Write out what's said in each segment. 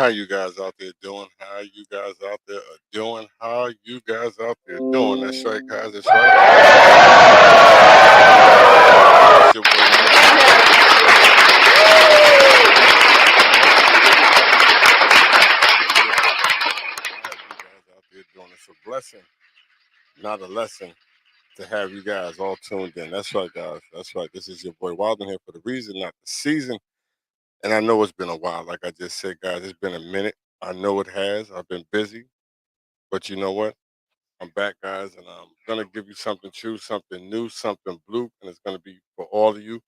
How you guys out there doing? How you guys out there are doing? How you guys out there doing? That's right, guys. That's right. It's your boy, have you guys out there doing. It's a blessing, not a lesson, to have you guys all tuned in. That's right, guys. That's right. This is your boy Wilden here for the reason, not the season. And I know it's been a while. Like I just said, guys, it's been a minute. I know it has. I've been busy, but you know what? I'm back, guys, and I'm gonna give you something true, something new, something blue, and it's gonna be for all of you.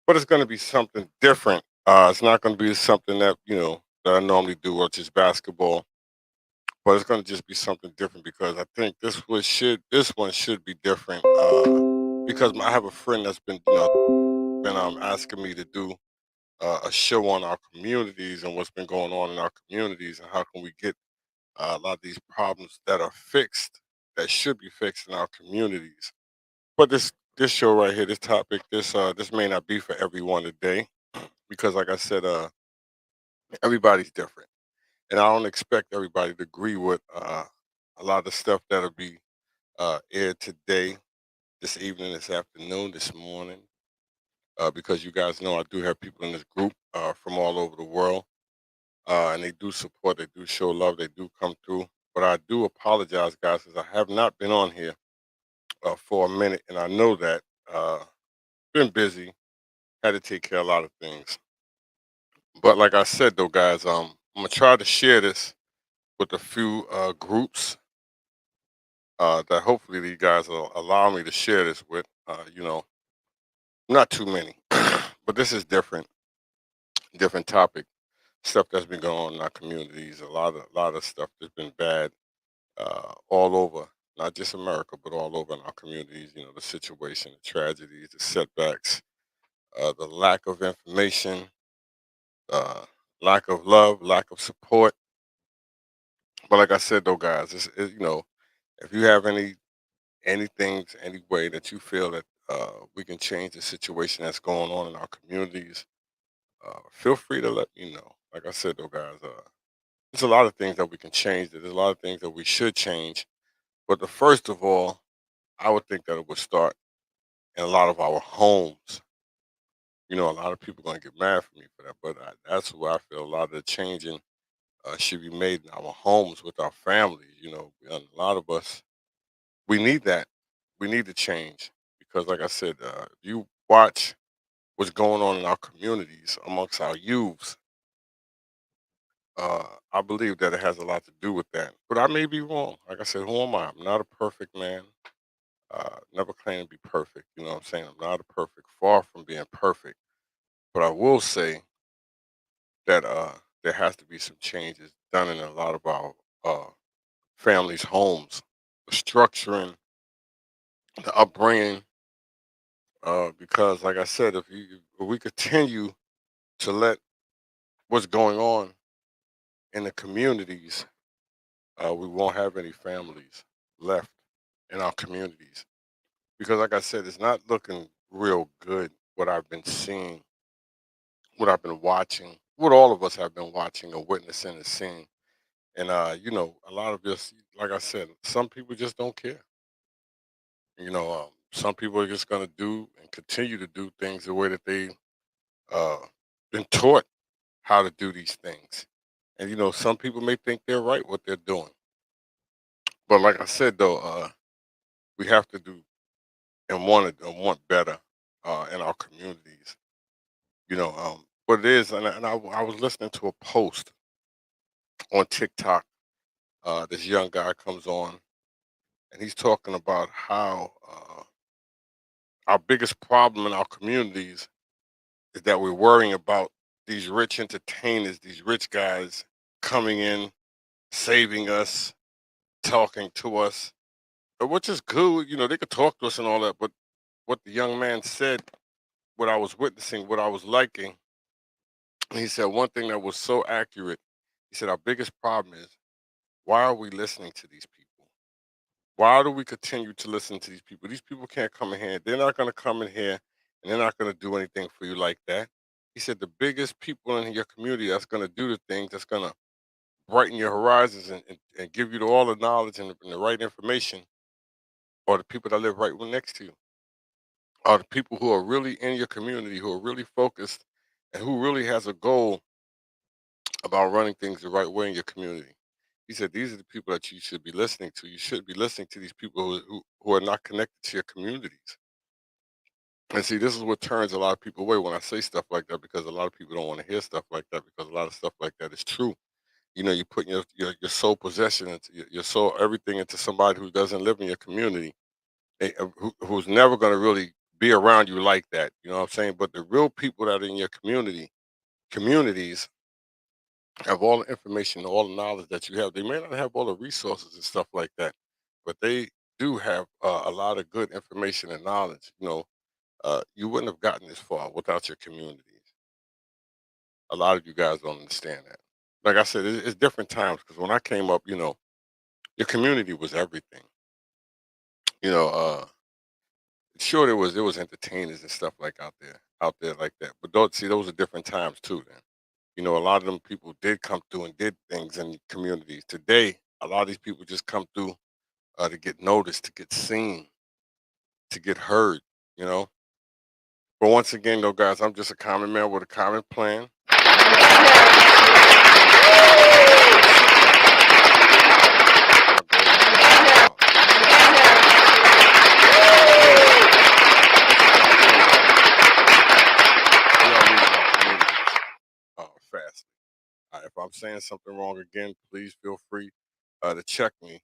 But it's gonna be something different. It's not gonna be something that that I normally do, which is basketball. But it's gonna just be something different because I think this one should be different. Because I have a friend that's been asking me to do a show on our communities and what's been going on in our communities and how can we get a lot of these problems that are fixed, that should be fixed in our communities. But this show right here, this topic, this may not be for everyone today because, like I said, everybody's different, and I don't expect everybody to agree with a lot of the stuff that'll be aired today, this evening, this afternoon, this morning. Because you guys know I do have people in this group from all over the world, and they do support, they do show love, they do come through. But I do apologize, guys, because I have not been on here for a minute, and I know that been busy, had to take care of a lot of things. But like I said, though, guys, I'm gonna try to share this with a few groups that hopefully you guys will allow me to share this with. Not too many, but this is different topic. Stuff that's been going on in our communities. A lot of stuff that's been bad all over, not just America, but all over in our communities. You know, the situation, the tragedies, the setbacks, the lack of information, uh, lack of love, lack of support. But like I said, though, guys, if you have anything, any way that you feel that we can change the situation that's going on in our communities, feel free to let me know. Like I said, though, guys, there's a lot of things that we can change. There's a lot of things that we should change. But the first of all, I would think that it would start in a lot of our homes. You know, a lot of people going to get mad for me for that, but that's where I feel a lot of the changing should be made in our homes with our families. You know, and a lot of us, we need that. We need to change because, like I said, if you watch what's going on in our communities amongst our youths, I believe that it has a lot to do with that. But I may be wrong. Like I said, who am I? I'm not a perfect man. Never claim to be perfect. You know what I'm saying? I'm not a perfect, far from being perfect. But I will say that there has to be some changes done in a lot of our uh, families' homes, the structuring, the upbringing. Because, like I said, if we continue to let what's going on in the communities, we won't have any families left in our communities. Because, like I said, it's not looking real good. What I've been seeing, what I've been watching, what all of us have been watching or witnessing and seeing. And a lot of this, like I said, some people just don't care. Some people are just going to do and continue to do things the way that they uh, been taught how to do these things. And some people may think they're right what they're doing, but like I said, though, we have to do and want better in our communities. What it is, and I was listening to a post on TikTok. This young guy comes on, and he's talking about how our biggest problem in our communities is that we're worrying about these rich entertainers, these rich guys coming in, saving us, talking to us, which is good. You know, they could talk to us and all that, but what the young man said, what I was witnessing, what I was liking, he said one thing that was so accurate. He said, our biggest problem is, why are we listening to these people? Why do we continue to listen to these people? These people can't come in here. They're not going to come in here and they're not going to do anything for you like that. He said, the biggest people in your community that's going to do the things, that's going to brighten your horizons and give you all the knowledge and the right information are the people that live right next to you, are the people who are really in your community, who are really focused, and who really has a goal about running things the right way in your community. He said these are the people that you should be listening to. You should be listening to these people who are not connected to your communities. And see, this is what turns a lot of people away when I say stuff like that, because a lot of people don't want to hear stuff like that, because a lot of stuff like that is true. You know, you put your sole possession into your soul, everything into somebody who doesn't live in your community, who's never going to really be around you like that. You know what I'm saying? But the real people that are in your communities have all the information, all the knowledge that you have. They may not have all the resources and stuff like that, but they do have a lot of good information and knowledge. You know, you wouldn't have gotten this far without your communities. A lot of you guys don't understand that. Like I said, it's different times, because when I came up, you know, your community was everything. You know, sure there was entertainers and stuff like out there like that. But don't see, those are different times too. Then, you know, a lot of them people did come through and did things in communities. Today, a lot of these people just come through to get noticed, to get seen, to get heard. You know. But once again, though, guys, I'm just a common man with a common plan. Fast. If I'm saying something wrong again, please feel free to check me.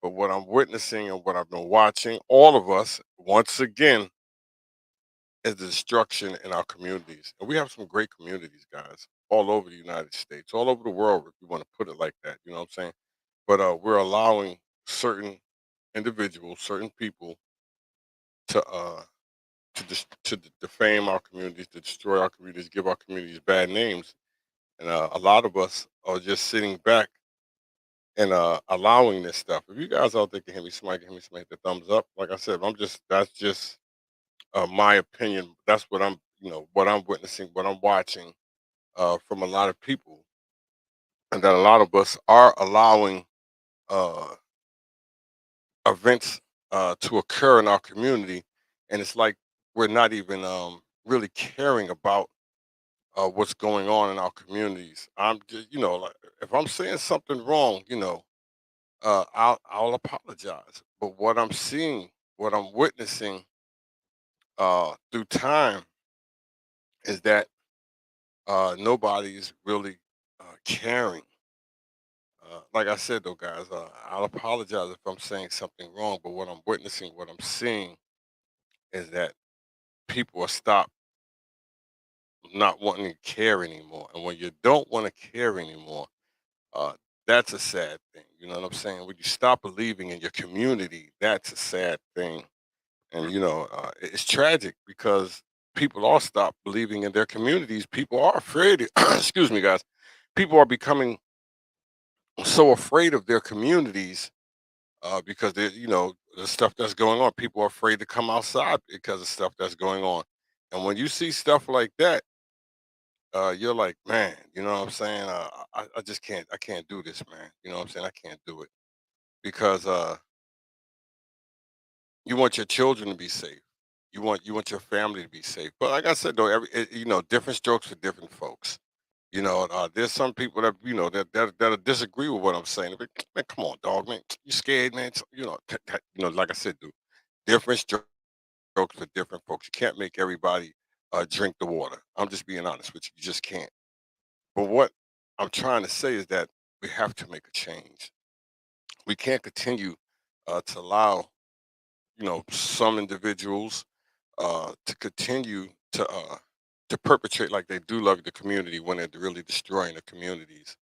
But what I'm witnessing and what I've been watching, all of us, once again, is the destruction in our communities. And we have some great communities, guys, all over the United States, all over the world, if you want to put it like that. You know what I'm saying? But we're allowing certain individuals, certain people to defame our communities, to destroy our communities, give our communities bad names. And a lot of us are just sitting back and allowing this stuff. If you guys out there can hear me, somebody can hear me, somebody hit the thumbs up. Like I said, that's just my opinion. That's what I'm, you know, what I'm witnessing, what I'm watching from a lot of people, and that a lot of us are allowing uh, events to occur in our community, and it's like we're not even really caring about what's going on in our communities. I'm just, you know, like, if I'm saying something wrong, you know, I'll apologize. But what I'm seeing, what I'm witnessing through time, is that nobody's really caring. Like I said, though, guys, I'll apologize if I'm saying something wrong. But what I'm witnessing, what I'm seeing, is that people are stopped not wanting to care anymore. And when you don't want to care anymore, uh, that's a sad thing. You know what I'm saying? When you stop believing in your community, that's a sad thing. And you know, it's tragic, because people are stop believing in their communities. People are afraid. Excuse me, guys. People are becoming so afraid of their communities because they, you know, the stuff that's going on. People are afraid to come outside because of stuff that's going on. And when you see stuff like that, you're like, man, you know what I'm saying? I just can't. I can't do this, man. You know what I'm saying? I can't do it, because you want your children to be safe. You want your family to be safe. But like I said, though, you know, different strokes for different folks. You know, there's some people that, you know, that'll disagree with what I'm saying. But, man, come on, dog, man, you scared, man? So, you know, you know, like I said, dude, different strokes for different folks. You can't make everybody drink the water. I'm just being honest with you. You just can't. But what I'm trying to say is that we have to make a change. We can't continue to allow, you know, some individuals to continue to perpetrate like they do love the community when they're really destroying the communities.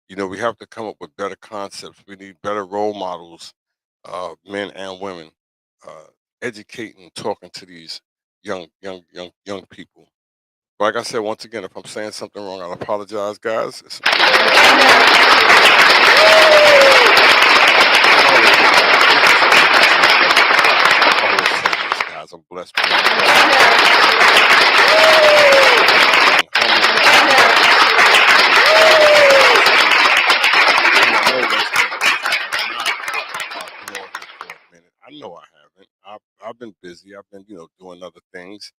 You know, we have to come up with better concepts. We need better role models, men and women, uh, educating, talking to these young people. Like I said, once again, if I'm saying something wrong, I'll apologize, guys. Guys, I'm blessed. No, I haven't. I've been busy. I've been, doing other things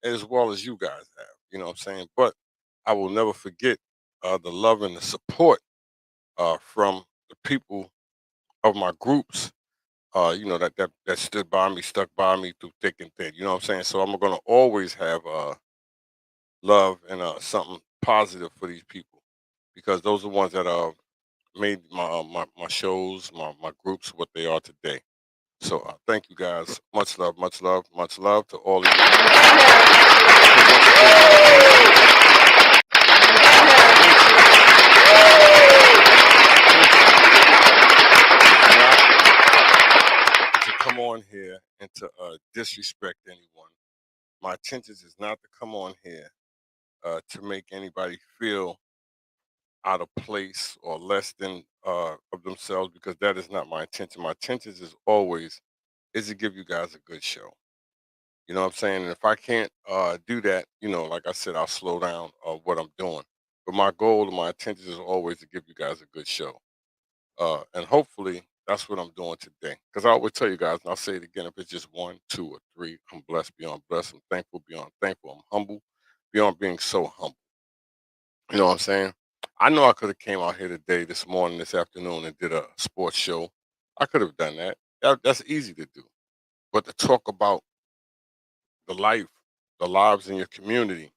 as well as you guys have. You know what I'm saying? But I will never forget the love and the support from the people of my groups. That stood by me, stuck by me through thick and thin. You know what I'm saying? So I'm gonna always have love and something positive for these people because those are the ones that made my shows, my groups what they are today. So thank you guys. Much love, much love, much love to all of you. So once again, to come on here and to disrespect anyone. My intentions is not to come on here to make anybody feel out of place or less than of themselves because that is not my intention. My intentions is always is to give you guys a good show. You know what I'm saying? And if I can't do that, like I said, I'll slow down what I'm doing. But my goal and my intention is always to give you guys a good show. And hopefully that's what I'm doing today. Because I always tell you guys, and I'll say it again, if it's just one, two, or three, I'm blessed beyond blessed. I'm thankful beyond thankful. I'm humble beyond being so humble. You know what I'm saying? I know I could have came out here today, this morning, this afternoon, and did a sports show. I could have done that. That's easy to do. But to talk about the life, the lives in your community,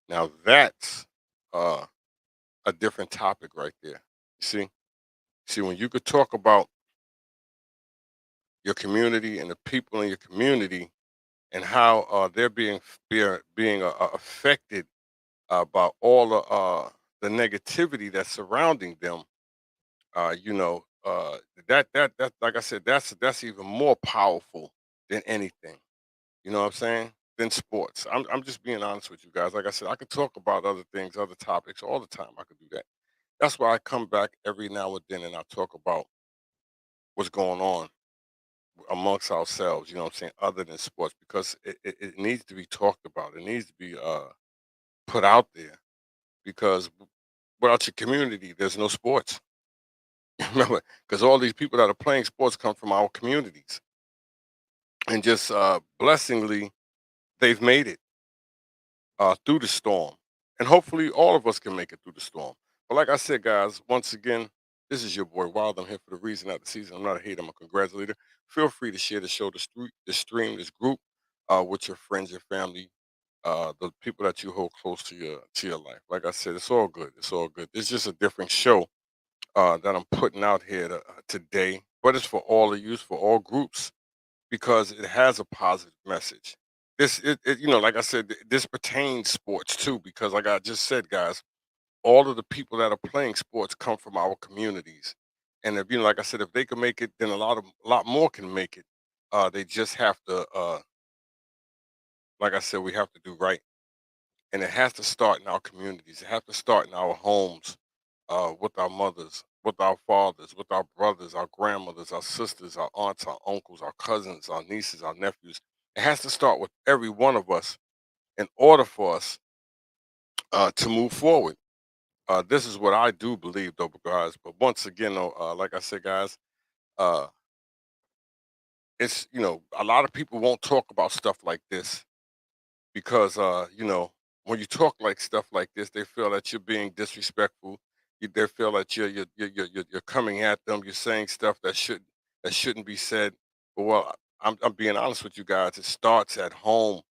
now that's uh, a different topic right there. See, when you could talk about your community and the people in your community and how they're being affected by all the negativity that's surrounding them. That like I said, that's even more powerful than anything. You know what I'm saying? Than sports. I'm just being honest with you guys. Like I said, I could talk about other things, other topics all the time. I could do that. That's why I come back every now and then and I talk about what's going on amongst ourselves. You know what I'm saying? Other than sports, because it needs to be talked about. It needs to be put out there because without your community, there's no sports. Remember, because all these people that are playing sports come from our communities, and just blessingly, they've made it through the storm, and hopefully, all of us can make it through the storm. But like I said, guys, once again, this is your boy Wild. I'm here for the reason not the season. I'm not a hater. I'm a congratulator. Feel free to share the show, the stream, this group, with your friends, your family, the people that you hold close to your life. Like I said, it's all good. It's all good. It's just a different show that I'm putting out here today, but it's for all of you, for all groups, because it has a positive message. Like I said, this pertains sports too, because like I just said, guys, all of the people that are playing sports come from our communities, and if like I said, if they can make it, then a lot more can make it. They just have to, like I said, we have to do right. And it has to start in our communities. It has to start in our homes, with our mothers, with our fathers, with our brothers, our grandmothers, our sisters, our aunts, our uncles, our cousins, our nieces, our nephews. It has to start with every one of us in order for us to move forward. This is what I do believe, though, guys. But once again, though, like I said, guys, uh, it's a lot of people won't talk about stuff like this because when you talk like stuff like this, they feel that you're being disrespectful. They feel that you're coming at them. You're saying stuff that shouldn't be said. But well, I'm being honest with you guys. It starts at home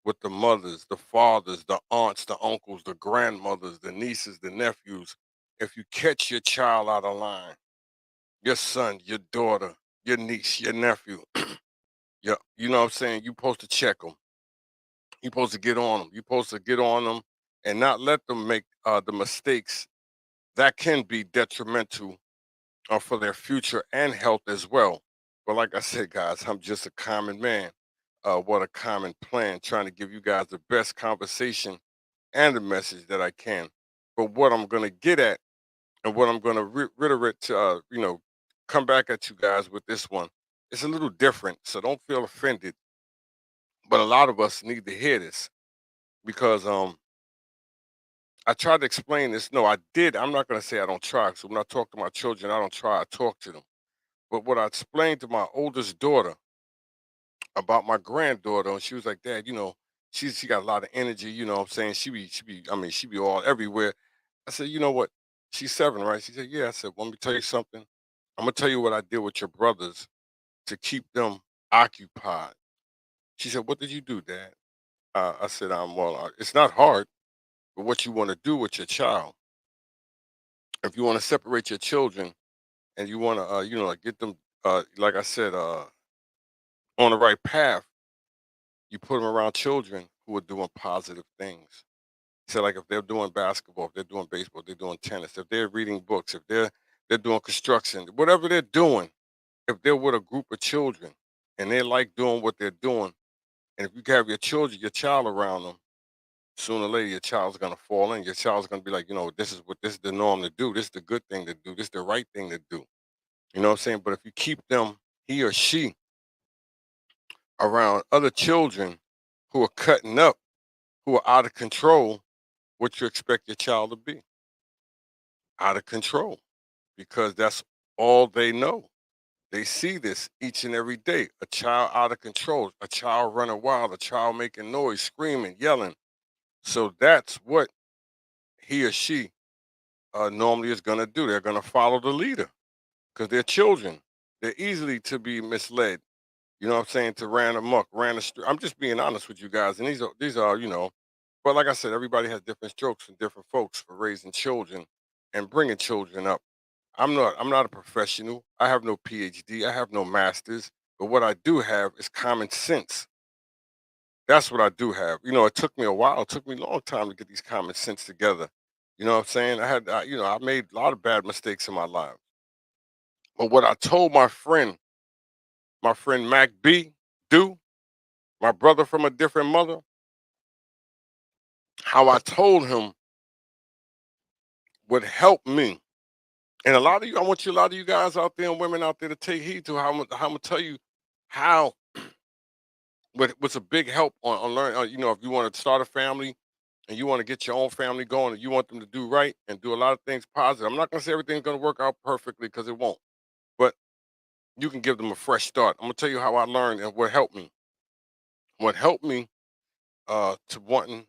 with the mothers, the fathers, the aunts, the uncles, the grandmothers, the nieces, the nephews. If you catch your child out of line, your son, your daughter, your niece, your nephew, you know what I'm saying. You supposed to check them. You're supposed to get on them. You're supposed to get on them and not let them make the mistakes that can be detrimental for their future and health as well. But like I said, guys, I'm just a common man. What a common plan, trying to give you guys the best conversation and the message that I can. But what I'm going to get at and what I'm going to reiterate to, come back at you guys with this one, it's a little different. So don't feel offended. But a lot of us need to hear this because I tried to explain this. No, I did. I'm not going to say I don't try. So when I talk to my children, I don't try. I talk to them. But what I explained to my oldest daughter, about my granddaughter, and she was like, "Dad, she got a lot of energy. You know what I'm saying? I mean, she be all everywhere." I said, "You know what? She's 7, right?" She said, "Yeah." I said, "Let me tell you something. I'm gonna tell you what I did with your brothers to keep them occupied." She said, "What did you do, Dad?" I said, well, it's not hard, but what you want to do with your child, if you want to separate your children and you want to, like get them, like I said, on the right path, you put them around children who are doing positive things. So, like if they're doing basketball, if they're doing baseball, if they're doing tennis, if they're reading books, if they're doing construction, whatever they're doing, if they're with a group of children and they like doing what they're doing, and if you have your child around them, sooner or later your child's gonna fall in. Your child's gonna be like, this is the norm to do. This is the good thing to do. This is the right thing to do. You know what I'm saying? But if you keep them, he or she, around other children who are cutting up, who are out of control, what you expect your child to be? Out of control. Because that's all they know. They see this each and every day. A child out of control, a child running wild, a child making noise, screaming, yelling. So that's what he or she normally is going to do. They're going to follow the leader because they're children. They're easily to be misled. You know what I'm saying? To ran amok, ran astray. I'm just being honest with you guys, and these are But like I said, everybody has different strokes and different folks for raising children and bringing children up. I'm not a professional. I have no PhD. I have no masters. But what I do have is common sense. That's what I do have. It took me a while. It took me a long time to get these common sense together. You know what I'm saying? I made a lot of bad mistakes in my life. But what I told my friend Mac B, do, my brother from a different mother, how I told him would help me. And I want a lot of you guys out there and women out there to take heed to how I'm gonna tell you how what's a big help on learning. If you want to start a family and you want to get your own family going and you want them to do right and do a lot of things positive. I'm not gonna say everything's gonna work out perfectly because it won't, but you can give them a fresh start. I'm gonna tell you how I learned and what helped me. What helped me to wanting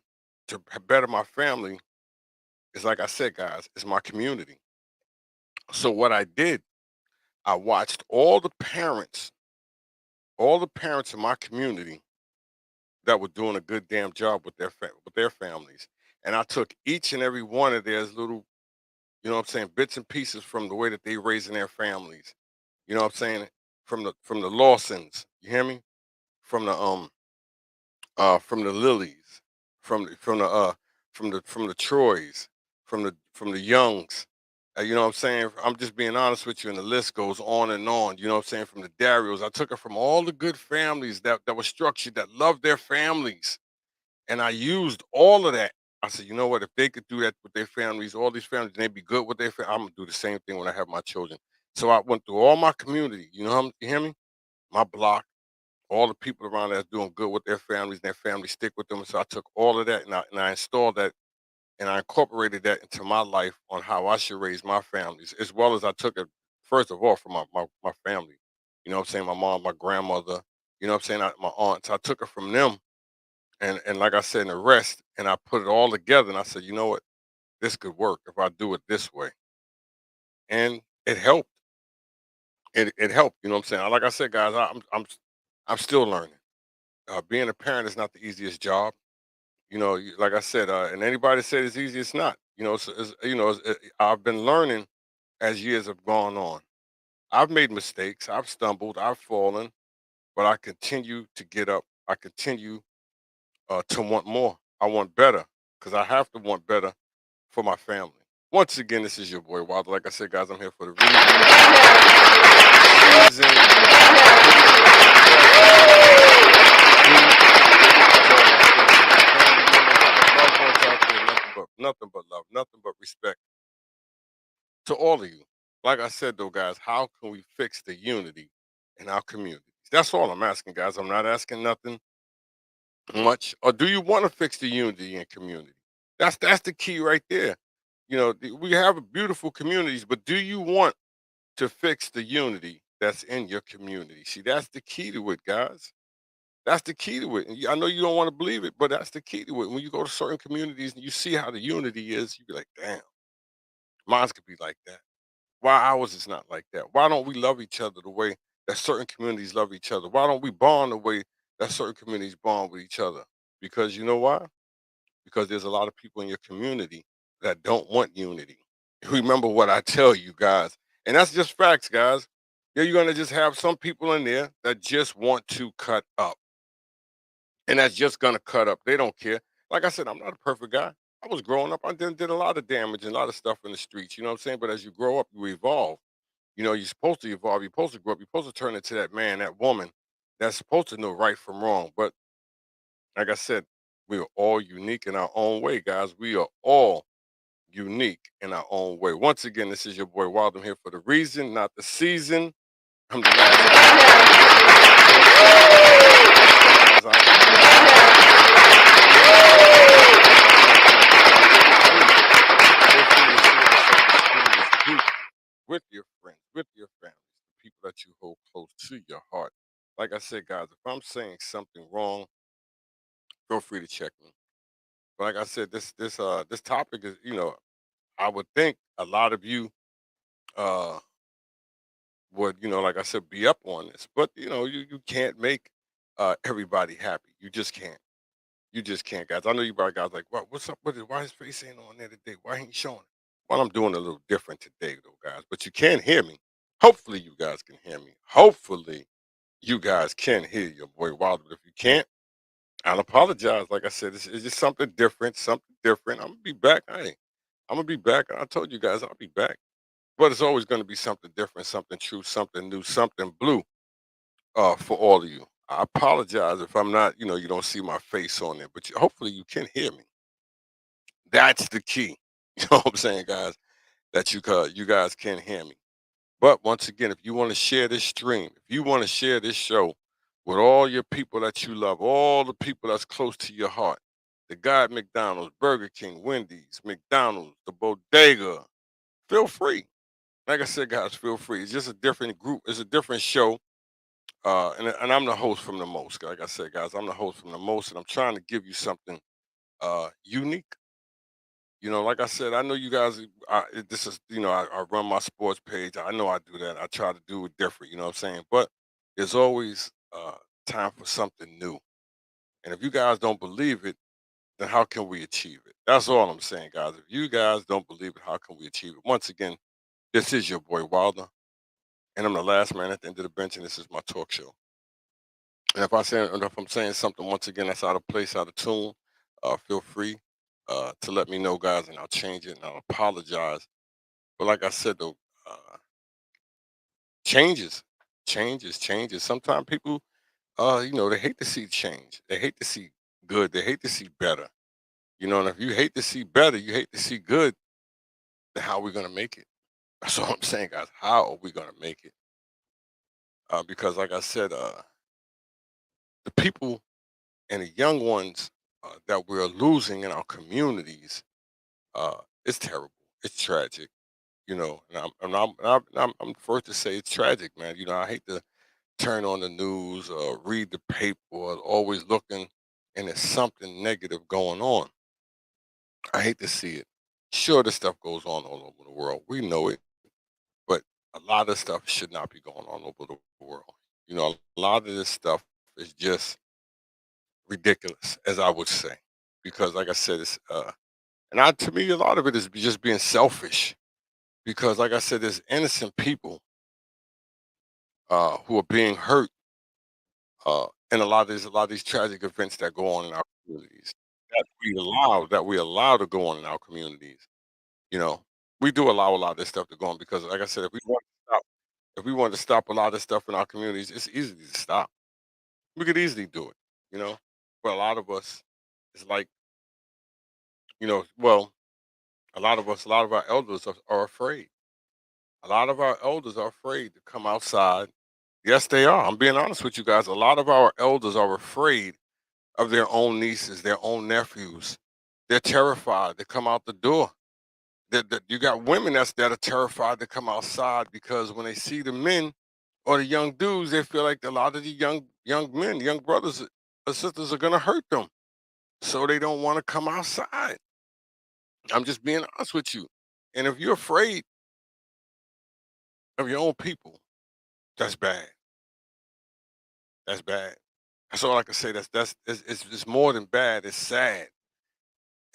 to better my family is, like I said, guys, is my community. So what I did, I watched all the parents in my community that were doing a good damn job with with their families, and I took each and every one of their little, what I'm saying, bits and pieces from the way that they raising their families. You know what I'm saying? From the Lawsons, you hear me? From the Lilies, from the Troys, from the Youngs. You know what I'm saying? I'm just being honest with you, and the list goes on and on. You know what I'm saying? From the Darios, I took it from all the good families that were structured, that loved their families, and I used all of that. I said, you know what? If they could do that with their families, all these families, and they be good with their family, I'm gonna do the same thing when I have my children. So I went through all my community. You hear me? My block, all the people around that's doing good with their families, and their families stick with them. So I took all of that and I installed that and I incorporated that into my life on how I should raise my families, as well as I took it first of all from my family. You know what I'm saying? My mom, my grandmother, you know what I'm saying? My aunts. I took it from them and like I said, and the rest, and I put it all together and I said, you know what? This could work if I do it this way. And it helped. It helped, you know what I'm saying? Like I said, guys, I'm still learning. Being a parent is not the easiest job. Like I said, and anybody said it's easy, it's not. I've been learning as years have gone on. I've made mistakes, I've stumbled, I've fallen, but I continue to get up. I continue to want more. I want better because I have to want better for my family. Once again, this is your boy Wilder. Like I said, guys, I'm here for the nothing but love, nothing but respect to all of you. Like I said, though, guys, how can we fix the unity in our communities? That's all I'm asking, guys. I'm not asking nothing much. Or do you want to fix the unity in community? That's the key right there. We have beautiful communities, but do you want to fix the unity that's in your community? See, that's the key to it, guys. That's the key to it. And I know you don't want to believe it, but that's the key to it. When you go to certain communities and you see how the unity is, you be like, damn, mine could be like that. Why ours is not like that? Why don't we love each other the way that certain communities love each other? Why don't we bond the way that certain communities bond with each other? Because you know why? Because there's a lot of people in your community that don't want unity. Remember what I tell you guys, and that's just facts, guys. Yeah, you're gonna just have some people in there that just want to cut up, and that's just gonna cut up. They don't care. Like I said, I'm not a perfect guy. I was growing up. I did a lot of damage and a lot of stuff in the streets. You know what I'm saying? But as you grow up, you evolve. You know, you're supposed to evolve. You're supposed to grow up. You're supposed to turn into that man, that woman that's supposed to know right from wrong. But like I said, we are all unique in our own way, guys. We are all unique in our own way. Once again, this is your boy Wild. I'm here for the reason, not the season. I'm the with your friends, with your families, the people that you hold close to your heart. Like I said, guys, if I'm saying something wrong, feel free to check me. But like I said, this topic is, I would think a lot of you uh would, like I said, be up on this. But you can't make everybody happy. You just can't. You just can't, guys. I know you probably guys like, what's up with it? Why his face ain't on there today? Why ain't he showing it? Well, I'm doing a little different today, though, guys. But you can hear me. Hopefully, you guys can hear me. Hopefully, you guys can hear your boy Wilder. But if you can't, I'll apologize. Like I said, it's just something different. Something different. I'm gonna be back. I'm gonna be back. I told you guys I'll be back. But it's always gonna be something different, something true, something new, something blue. For all of you. I apologize if I'm not, you don't see my face on there, but hopefully you can hear me. That's the key. You know what I'm saying, guys? That you guys can hear me. But once again, if you want to share this stream, if you want to share this show with all your people that you love, all the people that's close to your heart, the guy at McDonald's, Burger King, Wendy's, McDonald's, the bodega, feel free. Like I said, guys, feel free. It's just a different group. It's a different show. And I'm the host from the most. Like I said, guys, I'm the host from the most, and I'm trying to give you something unique. Like I said, I know you guys. This is, I run my sports page. I know I do that. I try to do it different. You know what I'm saying? But there's always time for something new. And if you guys don't believe it, then how can we achieve it? That's all I'm saying, guys. If you guys don't believe it, how can we achieve it? Once again, this is your boy Wilder, and I'm the last man at the end of the bench, and this is my talk show. And if I'm saying something once again that's out of place, out of tune, feel free to let me know, guys, and I'll change it and I'll apologize. But like I said, though, uh, changes, changes. Sometimes people, they hate to see change. They hate to see good. They hate to see better. And if you hate to see better, you hate to see good. Then how are we gonna make it? That's all I'm saying, guys. How are we gonna make it? Because, like I said, the people and the young ones that we're losing in our communities, it's terrible. It's tragic, and I'm first to say it's tragic, man. I hate to turn on the news or read the paper or always looking, and there's something negative going on. I hate to see it. Sure, this stuff goes on all over the world. We know it, but a lot of stuff should not be going on over the world. A lot of this stuff is just ridiculous, as I would say, because, like I said, it's and to me, a lot of it is just being selfish. Because, like I said, there's innocent people who are being hurt, in a lot of these tragic events that go on in our communities that we allow to go on in our communities. You know, we do allow a lot of this stuff to go on because, like I said, if we want to stop a lot of this stuff in our communities, it's easy to stop. We could easily do it. You know, but a lot of us, it's like, well, a lot of our elders are afraid. A lot of our elders are afraid to come outside. Yes, they are. I'm being honest with you guys. A lot of our elders are afraid of their own nieces, their own nephews. They're terrified to come out the door. You got women that are terrified to come outside because when they see the men or the young dudes, they feel like a lot of the young men, young brothers or sisters are gonna hurt them, so they don't want to come outside. I'm just being honest with you. And if you're afraid of your own people, that's bad. That's bad. That's all I can say. It's more than bad. It's sad,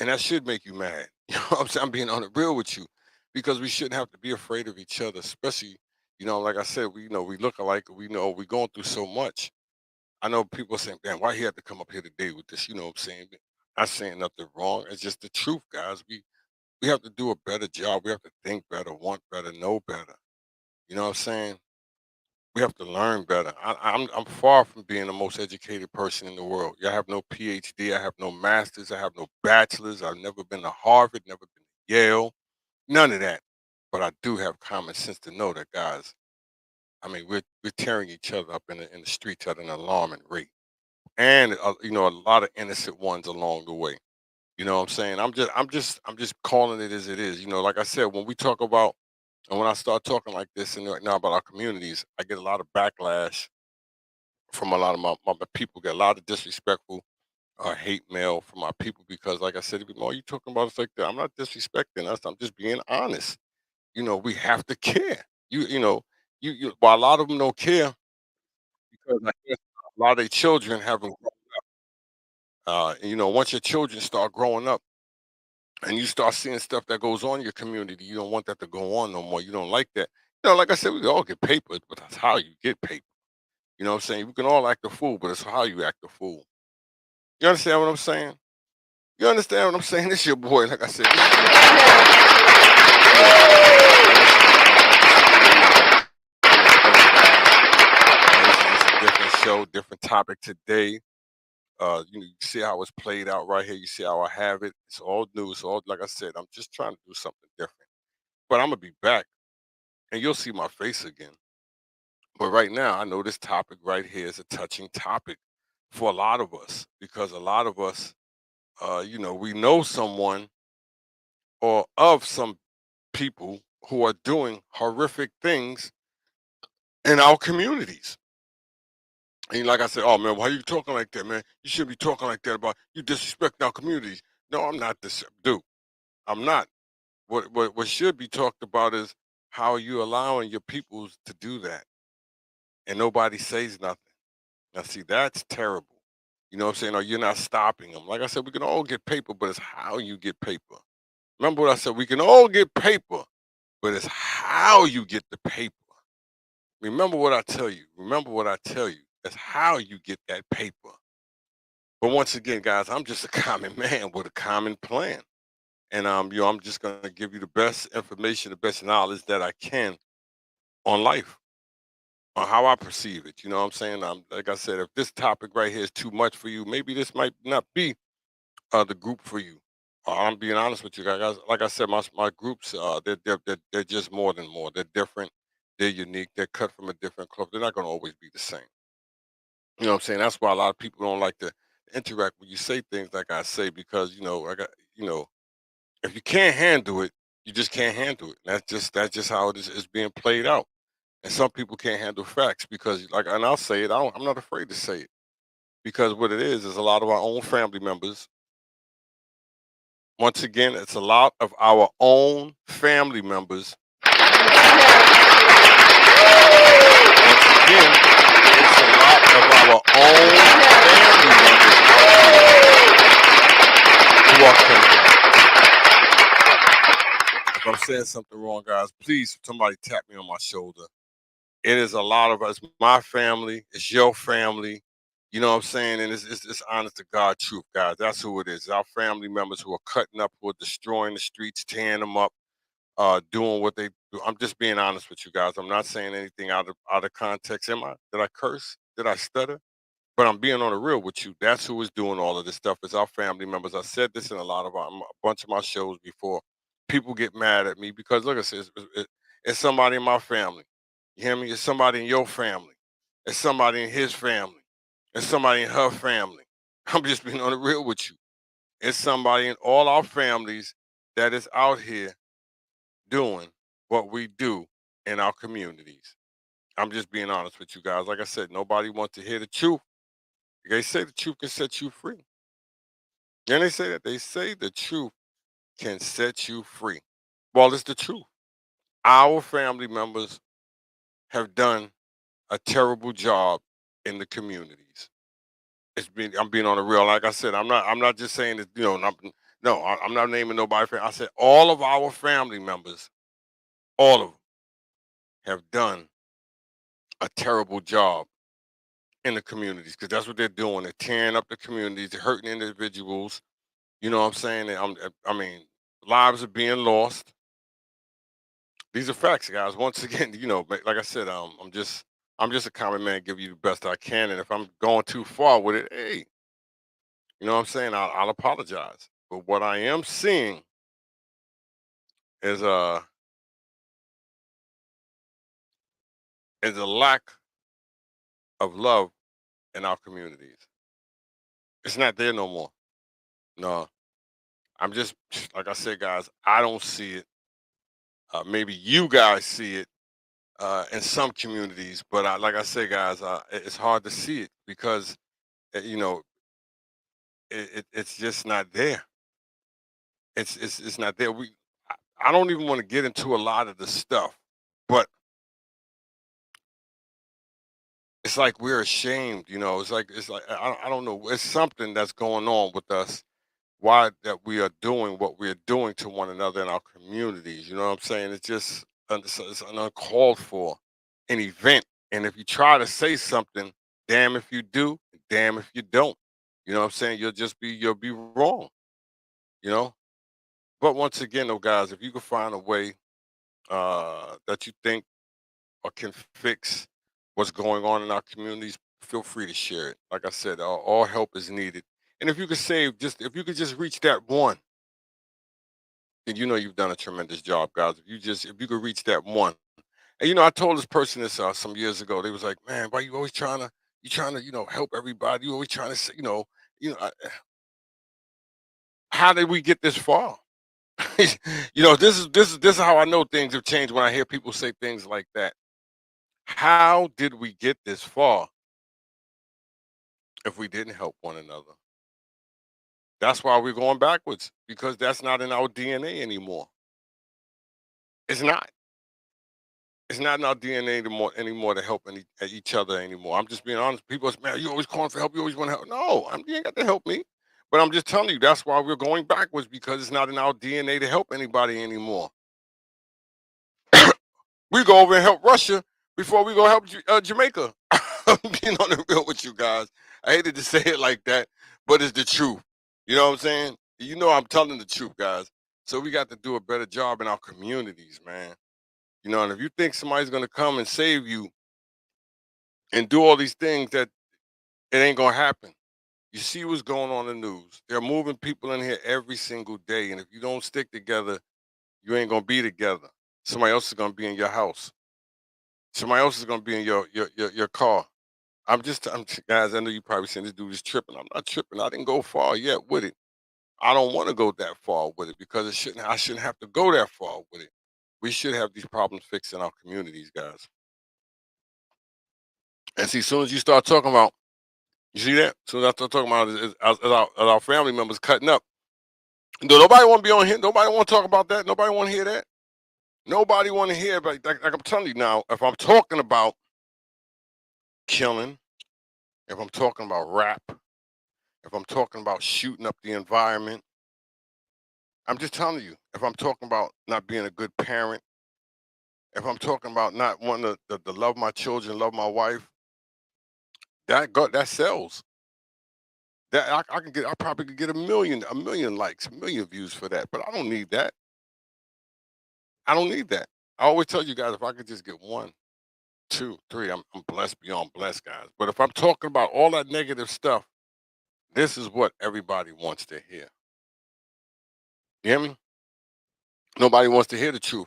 and that should make you mad. You know what I'm saying? I'm being on the real with you, because we shouldn't have to be afraid of each other, especially, like I said, we look alike. We know we're going through so much. I know people saying, "Man, why he had to come up here today with this?" You know what I'm saying? Not saying nothing wrong. It's just the truth, guys. We have to do a better job. We have to think better, want better, know better. You know what I'm saying? We have to learn better. I'm far from being the most educated person in the world. Yeah, I have no PhD. I have no masters. I have no bachelors. I've never been to Harvard. Never been to Yale. None of that. But I do have common sense to know that, guys. I mean, we're tearing each other up in the streets at an alarming rate, and a lot of innocent ones along the way. You know what I'm saying? I'm just calling it as it is. Like I said, when we talk about and when I start talking like this and right now about our communities, I get a lot of backlash from a lot of my people. Get a lot of disrespectful hate mail from my people because, like I said, "Oh, you talking about us like that?" I'm not disrespecting us. I'm just being honest. We have to care. While a lot of them don't care because I guess a lot of their children haven't. Once your children start growing up and you start seeing stuff that goes on in your community, you don't want that to go on no more. You don't like that. Like I said, we all get paper, but that's how you get paper. You know what I'm saying? We can all act a fool, but it's how you act a fool. You understand what I'm saying? You understand what I'm saying? This your boy, like I said. This is your boy. This is just a different show, different topic today. You see how it's played out right here. You see how I have it. It's all new. It's all like I said. I'm just trying to do something different. But I'm gonna be back, and you'll see my face again. But right now, I know this topic right here is a touching topic for a lot of us because a lot of us, we know someone or of some people who are doing horrific things in our communities. And like I said, "Oh man, why you talking like that, man? You shouldn't be talking like that about you disrespecting our communities." No, I'm not this dude. I'm not. What should be talked about is how you allowing your peoples to do that, and nobody says nothing. Now, see, that's terrible. You know what I'm saying? Or you're not stopping them. Like I said, we can all get paper, but it's how you get paper. Remember what I said? We can all get paper, but it's how you get the paper. Remember what I tell you. Remember what I tell you. It's how you get that paper. But once again, guys, I'm just a common man with a common plan. And I'm just gonna give you the best information, the best knowledge that I can on life, on how I perceive it. You know what I'm saying? Like I said, if this topic right here is too much for you, maybe this might not be the group for you. I'm being honest with you guys. Like I said, my groups, they're just more than more. They're different. They're unique. They're cut from a different cloth. They're not going to always be the same. You know what I'm saying? That's why a lot of people don't like to interact when you say things like I say because if you can't handle it, you just can't handle it. That's just how it's being played out. And some people can't handle facts because, and I'll say it. I'm not afraid to say it because what it is a lot of our own family members. Once again, it's a lot of our own family members. Once again, it's a lot of our own family members out here who are criminals. If I'm saying something wrong, guys, please somebody tap me on my shoulder. It is a lot of us, my family, it's your family. You know what I'm saying? And it's honest to God truth, guys. That's who it is. Our family members who are cutting up, who are destroying the streets, tearing them up, doing what they do. I'm just being honest with you guys. I'm not saying anything out of context. Am I? Did I curse? Did I stutter? But I'm being on the real with you. That's who is doing all of this stuff. It's our family members. I said this in a bunch of my shows before. People get mad at me because look, it's somebody in my family. You hear me? It's somebody in your family. It's somebody in his family. It's somebody in her family. I'm just being on the real with you. It's somebody in all our families that is out here doing what we do in our communities. I'm just being honest with you guys. Like I said, nobody wants to hear the truth. They say the truth can set you free. And they say that. They say the truth can set you free. Well, it's the truth. Our family members have done a terrible job in the communities. I'm being on the real. Like I said, I'm not just saying that, no, I'm not naming nobody. I said all of our family members, all of them have done a terrible job in the communities because that's what they're doing. They're tearing up the communities, they're hurting individuals. You know what I'm saying? I mean, lives are being lost. These are facts, guys. Once again, like I said, I'm just a common man, give you the best I can, and if I'm going too far with it, hey, you know what I'm saying? I'll apologize. But what I am seeing is is a lack of love in our communities. It's not there no more. No, I'm just like I said, guys. I don't see it. Maybe you guys see it in some communities, but like I say, guys, it's hard to see it because you know it's just not there. It's not there. I don't even want to get into a lot of the stuff, but it's like we're ashamed. It's like I don't know. It's something that's going on with us. Why that we are doing what we're doing to one another in our communities. You know what I'm saying? It's just it's an uncalled for an event. And if you try to say something, damn if you do, damn if you don't. You know what I'm saying? You'll be wrong. You know. But once again, though, guys, if you can find a way that you think or can fix what's going on in our communities, feel free to share it. Like I said, all help is needed. And if you could save if you could just reach that one, then you've done a tremendous job, guys. If you could reach that one. And I told this person this some years ago. They was like, "Man, why you always trying to help everybody? You always trying to say, how did we get this far?" This is how I know things have changed when I hear people say things like that. How did we get this far if we didn't help one another? That's why we're going backwards because that's not in our DNA anymore. It's not. It's not in our DNA anymore to help each other anymore. I'm just being honest. People say, "Man, you always calling for help. You always want to help." No, you ain't got to help me. But I'm just telling you that's why we're going backwards because it's not in our DNA to help anybody anymore. We go over and help Russia before we go help Jamaica. I'm being on the real with you guys. I hated to say it like that, but it's the truth. You know what I'm saying? I'm telling the truth, guys. So we got to do a better job in our communities, man. And if you think somebody's gonna come and save you and do all these things, that it ain't gonna happen. You see what's going on in the news. They're moving people in here every single day, and if you don't stick together, you ain't gonna be together. Somebody else is gonna be in your house. Somebody else is gonna be in your car. Guys. I know you probably saying this dude is tripping. I'm not tripping. I didn't go far yet with it. I don't want to go that far with it because it shouldn't. I shouldn't have to go that far with it. We should have these problems fixed in our communities, guys. And see, as soon as you start talking about, you see that? As soon as I start talking about as our family members cutting up, nobody want to be on here. Nobody want to talk about that. Nobody want to hear that. Nobody want to hear about like I'm telling you now. If I'm talking about killing, if I'm talking about rap, if I'm talking about shooting up the environment, I'm just telling you. If I'm talking about not being a good parent, if I'm talking about not wanting to love my children, love my wife, that sells. That I probably could get a million likes, a million views for that. But I don't need that. I don't need that. I always tell you guys if I could just get one, two, three, I'm blessed beyond blessed, guys. But if I'm talking about all that negative stuff, this is what everybody wants to hear. You hear me? Nobody wants to hear the truth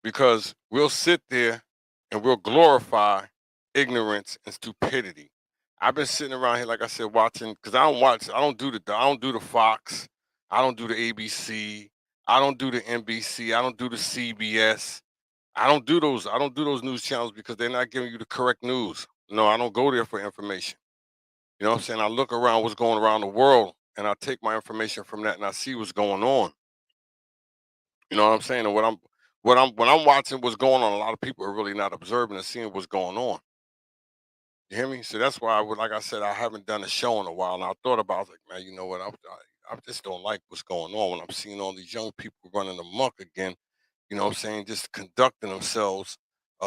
because we'll sit there and we'll glorify ignorance and stupidity. I've been sitting around here, like I said, watching because I don't do the Fox, I don't do the ABC, I don't do the NBC, I don't do the CBS. I don't do those news channels because they're not giving you the correct news. No, I don't go there for information. You know what I'm saying? I look around what's going around the world and I take my information from that and I see what's going on. You know what I'm saying? And when I'm watching what's going on, a lot of people are really not observing and seeing what's going on. You hear me? So that's why like I said, I haven't done a show in a while. And I thought about, I was like, man, you know what? I just don't like what's going on when I'm seeing all these young people running amok again. You know what I'm saying? Just conducting themselves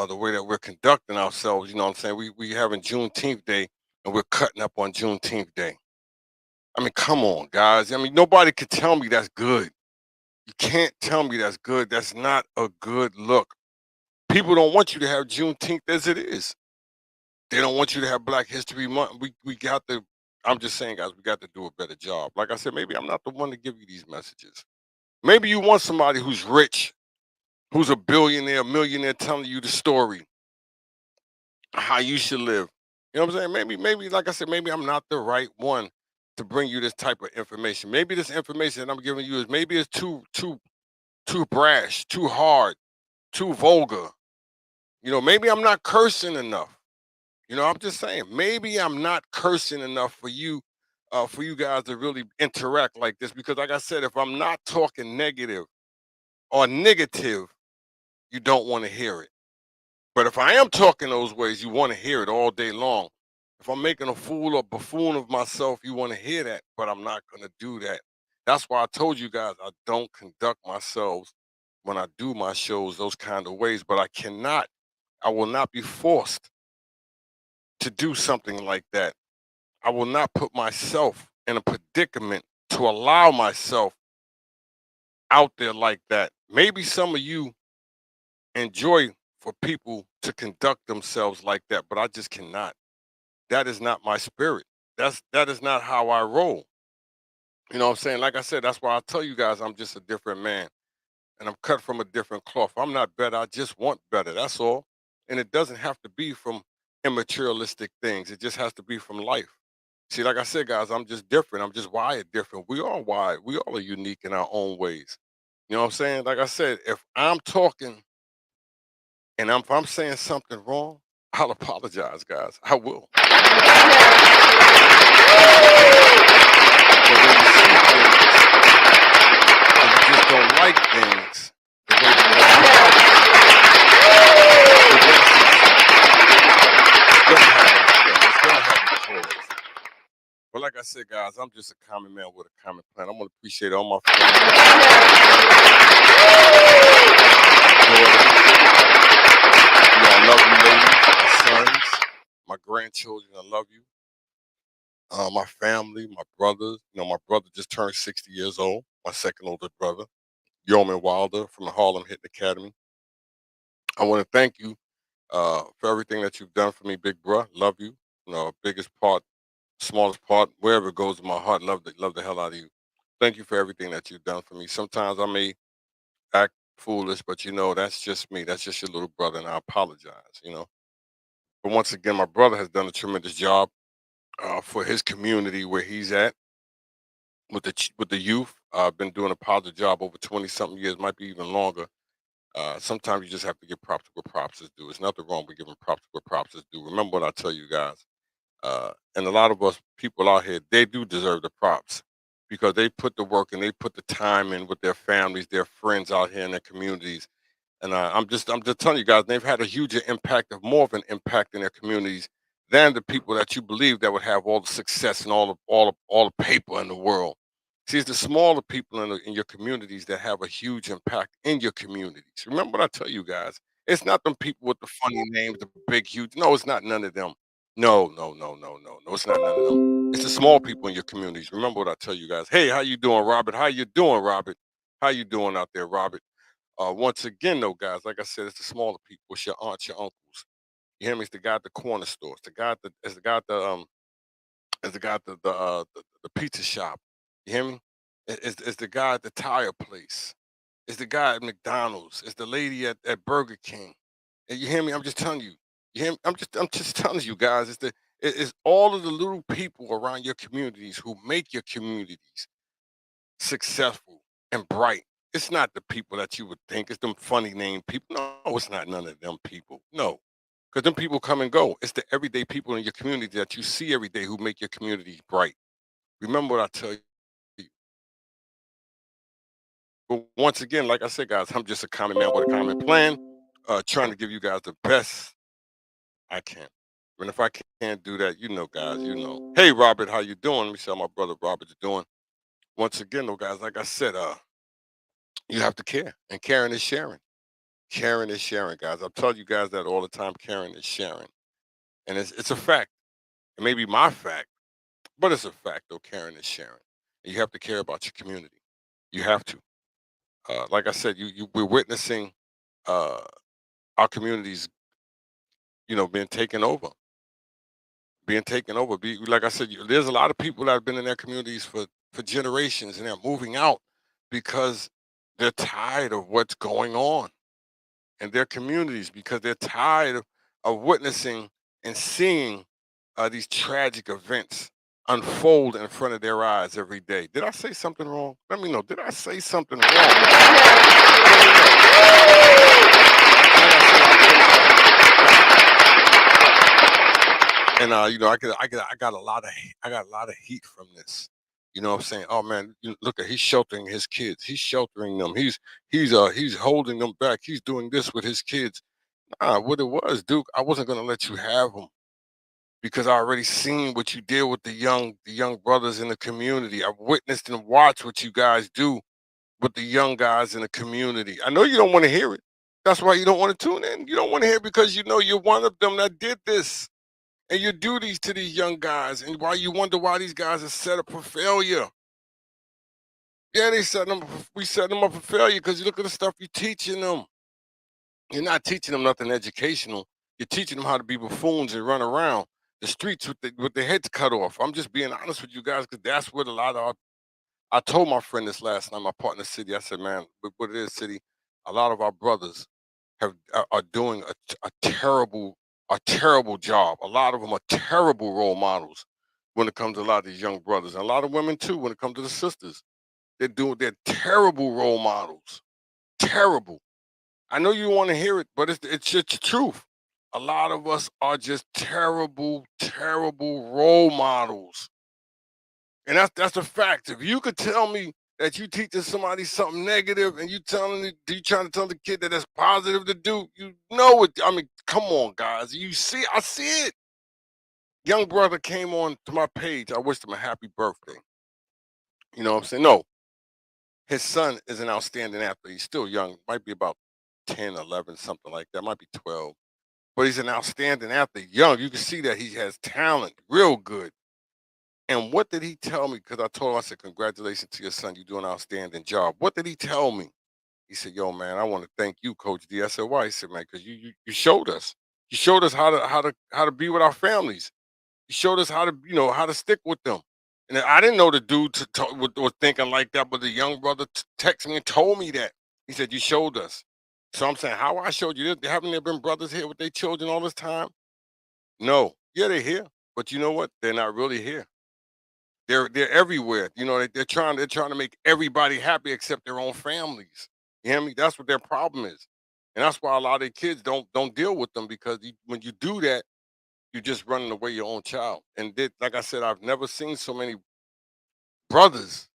the way that we're conducting ourselves. You know what I'm saying? We having Juneteenth Day and we're cutting up on Juneteenth Day. I mean, come on, guys. I mean, nobody could tell me that's good. You can't tell me that's good. That's not a good look. People don't want you to have Juneteenth as it is. They don't want you to have Black History Month. We got to. I'm just saying, guys, we got to do a better job. Like I said, maybe I'm not the one to give you these messages. Maybe you want somebody who's rich, who's a billionaire, millionaire, telling you the story, how you should live. You know what I'm saying? Maybe, like I said, maybe I'm not the right one to bring you this type of information. Maybe this information that I'm giving you is maybe it's too brash, too hard, too vulgar. You know, maybe I'm not cursing enough. You know, I'm just saying, maybe I'm not cursing enough for you guys to really interact like this. Because, like I said, if I'm not talking negative or negative, you don't want to hear it. But if I am talking those ways, you want to hear it all day long. If I'm making a fool or buffoon of myself, you want to hear that. But I'm not going to do that. That's why I told you guys I don't conduct myself when I do my shows those kind of ways. But I will not be forced to do something like that. I will not put myself in a predicament to allow myself out there like that. Maybe some of you enjoy for people to conduct themselves like that, but I just cannot. That is not my spirit. That is not how I roll. You know what I'm saying? Like I said, that's why I tell you guys I'm just a different man and I'm cut from a different cloth. I'm not better. I just want better. That's all. And it doesn't have to be from immaterialistic things. It just has to be from life. See, like I said, guys, I'm just different. I'm just wired different. We all wired. We all are unique in our own ways. You know what I'm saying? Like I said, if I'm talking and if I'm saying something wrong, I'll apologize, guys. I will. But when you see things and you just don't like things the way that it's gonna have its flaws. But like I said, guys, I'm just a common man with a common plan. I want to appreciate all my friends, daughters. You know, I love you, ladies, my sons, my grandchildren. I love you. My family, my brothers. You know, my brother just turned 60 years old. My second oldest brother, Yeoman Wilder from the Harlem Hit Academy. I want to thank you for everything that you've done for me, big bruh. Love you. You know, biggest part, smallest part, wherever it goes in my heart, love the hell out of you. Thank you for everything that you've done for me. Sometimes I may act foolish, but you know, that's just me. That's just your little brother, and I apologize, you know. But once again, my brother has done a tremendous job for his community where he's at with with the youth. I've been doing a positive job over 20 something years, might be even longer. Sometimes you just have to give props where props is due. There's nothing wrong with giving props where props is due. Remember what I tell you guys. And a lot of us people out here, they do deserve the props because they put the work and they put the time in with their families, their friends out here in their communities. And I'm just telling you guys, they've had a huger impact, of more of an impact in their communities than the people that you believe that would have all the success and all the paper in the world. See, it's the smaller people in your communities that have a huge impact in your communities. Remember what I tell you guys. It's not them people with the funny names, the big, huge. No, it's not none of them. No, no, no, no, no, no. It's not none of them. It's the small people in your communities. Remember what I tell you guys. Hey, how you doing, Robert? How you doing, Robert? How you doing out there, Robert? Once again, though, guys, like I said, it's the smaller people. It's your aunts, your uncles. You hear me? It's the guy at the corner store. It's the guy at the pizza shop. You hear me? It's the guy at the tire place. It's the guy at McDonald's. It's the lady at Burger King. And you hear me? I'm just telling you. You hear me? I'm just telling you guys. It's all of the little people around your communities who make your communities successful and bright. It's not the people that you would think. It's them funny name people. No, it's not none of them people. No, Because them people come and go. It's the everyday people in your community that you see every day who make your community bright. Remember what I tell you. But once again, like I said, guys, I'm just a common man with a common plan, trying to give you guys the best I can. And if I can't do that, you know, guys, you know. Hey, Robert, how you doing? Let me see how my brother Robert's doing. Once again, though, guys, like I said, you have to care, and caring is sharing. Caring is sharing, guys. I tell you guys that all the time. Caring is sharing, and it's a fact. It may be my fact, but it's a fact, though. Caring is sharing. And you have to care about your community. You have to. Like I said, we're witnessing uh, our communities, being taken over, being taken over. Like I said, there's a lot of people that have been in their communities for generations, and they're moving out because they're tired of what's going on in their communities, because they're tired of witnessing and seeing these tragic events unfold in front of their eyes every day. Did I say something wrong? Let me know. Did I say something wrong? And I got a lot of heat from this. You know what I'm saying? Oh man, look at, he's sheltering his kids. He's sheltering them. He's holding them back. He's doing this with his kids. Nah, what it was, Duke, I wasn't gonna let you have them because I already seen what you did with the young brothers in the community. I've witnessed and watched what you guys do with the young guys in the community. I know you don't want to hear it. That's why you don't want to tune in. You don't want to hear it because you know you're one of them that did this. And you do these to these young guys, and why you wonder why these guys are set up for failure. Yeah, we set them up for failure because you look at the stuff you're teaching them. You're not teaching them nothing educational. You're teaching them how to be buffoons and run around the streets with their heads cut off. I'm just being honest with you guys because that's what a lot of I told my friend this last night, my partner City. I said, man, what it is, City, a lot of our brothers are doing a terrible job. A lot of them are terrible role models when it comes to a lot of these young brothers, and a lot of women too. When it comes to the sisters, they're terrible role models. Terrible. I know you want to hear it, but it's just the truth. A lot of us are just terrible role models. And that's a fact. If you could tell me that you teaching somebody something negative and you trying to tell the kid that that's positive to do, you know it. I mean, come on, guys. I see it. Young brother came on to my page. I wished him a happy birthday. You know what I'm saying? No, his son is an outstanding athlete. He's still young, might be about 10, 11, something like that. Might be 12. But he's an outstanding athlete. Young, you can see that he has talent, real good. And what did he tell me? Because I told him, I said, congratulations to your son. You do an outstanding job. What did he tell me? He said, yo, man, I want to thank you, Coach D. I said, why? He said, man, because you showed us. You showed us how to be with our families. You showed us how to stick with them. And I didn't know the dude was thinking like that, but the young brother texted me and told me that. He said, you showed us. So I'm saying, how I showed you this? Haven't there been brothers here with their children all this time? No. Yeah, they're here. But you know what? They're not really here. They're everywhere. You know, they're trying to make everybody happy except their own families. You hear me? That's what their problem is. And that's why a lot of their kids don't deal with them because when you do that, you're just running away your own child. And like I said, I've never seen so many brothers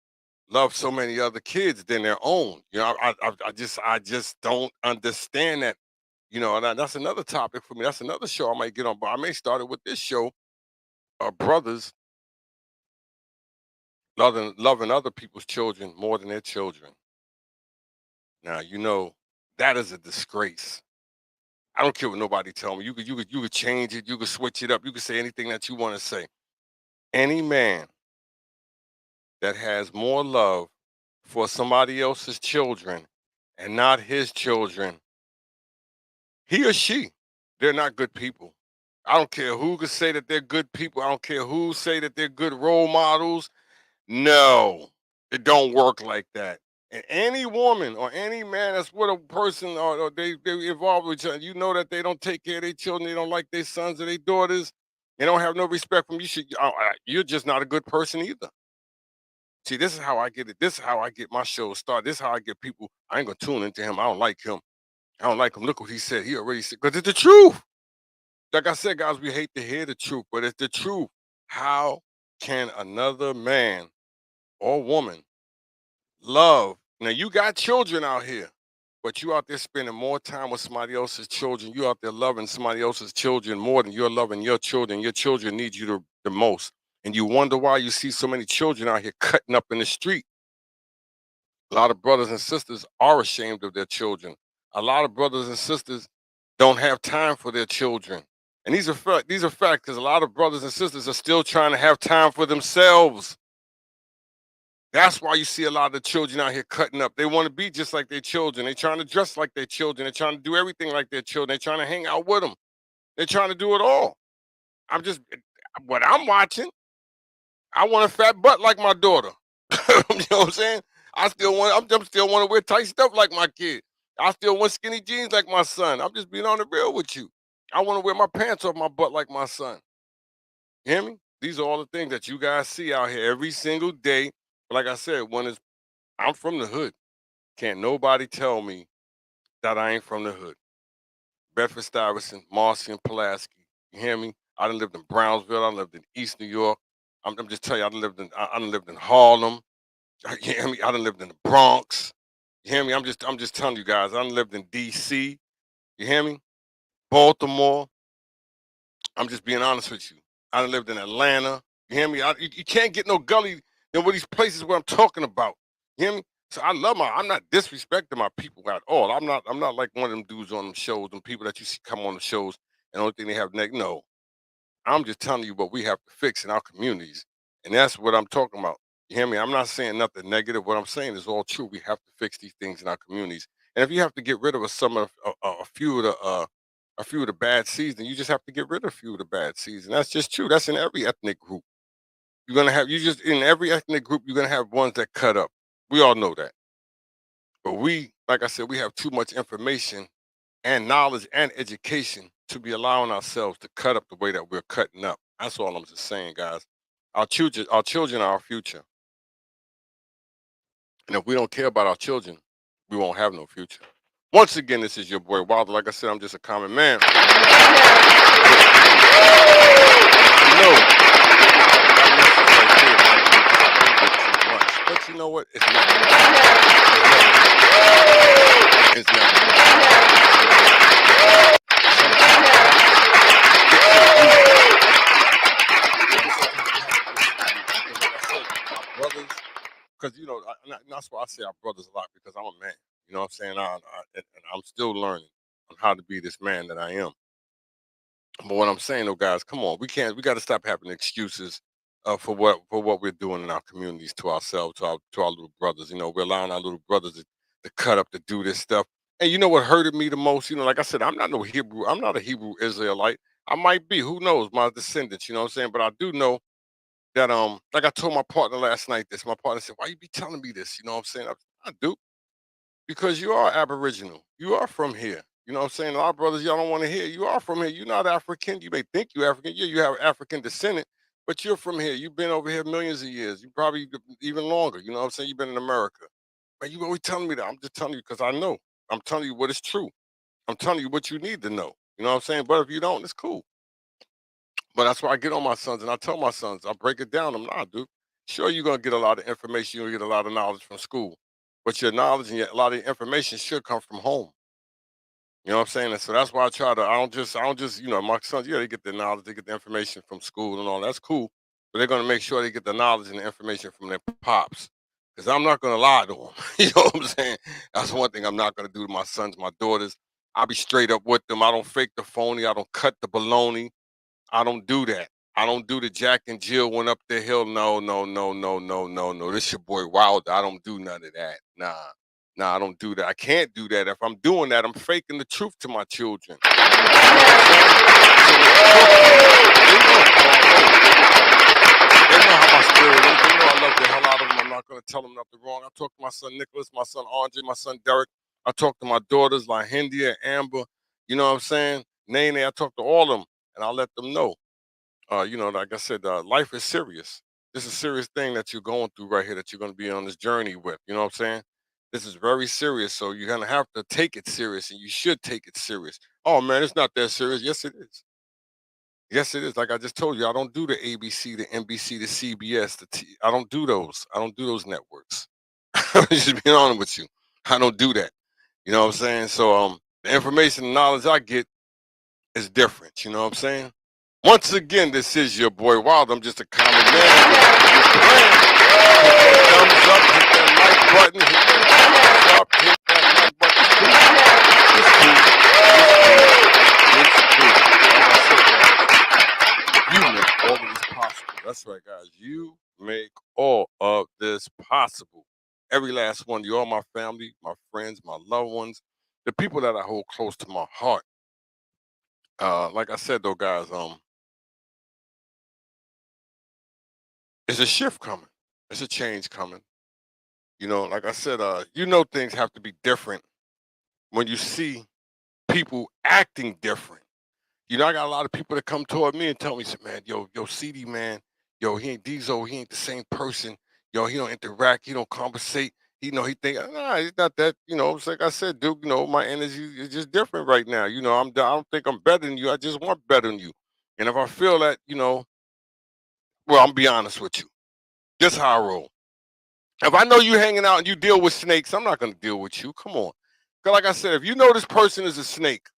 love so many other kids than their own. You know, I just don't understand that. You know, and that's another topic for me. That's another show I might get on, but I may start it with this show. Brothers loving other people's children more than their children. Now, that is a disgrace. I don't care what nobody tell me. You could change it. You could switch it up. You could say anything that you want to say. Any man that has more love for somebody else's children and not his children, he or she, they're not good people. I don't care who could say that they're good people. I don't care who say that they're good role models. No, it don't work like that. And any woman or any man that's with a person or they involved with each other, you know that they don't take care of their children, they don't like their sons or their daughters, they don't have no respect for them. You're just not a good person either. See, this is how I get it. This is how I get my show started. This is how I get people. I ain't gonna tune into him. I don't like him. I don't like him. Look what he said. He already said because it's the truth. like I said, guys, we hate to hear the truth, but it's the truth. How can another man or woman love? Now you got children out here, but you out there spending more time with somebody else's children. You out there loving somebody else's children more than you're loving your children. Your children need you the most. And you wonder why you see so many children out here cutting up in the street. A lot of brothers and sisters are ashamed of their children. A lot of brothers and sisters don't have time for their children. And these are facts because a lot of brothers and sisters are still trying to have time for themselves. That's why you see a lot of the children out here cutting up. They want to be just like their children. They're trying to dress like their children. They're trying to do everything like their children. They're trying to hang out with them. They're trying to do it all. I'm just what I'm watching. I want a fat butt like my daughter. You know what I'm saying? I'm still want to wear tight stuff like my kid. I still want skinny jeans like my son. I'm just being on the real with you. I want to wear my pants off my butt like my son. You hear me? These are all the things that you guys see out here every single day. But like I said, I'm from the hood. Can't nobody tell me that I ain't from the hood. Bedford Stuyvesant, Marcy, and Pulaski. You hear me? I done lived in Brownsville. I lived in East New York. I'm just telling you, I done lived in Harlem. You hear me? I done lived in the Bronx. You hear me? I'm just telling you guys. I done lived in DC. You hear me? Baltimore. I'm just being honest with you. I done lived in Atlanta. You hear me? You can't get no gully than what these places where I'm talking about. You hear me? So I'm not disrespecting my people at all. I'm not like one of them dudes on them shows, them people that you see come on the shows and the only thing they have no. I'm just telling you what we have to fix in our communities. And that's what I'm talking about. You hear me? I'm not saying nothing negative. What I'm saying is all true. We have to fix these things in our communities. And if you have to get rid of a few of a few of the bad seeds, then you just have to get rid of a few of the bad seeds. And that's just true. That's in every ethnic group. In every ethnic group, you're gonna have ones that cut up. We all know that. But like I said, we have too much information and knowledge and education to be allowing ourselves to cut up the way that we're cutting up. That's all I'm just saying, guys. Our children are our future. And if we don't care about our children, we won't have no future. Once again, this is your boy Wilder. Like I said, I'm just a common man. I know but you know what? It's never. It's never. Brothers, because and that's why I say our brothers a lot because I'm a man. You know what I'm saying? And I'm still learning on how to be this man that I am. But what I'm saying, though, guys, come on, we got to stop having excuses for what we're doing in our communities to ourselves, to our little brothers. We're allowing our little brothers to cut up to do this stuff. And you know what hurted me the most? Like I said, I'm not a Hebrew Israelite. I might be, who knows, my descendants. You know what I'm saying? But I do know that like I told my partner last night. My partner said, "Why you be telling me this?" You know what I'm saying? I do because you are Aboriginal. You are from here. You know what I'm saying? A lot of brothers, y'all don't want to hear. You are from here. You're not African. You may think you're African. Yeah, you have African descent, but you're from here. You've been over here millions of years. You probably even longer. You know what I'm saying? You've been in America. But you always telling me that. I'm just telling you because I know. I'm telling you what is true. I'm telling you what you need to know. You know what I'm saying? But if you don't, it's cool. But that's why I get on my sons and I tell my sons, I break it down. I'm not, dude. Sure, you're gonna get a lot of information, you're gonna get a lot of knowledge from school. But your knowledge and a lot of information should come from home. You know what I'm saying? And so that's why I don't just, my sons, yeah, they get the knowledge, they get the information from school and all. That's cool. But they're gonna make sure they get the knowledge and the information from their pops. Because I'm not gonna lie to them. You know what I'm saying? That's one thing I'm not gonna do to my sons, my daughters. I'll be straight up with them. I don't fake the phony, I don't cut the baloney. I don't do that. I don't do the Jack and Jill went up the hill. No, no, no, no, no, no, no. This your boy Wilder. I don't do none of that. Nah. Nah, I don't do that. I can't do that. If I'm doing that, I'm faking the truth to my children. You know what I'm saying? So they know how I roll. They know how my spirit is. They know I love the hell out of them. I'm not going to tell them nothing wrong. I talk to my son Nicholas, my son Andre, my son Derek. I talk to my daughters like Hindia, Amber. You know what I'm saying? Nene. I talk to all of them, and I let them know. Like I said, life is serious. This is a serious thing that you're going through right here that you're going to be on this journey with. You know what I'm saying? This is very serious. So you're going to have to take it serious and you should take it serious. Oh, man, it's not that serious. Yes, it is. Yes, it is. Like I just told you, I don't do the ABC, the NBC, the CBS, I don't do those. I don't do those networks. I'm just being honest with you. I don't do that. You know what I'm saying? So the information and knowledge I get is different. You know what I'm saying? Once again, this is your boy Wild. I'm just a common man with a plan. Hit that thumbs up, hit that like button, hit that thumbs up, hit that like button. It's cool. It's cool. It's cool. It's cool. Like I said, guys, you make all of this possible. That's right, guys. You make all of this possible. Every last one. You are my family, my friends, my loved ones, the people that I hold close to my heart. Like I said though, guys, it's a shift coming. It's a change coming. You know, like I said, things have to be different when you see people acting different. You know, I got a lot of people that come toward me and tell me, say, man, yo, CD, man, yo, he ain't Diesel, he ain't the same person. Yo, he don't interact, he don't conversate. He think, nah, it's not that. It's like I said, dude. My energy is just different right now. I don't think I'm better than you. I just want better than you. And if I feel that, well, I'm be honest with you. This how I roll. If I know you hanging out and you deal with snakes, I'm not going to deal with you. Come on. Because like I said, if you know this person is a snake,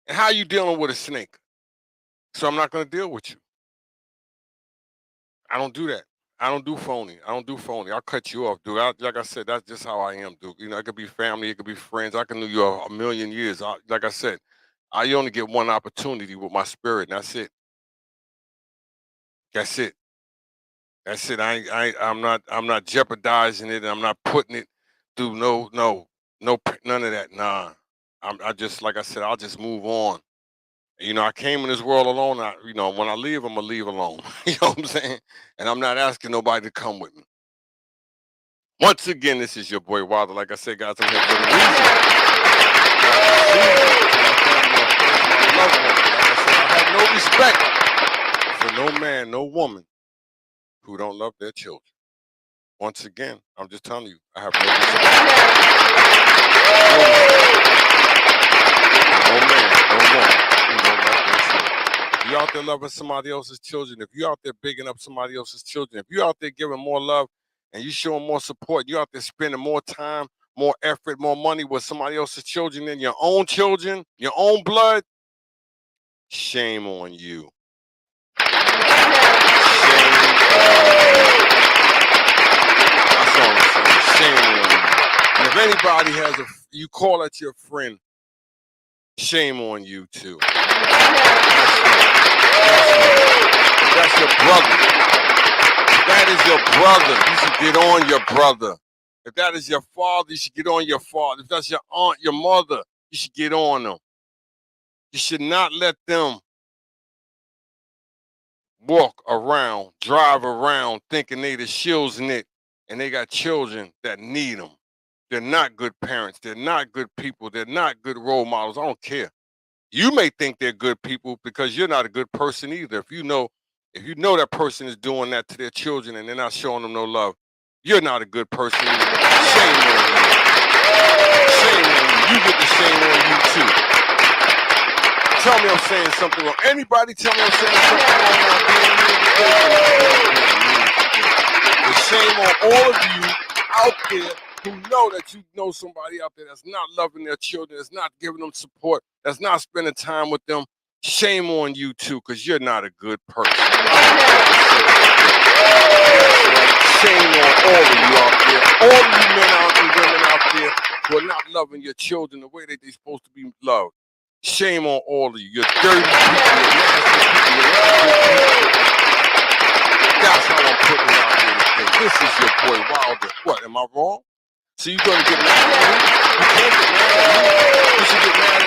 and how you dealing with a snake? So I'm not going to deal with you. I don't do that. I don't do phony. I don't do phony. I'll cut you off, dude. Like I said, that's just how I am, dude. It could be family, it could be friends. I can know you a million years. Like I said, I only get one opportunity with my spirit, and that's it. That's it. That's it. I'm not jeopardizing it. I'm not putting it through none of that. Nah. I just like I said, I'll just move on. I came in this world alone. When I leave, I'm gonna leave alone. You know what I'm saying? And I'm not asking nobody to come with me. Once again, this is your boy Wilder. Like I said, guys, I'm here for the reason. Not the season. To my family, my friends, my loved ones. Like I said, I have no respect for no man, no woman who don't love their children. Once again, I'm just telling you, I have no respect. No man, no woman who don't love their children. If you out there loving somebody else's children, if you out there bigging up somebody else's children, if you out there giving more love and you showing more support, you out there spending more time, more effort, more money with somebody else's children than your own children, your own blood, shame on you. That's all I'm saying. Shame on you. And if anybody you call that your friend, shame on you too. That's your brother. If that is your brother, you should get on your brother. If that is your father, you should get on your father. If that's your aunt, your mother, you should get on them. You should not let them walk around, drive around thinking they the shills in it and they got children that need them. They're not good parents. They're not good people. They're not good role models. I don't care. You may think they're good people because you're not a good person either. If you know that person is doing that to their children and they're not showing them no love, you're not a good person either. Shame on you. Shame on you. You get the shame on you too. Tell me I'm saying something wrong. Anybody tell me I'm saying something wrong? I'm being mean today. But shame on all of you out there who know that you know somebody out there that's not loving their children, that's not giving them support, that's not spending time with them. Shame on you too, because you're not a good person. Shame on all of you out there, all of you men out and women out there who are not loving your children the way that they're supposed to be loved. Shame on all of you. You're dirty people, you're nasty people, you're not good people. That's how I'm putting it out there today. This is your boy Wilder. What, am I wrong? So you're gonna get mad at me? You can't get mad at me. You should get mad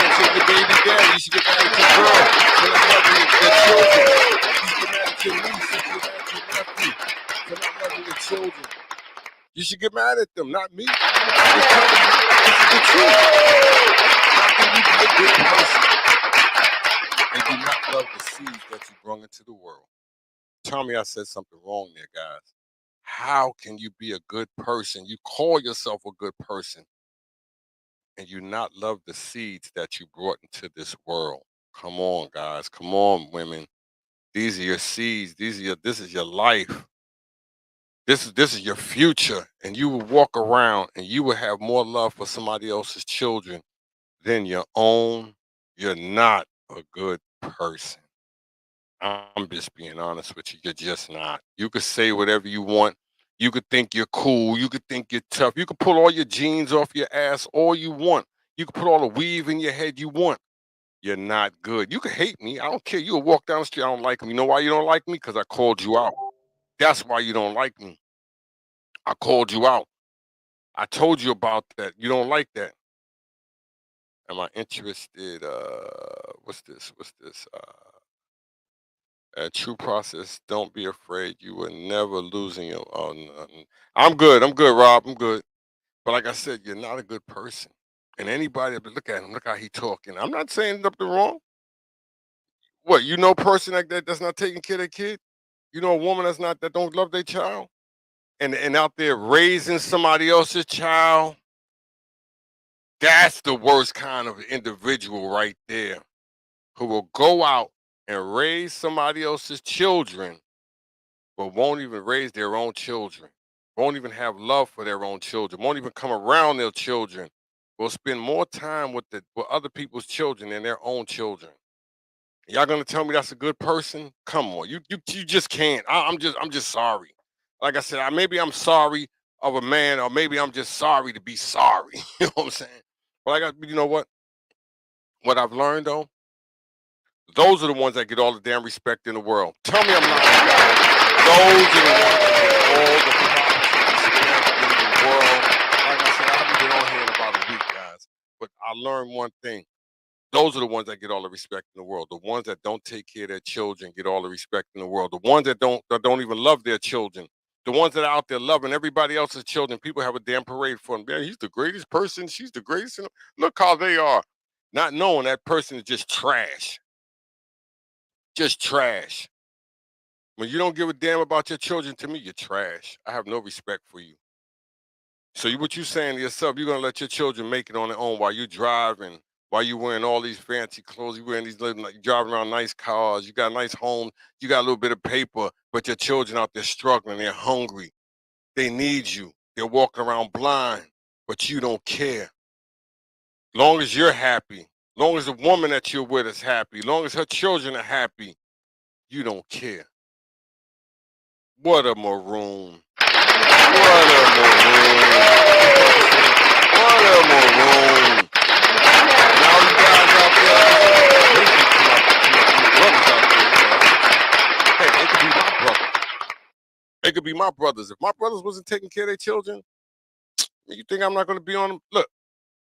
at your baby daddy. You should get mad at your girl for not loving their children. You should get mad at your niece. You should get mad at your nephew for not loving their children. You should get mad at them, not me. I'm just telling you, this is the truth. How can you be a good person and do not love the seeds that you brought into the world? Tell me I said something wrong there, guys. How can you be a good person? You call yourself a good person and you not love the seeds that you brought into this world? Come on, guys. Come on, women. These are your seeds. This is your life. This is your future. And you will walk around and you will have more love for somebody else's children than your own. You're not a good person. I'm just being honest with you. You're just not. You could say whatever you want. You could think you're cool. You could think you're tough. You could pull all your jeans off your ass all you want. You could put all the weave in your head you want. You're not good. You could hate me. I don't care. You will walk down the street. I don't like me. You know why you don't like me? Because I called you out. That's why you don't like me. I called you out. I told you about that. You don't like that. Am I interested? What's this? What's this? A true process. Don't be afraid. You will never losing your. Oh, no, I'm good. I'm good, Rob. I'm good. But like I said, you're not a good person. And anybody, but look at him. Look how he talking. I'm not saying nothing wrong. What you know, person like that that's not taking care of their kid. You know, a woman that don't love their child, and out there raising somebody else's child. That's the worst kind of individual right there, who will go out and raise somebody else's children but won't even raise their own children, won't even have love for their own children, won't even come around their children, will spend more time with other people's children than their own children. Y'all gonna tell me that's a good person? Come on, you just can't. I'm just sorry. Like I said, maybe I'm sorry of a man, or maybe I'm just sorry to be sorry. You know what I'm saying? But I got, you know what? What I've learned though, those are the ones that get all the damn respect in the world. Tell me I'm lying, guys. Those are the ones that get all the props and respect in the world. Like I said, I haven't been on here in about a week, guys. But I learned one thing. Those are the ones that get all the respect in the world. The ones that don't take care of their children get all the respect in the world. The ones that don't even love their children. The ones that are out there loving everybody else's children. People have a damn parade for them. Man, he's the greatest person. She's the greatest. Look how they are. Not knowing that person is just trash. Just trash. When you don't give a damn about your children, to me, you're trash. I have no respect for you. So what you saying to yourself, you're gonna let your children make it on their own while you driving, while you wearing all these fancy clothes, you wearing these little, like, you driving around nice cars, you got a nice home, you got a little bit of paper, but your children out there struggling, they're hungry, they need you, they're walking around blind, but you don't care. Long as you're happy, long as the woman that you're with is happy, long as her children are happy, you don't care. What a maroon. What a maroon. What a maroon. And all you guys out there, listen to my brothers out there. Hey, they could be my brothers. They could be my brothers. If my brothers wasn't taking care of their children, you think I'm not going to be on them? Look,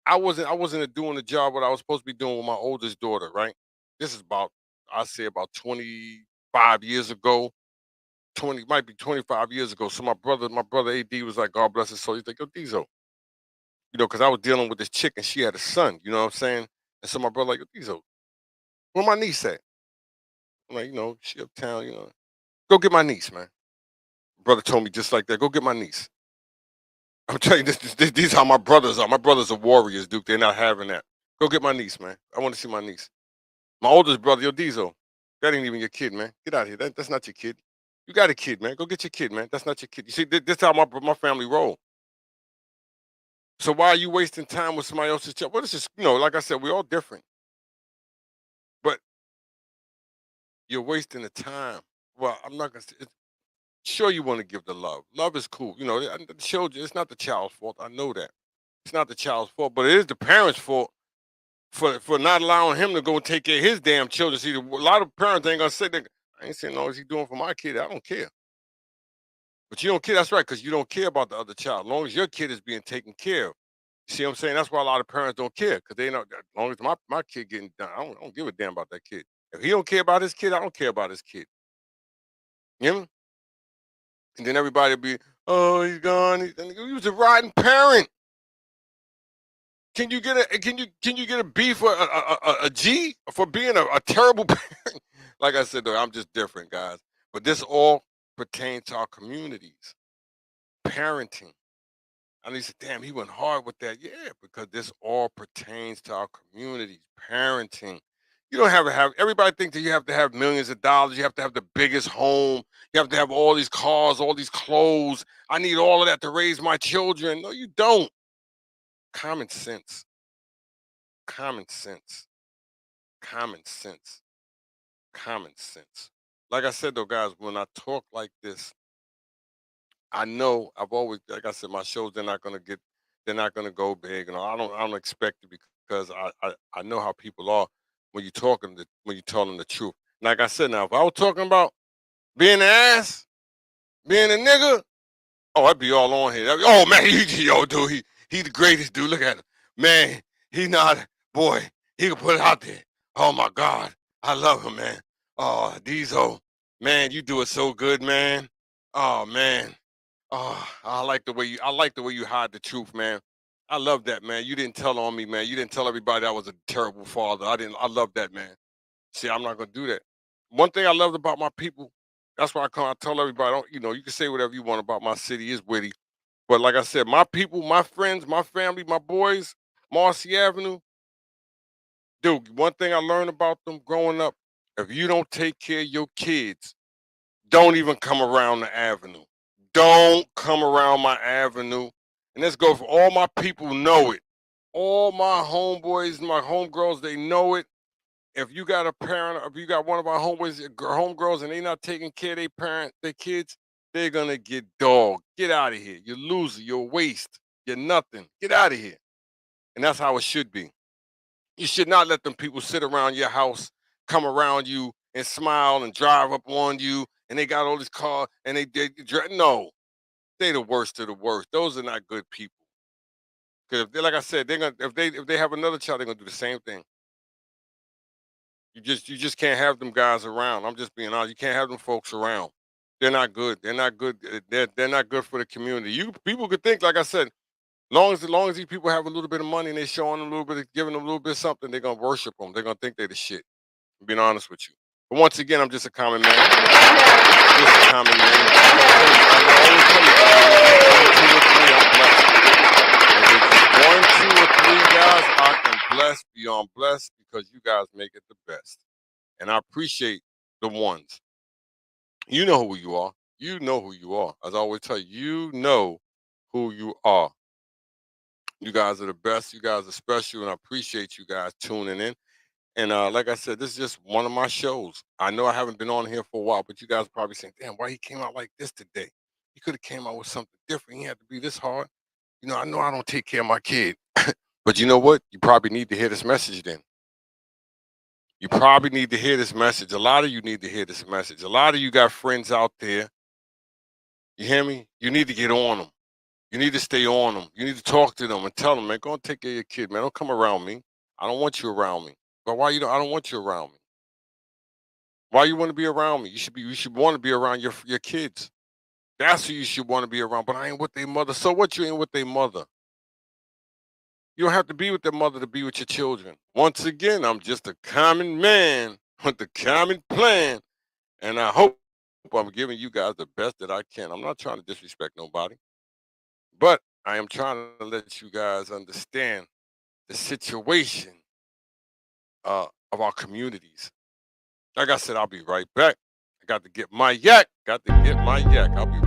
I wasn't doing the job what I was supposed to be doing with my oldest daughter, right? This is about, I say about 25 years ago. 20 might be 25 years ago. So my brother AD was like, God bless his soul. He's like, yo, Diesel, because I was dealing with this chick and she had a son, you know what I'm saying? And so my brother like, yo, Diesel, where my niece at? I'm like, she uptown. Go get my niece, man. Brother told me just like that, go get my niece. I'm telling you, these how my brothers are. My brothers are warriors, Duke. They're not having that. Go get my niece, man. I want to see my niece. My oldest brother, yo, Diesel, that ain't even your kid, man. Get out of here. That's not your kid. You got a kid, man. Go get your kid, man. That's not your kid. You see, this how my family roll. So why are you wasting time with somebody else's child? What is this? Like I said, we're all different, but you're wasting the time. Well, I'm not gonna say. Sure, you want to give the love. Love is cool. The children. It's not the child's fault. I know that. It's not the child's fault, but it is the parents' fault for not allowing him to go and take care of his damn children. See, a lot of parents ain't gonna say that. I ain't saying no. Is he doing for my kid? I don't care. But you don't care. That's right, because you don't care about the other child. As long as your kid is being taken care of. You see what I'm saying? That's why a lot of parents don't care, because they know as long as my kid getting done, I don't give a damn about that kid. If he don't care about his kid, I don't care about his kid. You know? And then everybody will be, oh, he's gone. He was a rotten parent. Can you get a B for a G for being a terrible parent? Like I said, though, I'm just different, guys. But this all pertains to our communities, parenting. And he said, damn, he went hard with that. Yeah, because this all pertains to our communities, parenting. You don't have to have. Everybody thinks that you have to have millions of dollars. You have to have the biggest home. You have to have all these cars, all these clothes. I need all of that to raise my children. No, you don't. Common sense. Common sense. Common sense. Common sense. Like I said though, guys, when I talk like this, I know I've always, like I said, my shows they're not gonna go big, and I don't expect it because I know how people are when you tell them the truth. Like I said, now if I was talking about being an ass, being a nigga, oh, I'd be all on here. Oh man, yo, dude, he the greatest dude. Look at him, man. He not boy. He can put it out there. Oh my God, I love him, man. Oh, Diesel, man, you do it so good, man. Oh man, oh, I like the way you hide the truth, man. I love that, man. You didn't tell on me, man. You didn't tell everybody I was a terrible father. I didn't. I love that, man. See, I'm not gonna do that. One thing I loved about my people, that's why I tell everybody, don't, you can say whatever you want about my city, is witty. But like I said, my people, my friends, my family, my boys, Marcy Avenue, dude, one thing I learned about them growing up, if you don't take care of your kids, don't even come around the avenue. Don't come around my avenue. And let's go for all my people know it. All my homeboys, my homegirls, they know it. If you got a parent, if you got one of our homegirls and they not taking care of their kids, they're gonna get dogged. Get out of here. You're a loser, you're a waste, you're nothing. Get out of here. And that's how it should be. You should not let them people sit around your house, come around you and smile and drive up on you, and they got all this car and no, they the worst of the worst. Those are not good people. Because if they, like I said, they're gonna if they have another child, they're gonna do the same thing. You just can't have them guys around. I'm just being honest. You can't have them folks around. They're not good. They're not good. They're not good for the community. You people could think, like I said, long as these people have a little bit of money and they're showing them a little bit, giving them a little bit of something, they're gonna worship them. They're gonna think they're the shit. I'm being honest with you. But once again, I'm just a common man. Just a common man. I always tell you, one, two, or three guys, I am blessed beyond blessed because you guys make it the best. And I appreciate the ones. You know who you are. You know who you are. As I always tell you, you know who you are. You guys are the best. You guys are special, and I appreciate you guys tuning in. And like I said, this is just one of my shows. I know I haven't been on here for a while, but you guys are probably saying, "Damn, why he came out like this today? He could have came out with something different. He had to be this hard." I know I don't take care of my kid, but you know what? You probably need to hear this message then. You probably need to hear this message. A lot of you need to hear this message. A lot of you got friends out there. You hear me? You need to get on them. You need to stay on them. You need to talk to them and tell them, man, go and take care of your kid, man. Don't come around me. I don't want you around me. But why you don't? I don't want you around me. Why you want to be around me? You should want to be around your kids. That's who you should want to be around. But I ain't with their mother. So what? You ain't with their mother. You don't have to be with their mother to be with your children. Once again, I'm just a common man with the common plan. And I hope I'm giving you guys the best that I can. I'm not trying to disrespect nobody, but I am trying to let you guys understand the situation of our communities. Like I said, I'll be right back. I got to get my yak. Got to get my yak. I'll be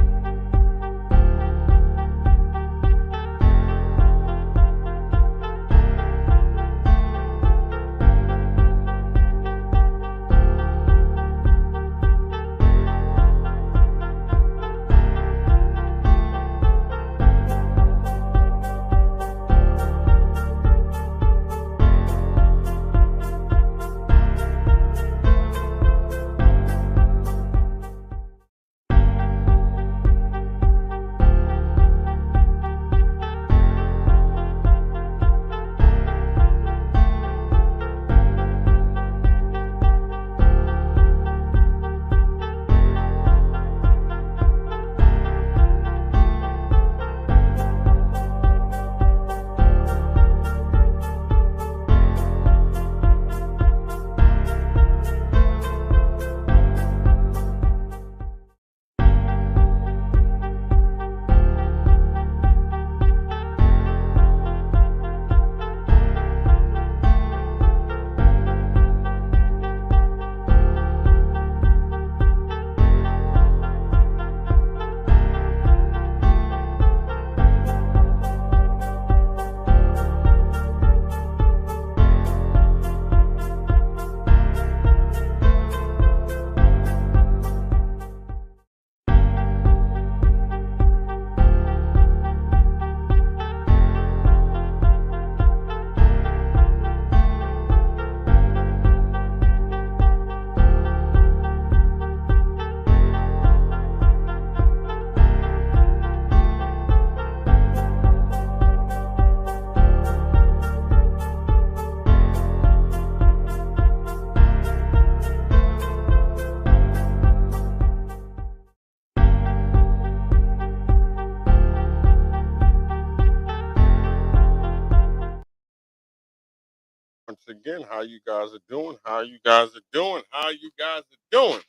again. How you guys are doing? How you guys are doing? How you guys are doing?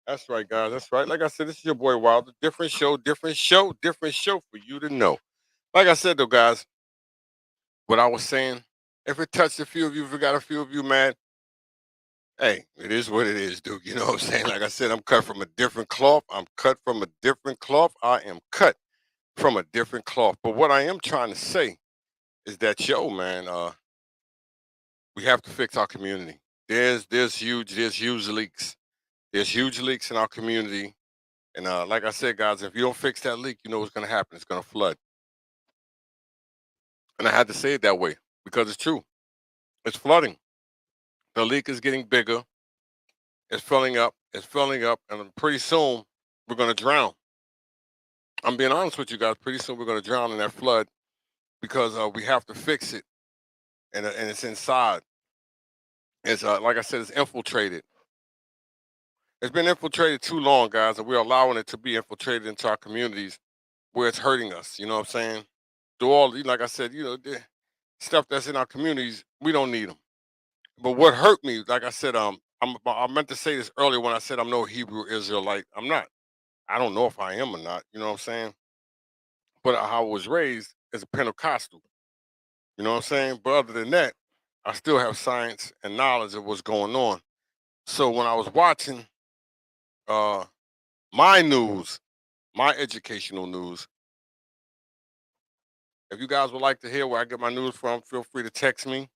That's right, guys. That's right. Like I said, this is your boy Wilder. Different show, different show, different show for you to know. Like I said, though, guys, what I was saying, if it touched a few of you, if it got a few of you mad, hey, it is what it is, dude. You know what I'm saying? Like I said, I'm cut from a different cloth. I'm cut from a different cloth. I am cut from a different cloth. But what I am trying to say is that, yo, man, we have to fix our community. There's huge leaks. There's huge leaks in our community. And like I said, guys, if you don't fix that leak, you know what's gonna happen. It's gonna flood. And I had to say it that way because it's true. It's flooding. The leak is getting bigger. It's filling up. It's filling up, and pretty soon we're gonna drown. I'm being honest with you guys. Pretty soon we're gonna drown in that flood because we have to fix it, and it's inside. It's like I said, it's infiltrated. It's been infiltrated too long, guys, and we're allowing it to be infiltrated into our communities where it's hurting us. You know what I'm saying? Through all, like I said, the stuff that's in our communities, we don't need them. But what hurt me, like I said, I meant to say this earlier when I said I'm no Hebrew Israelite. I'm not. I don't know if I am or not. You know what I'm saying? But how I was raised as a Pentecostal. You know what I'm saying? But other than that, I still have science and knowledge of what's going on. So when I was watching uh, my news, my educational news, if you guys would like to hear where I get my news from, feel free to text me.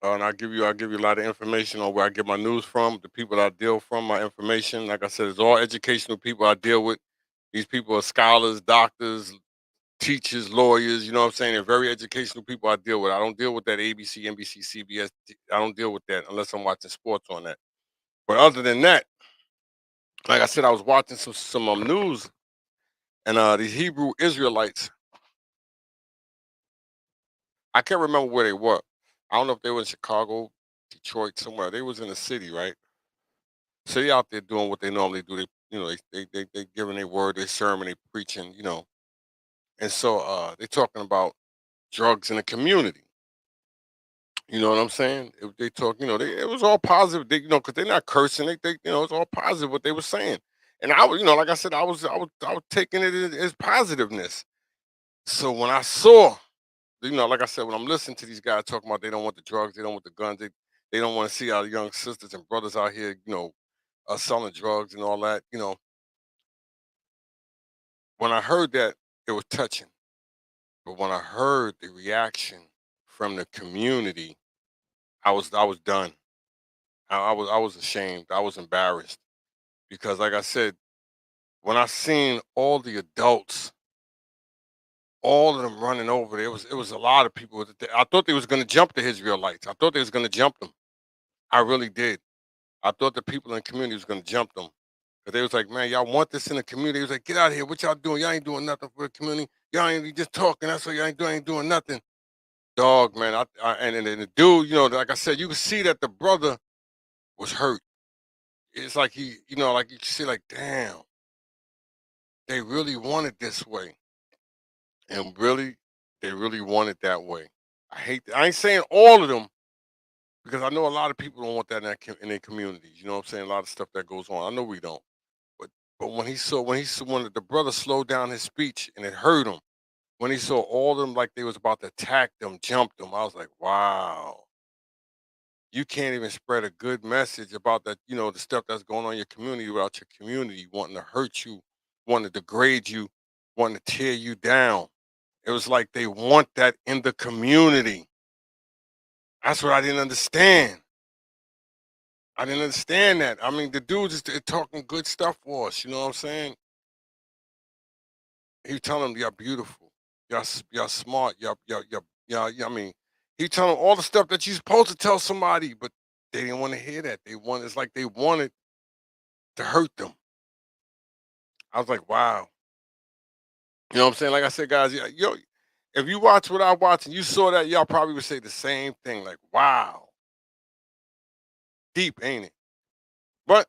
And I'll give you a lot of information on where I get my news from, the people that I deal from, my information. Like I said, it's all educational people I deal with. These people are scholars, doctors, teachers, lawyers. You know what I'm saying? They're very educational people I deal with. I don't deal with that ABC, NBC, CBS. I don't deal with that unless I'm watching sports on that. But other than that, like I said, I was watching some news, and these Hebrew Israelites. I can't remember where they were. I don't know if they were in Chicago, Detroit, somewhere. They was in the city, right? So they out there doing what they normally do. They giving their word, their sermon, they preaching, And so they talking about drugs in the community. You know what I'm saying? They talk, it was all positive. Because they're not cursing. It's all positive what they were saying. And I was, like I said, I was taking it as positiveness. So when I saw, like I said, when I'm listening to these guys talking about they don't want the drugs, they don't want the guns, they don't want to see our young sisters and brothers out here, selling drugs and all that. When I heard that, it was touching. But when I heard the reaction from the community, I was done. I was ashamed. I was embarrassed because, like I said, when I seen all the adults, all of them running over, it was a lot of people. I thought they was going to jump the Israelites. I thought they was going to jump them. I really did. I thought the people in the community was going to jump them. Cause they was like, man, y'all want this in the community. He was like, get out of here. What y'all doing? Y'all ain't doing nothing for the community. Y'all ain't you just talking. That's what y'all ain't doing nothing. Dog, man. And the dude, like I said, you could see that the brother was hurt. It's like like you can see, like, damn, they really want it this way. And really, they really want it that way. I ain't saying all of them because I know a lot of people don't want that in their communities. You know what I'm saying? A lot of stuff that goes on. I know we don't. But when the brother slowed down his speech and it hurt him, when he saw all of them like they was about to attack them, jump them, I was like, wow, you can't even spread a good message about that, the stuff that's going on in your community without your community wanting to hurt you, wanting to degrade you, wanting to tear you down. It was like they want that in the community. That's what I didn't understand. I didn't understand that. I mean, the dude is talking good stuff for us. You know what I'm saying? He telling them, "You're beautiful. Y'all smart. Y'all. I mean, he telling them all the stuff that you're supposed to tell somebody, but they didn't want to hear that. It's like they wanted to hurt them. I was like, wow. You know what I'm saying? Like I said, guys, yeah, if you watch what I watch and you saw that, y'all probably would say the same thing. Like, wow, deep, ain't it? But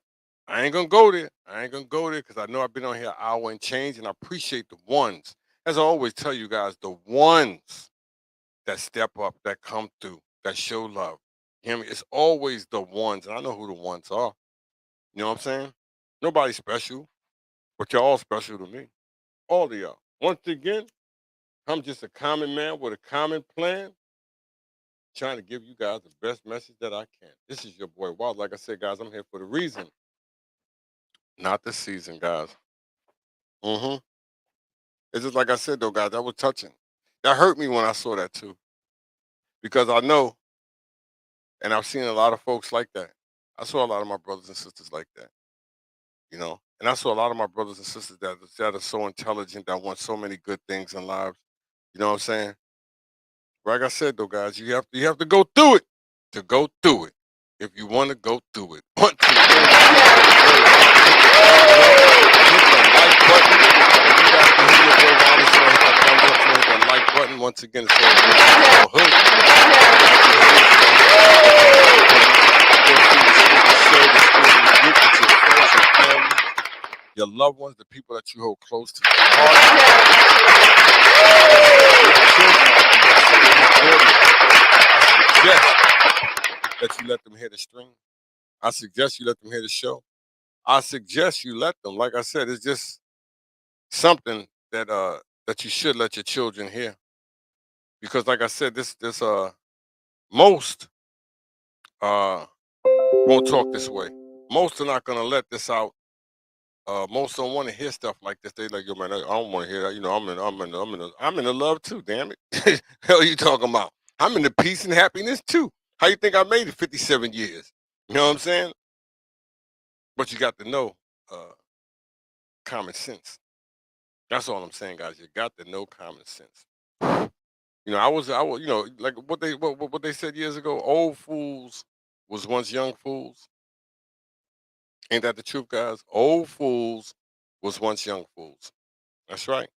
I ain't gonna go there. I ain't gonna go there because I know I've been on here an hour and change, and I appreciate the ones. As I always tell you guys, the ones that step up, that come through. that show love. You hear me? It's always the ones, and I know who the ones are. You know what I'm saying? Nobody special, but y'all all special to me. All of y'all. Once again, I'm just a common man with a common plan, trying to give you guys the best message that I can. This is your boy Wild. Like I said, guys, I'm here for the reason, not the season, guys. Mm-hmm. It's just like I said, though, guys, that was touching. That hurt me when I saw that, too, because I know, and I've seen a lot of folks like that. I saw a lot of my brothers and sisters like that, you know? And I saw a lot of my brothers and sisters that are so intelligent, that want so many good things in lives. You know what I'm saying? Like I said, though, guys, you have to go through it to go through it. If you want to go through it. Once again, hit that like button. Once again, it's all good. It's all hood. Your loved ones, the people that you hold close to your heart. I suggest that you let them hear the stream. I suggest you let them hear the show. I suggest you let them. Like I said, it's just something that you should let your children hear. Because like I said, this most uh won't talk this way. Most are not gonna let this out. Most don't want to hear stuff like this. They like, yo, man, I don't want to hear that. You know, I'm in the love too. Damn it, hell, you talking about? I'm in the peace and happiness too. How you think I made it 57 years? You know what I'm saying? But you got to know uh, common sense. That's all I'm saying, guys. You got to know common sense. You know, you know, like what they said years ago. Old fools was once young fools. Ain't that the truth, guys? Old fools was once young fools. That's right.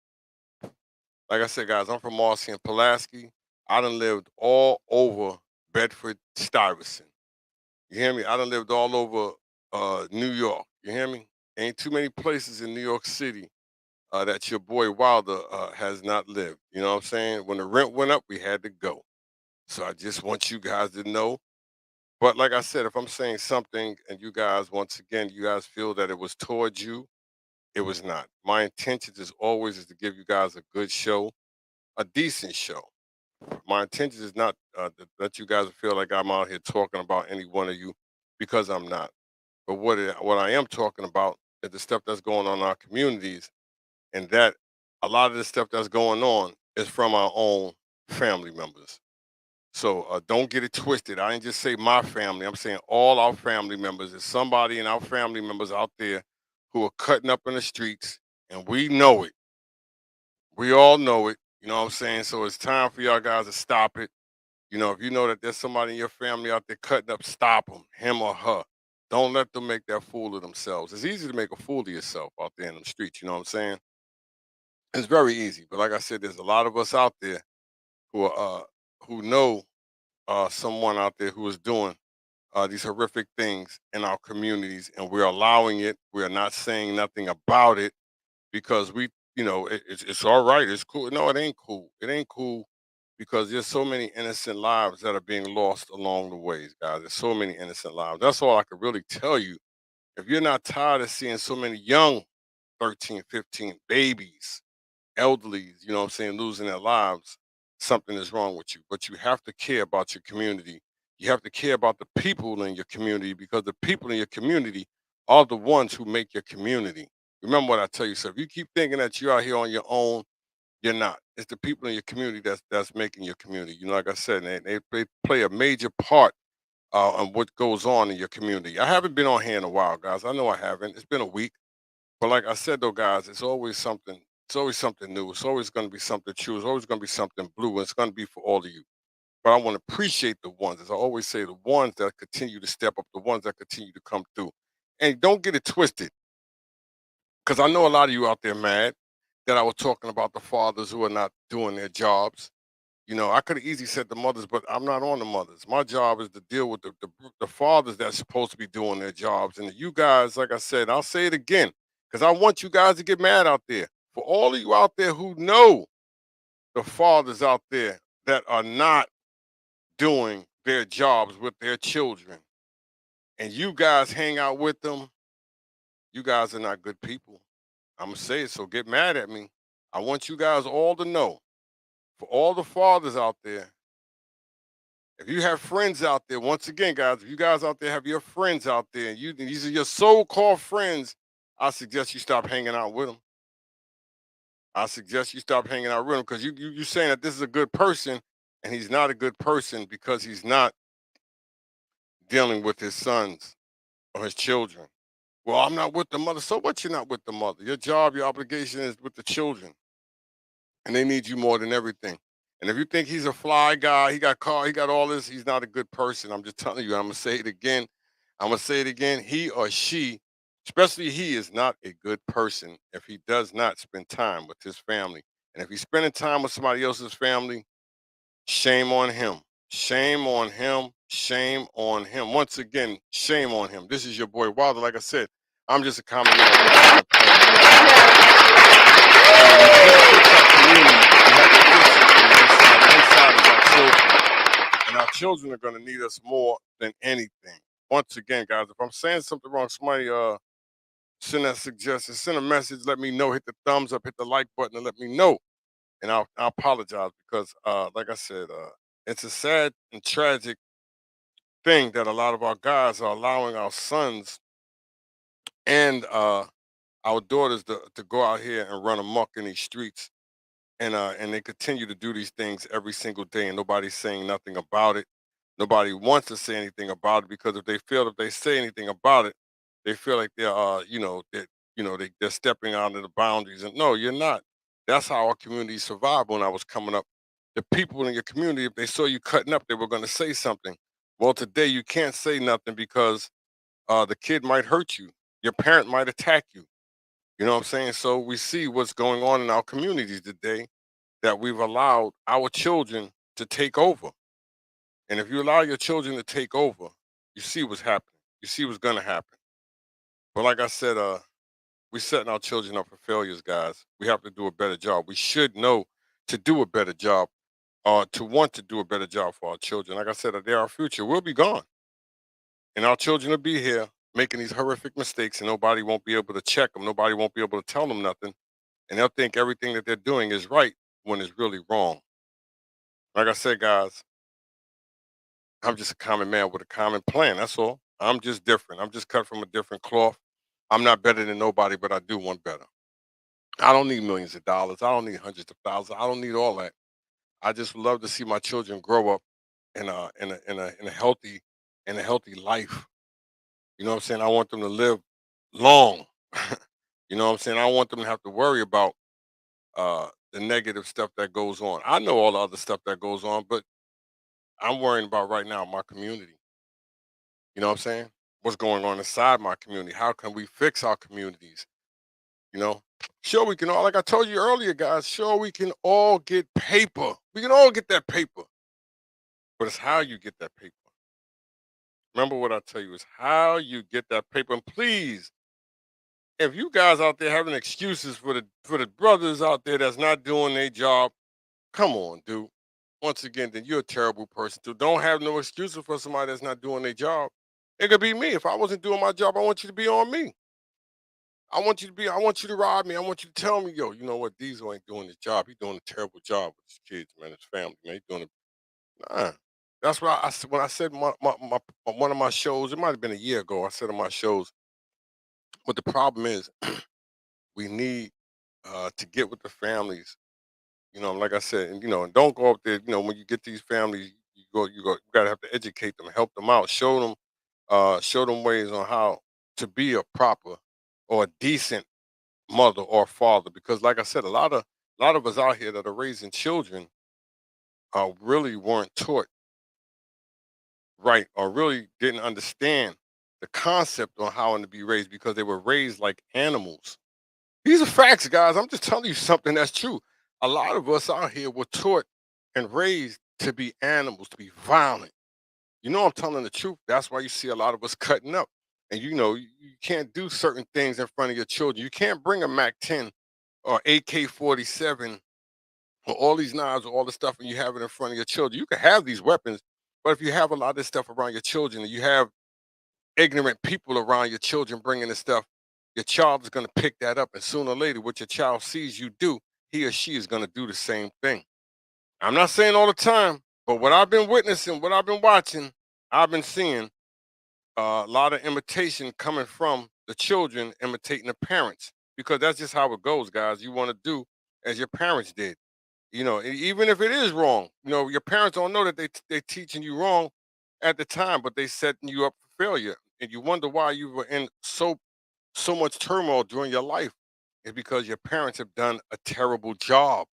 Like I said, guys, I'm from Marcy and Pulaski. I done lived all over Bedford Stuyvesant. You hear me? I done lived all over New York. You hear me? Ain't too many places in New York City that your boy Wilder has not lived. You know what I'm saying? When the rent went up, we had to go. So I just want you guys to know. But like I said, if I'm saying something and you guys, once again, you guys feel that it was towards you, it was not. My intention is always is to give you guys a good show, a decent show. My intention is not to let you guys feel like I'm out here talking about any one of you, because I'm not. But what I am talking about is the stuff that's going on in our communities, and that a lot of the stuff that's going on is from our own family members. So don't get it twisted. I didn't just say my family. I'm saying all our family members. There's somebody in our family members out there who are cutting up in the streets, and we know it. We all know it. You know what I'm saying? So it's time for y'all guys to stop it. You know, if you know that there's somebody in your family out there cutting up, stop them, him or her. Don't let them make that fool of themselves. It's easy to make a fool of yourself out there in the streets. You know what I'm saying? It's very easy. But like I said, there's a lot of us out there who are who know someone out there who is doing these horrific things in our communities, and we're allowing it. We're not saying nothing about it because we, you know, it's all right. It's cool. No, it ain't cool. It ain't cool because there's so many innocent lives that are being lost along the ways, guys. There's so many innocent lives. That's all I could really tell you. If you're not tired of seeing so many young 13, 15 babies, elderlies, you know what I'm saying, losing their lives, something is wrong with you. But you have to care about your community. You have to care about the people in your community, because the people in your community are the ones who make your community. Remember what I tell you. So if you keep thinking that you're out here on your own, you're not. It's the people in your community that's making your community. You know, like I said, they play a major part on what goes on in your community. I haven't been on here in a while, guys. I know I haven't. It's been a week. But like I said, though, guys, it's always something. It's always something new. It's always going to be something true. It's always going to be something blue. And it's going to be for all of you. But I want to appreciate the ones, as I always say, the ones that continue to step up, the ones that continue to come through. And don't get it twisted, because I know a lot of you out there mad that I was talking about the fathers who are not doing their jobs. You know, I could have easily said the mothers, but I'm not on the mothers. My job is to deal with the fathers that's supposed to be doing their jobs. And you guys, like I said, I'll say it again, because I want you guys to get mad out there. For all of you out there who know the fathers out there that are not doing their jobs with their children, and you guys hang out with them, you guys are not good people. I'm gonna say it, so get mad at me. I want you guys all to know, for all the fathers out there, if you have friends out there, once again, guys, if you guys out there have your friends out there, and these are your so-called friends, I suggest you stop hanging out with them. I suggest you stop hanging out with him because you saying that this is a good person, and he's not a good person because he's not dealing with his sons or his children. Well, I'm not with the mother. So what? You're not with the mother. Your job, your obligation is with the children, and they need you more than everything. And if you think he's a fly guy, he got car, he got all this, he's not a good person. I'm just telling you. I'm gonna say it again. I'm gonna say it again. He or she, especially he, is not a good person if he does not spend time with his family. And if he's spending time with somebody else's family, shame on him. Shame on him. Shame on him. Once again, shame on him. This is your boy Wilder. Like I said, I'm just a common man with a common plan. Inside of our children. And our children are going to need us more than anything. Once again, guys, if I'm saying something wrong, somebody send that suggestion, send a message, let me know, hit the thumbs up, hit the like button, and let me know. And I'll apologize because, like I said, it's a sad and tragic thing that a lot of our guys are allowing our sons and our daughters to go out here and run amok in these streets, and they continue to do these things every single day, and nobody's saying nothing about it. Nobody wants to say anything about it because if they feel if they say anything about it, they feel like they're they're stepping out of the boundaries. And no, you're not. That's how our community survived when I was coming up. The people in your community, if they saw you cutting up, they were going to say something. Well, today you can't say nothing because the kid might hurt you. Your parent might attack you. You know what I'm saying? So we see what's going on in our communities today, that we've allowed our children to take over. And if you allow your children to take over, you see what's happening. You see what's gonna happen. But like I said, we're setting our children up for failures, guys. We have to do a better job. We should know to do a better job, to want to do a better job for our children. Like I said, they're our future. We'll be gone, and our children will be here making these horrific mistakes, and nobody won't be able to check them. Nobody won't be able to tell them nothing, and they'll think everything that they're doing is right when it's really wrong. Like I said, guys, I'm just a common man with a common plan. That's all. I'm just different. I'm just cut from a different cloth. I'm not better than nobody, but I do want better. I don't need millions of dollars. I don't need hundreds of thousands. I don't need all that. I just love to see my children grow up in a healthy life. You know what I'm saying? I want them to live long. You know what I'm saying? I don't want them to have to worry about the negative stuff that goes on. I know all the other stuff that goes on, but I'm worrying about right now my community. You know what I'm saying? What's going on inside my community? How can we fix our communities? You know, sure we can all, like I told you earlier, guys. Sure we can all get paper. We can all get that paper, but it's how you get that paper. Remember what I tell you is how you get that paper. And please, if you guys out there having excuses for the brothers out there that's not doing their job, come on, dude. Once again, then you're a terrible person too. Don't have no excuses for somebody that's not doing their job. It could be me. If I wasn't doing my job, I want you to be on me. I want you to ride me. I want you to tell me, yo, you know what? Diesel ain't doing his job. He's doing a terrible job with his kids, man, his family, man. He's doing it. Nah. That's why when I said one of my shows, it might have been a year ago. I said on my shows, what the problem is, we need to get with the families. You know, like I said, and and don't go up there. You know, when you get these families, you gotta have to educate them, help them out, show them ways on how to be a proper or a decent mother or father. Because, like I said, a lot of us out here that are raising children really weren't taught right, or really didn't understand the concept on how to be raised because they were raised like animals. These are facts, guys. I'm just telling you something that's true. A lot of us out here were taught and raised to be animals, to be violent. You know I'm telling the truth. That's why you see a lot of us cutting up. And you can't do certain things in front of your children. You can't bring a Mac 10 or AK-47 or all these knives or all the stuff and you have it in front of your children. You can have these weapons, But if you have a lot of this stuff around your children, and you have ignorant people around your children bringing this stuff, your child is going to pick that up. And sooner or later, what your child sees you do, he or she is going to do the same thing. I'm not saying all the time, but what I've been witnessing, what I've been watching, I've been seeing a lot of imitation coming from the children imitating the parents, because that's just how it goes, guys. You want to do as your parents did. Even if it is wrong, your parents don't know that they teaching you wrong at the time, but they setting you up for failure, and you wonder why you were in so much turmoil during your life. It's because your parents have done a terrible job.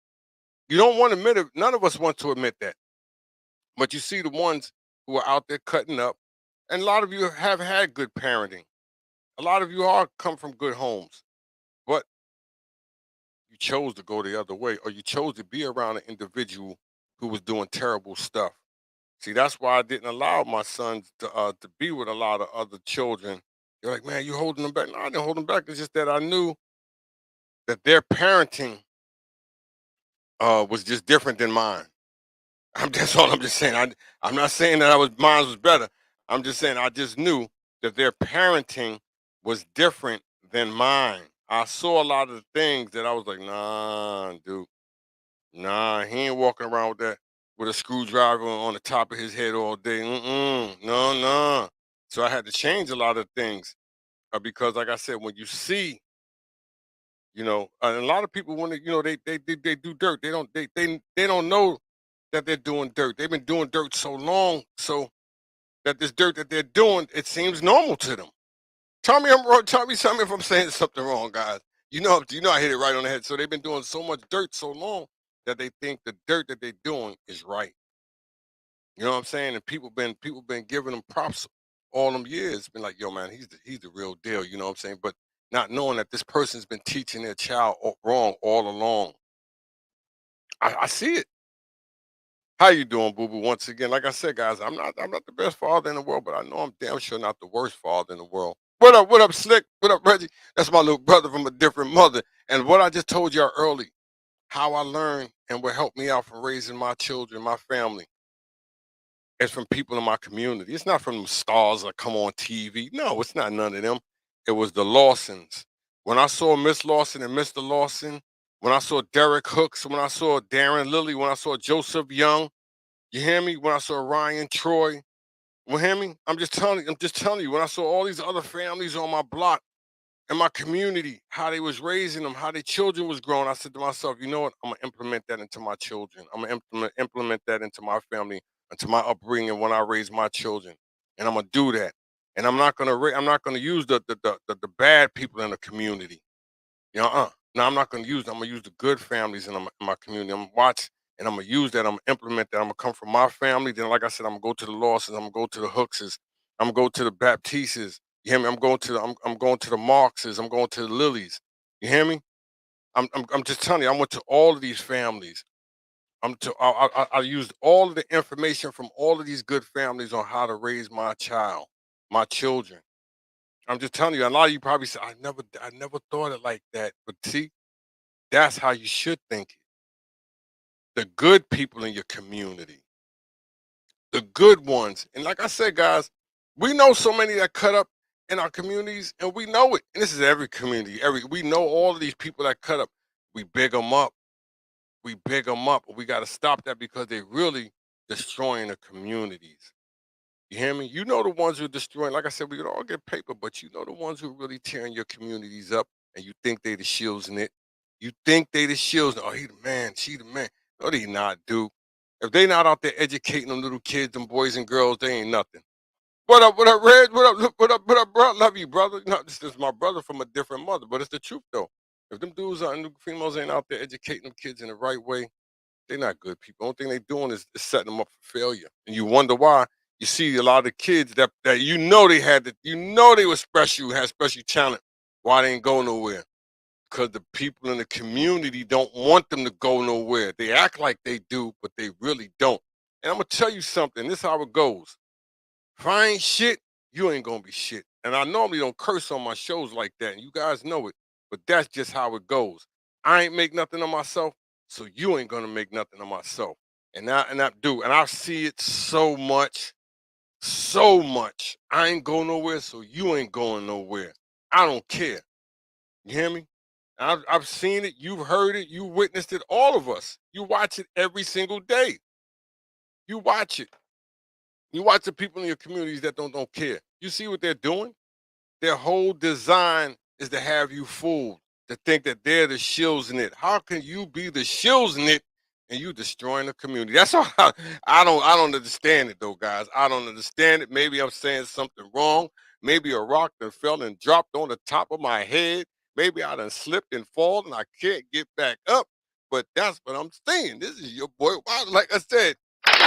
You don't want to admit it. None of us want to admit that, but you see the ones who are out there cutting up, and a lot of you have had good parenting. A lot of you are come from good homes, but you chose to go the other way, or you chose to be around an individual who was doing terrible stuff. See, that's why I didn't allow my sons to be with a lot of other children. They're like, man, you holding them back. No, I didn't hold them back. It's just that I knew that their parenting was just different than mine. That's all I'm just saying. I'm not saying that mine was better. I'm just saying I just knew that their parenting was different than mine. I saw a lot of the things that I was like, nah, dude. Nah, he ain't walking around with that with a screwdriver on the top of his head all day. Mm-mm, no, no. So I had to change a lot of things because, like I said, when you see, and a lot of people when they do dirt, they don't know that they're doing dirt. They've been doing dirt so long, so that this dirt that they're doing, it seems normal to them. Tell me I'm wrong. Tell me something if I'm saying something wrong, guys. I hit it right on the head. So they've been doing so much dirt so long that they think the dirt that they're doing is right. You know what I'm saying? And people been giving them props all them years. Been like, yo, man, he's the real deal. You know what I'm saying? But not knowing that this person's been teaching their child wrong all along. I see it. How you doing, boo boo? Once again, like I said, guys, I'm not the best father in the world, but I know I'm damn sure not the worst father in the world. What up? What up, Slick? What up, Reggie? That's my little brother from a different mother. And what I just told y'all early, how I learned and what helped me out from raising my children, my family, is from people in my community. It's not from them stars that come on TV. No, it's not none of them. It was the Lawsons. When I saw Miss Lawson and Mr. Lawson, when I saw Derek Hooks, when I saw Darren Lilly, when I saw Joseph Young, you hear me? When I saw Ryan Troy, you hear me? I'm just telling you, when I saw all these other families on my block and my community, how they was raising them, how their children was growing, I said to myself, you know what? I'm gonna implement that into my children. I'm gonna implement that into my family, into my upbringing when I raise my children. And I'm gonna do that. And I'm not gonna use the bad people in the community. No, I'm not gonna use them. I'm gonna use the good families in my community. I'm gonna watch and I'm gonna use that. I'm gonna implement that. I'm gonna come from my family. Then, like I said, I'm gonna go to the Lawsons. I'm gonna go to the Hookses. I'm gonna go to the Baptistes. You hear me? I'm going to the Marxes. I'm going to the Lilies. You hear me? I'm just telling you. I went to all of these families. I used all of the information from all of these good families on how to raise my child, my children. I'm just telling you. A lot of you probably say, I never thought it like that. But see, that's how you should think it. The good people in your community, the good ones. And like I said, guys, we know so many that cut up in our communities, and we know it. And this is every community. We know all of these people that cut up. We big them up. We big them up. We got to stop that because they really destroying the communities. You hear me? You know the ones who are destroying. Like I said, we could all get paper, but you know the ones who are really tearing your communities up, and you think they the shields in it. You think they the shields. Oh, he the man. She the man. No, they not, dude. If they not out there educating them little kids, them boys and girls, they ain't nothing. What up? What up, Red? What up? What up? What up, bro? Love you, brother. No, this is my brother from a different mother, but it's the truth though. If them dudes and the females ain't out there educating them kids in the right way, they're not good people. Only thing they doing is setting them up for failure. And you wonder why you see a lot of the kids that they were special, had special talent. Why they ain't go nowhere? Because the people in the community don't want them to go nowhere. They act like they do, but they really don't. And I'm gonna tell you something. This is how it goes. If I ain't shit, you ain't gonna be shit. And I normally don't curse on my shows like that, and you guys know it. But that's just how it goes. I ain't make nothing of myself, so you ain't gonna make nothing of myself. And I see it so much, so much. I ain't going nowhere, so you ain't going nowhere. I don't care. You hear me? I've seen it, you've heard it, you witnessed it, all of us. You watch it every single day. You watch it. You watch the people in your communities that don't care. You see what they're doing? Their whole design is to have you fooled, to think that they're the shills in it. How can you be the shills in it and you destroying the community? That's all. I don't understand it though, guys. I don't understand it. Maybe I'm saying something wrong. Maybe a rock that fell and dropped on the top of my head. Maybe I done slipped and fall and I can't get back up. But that's what I'm saying. This is your boy. Like I said, but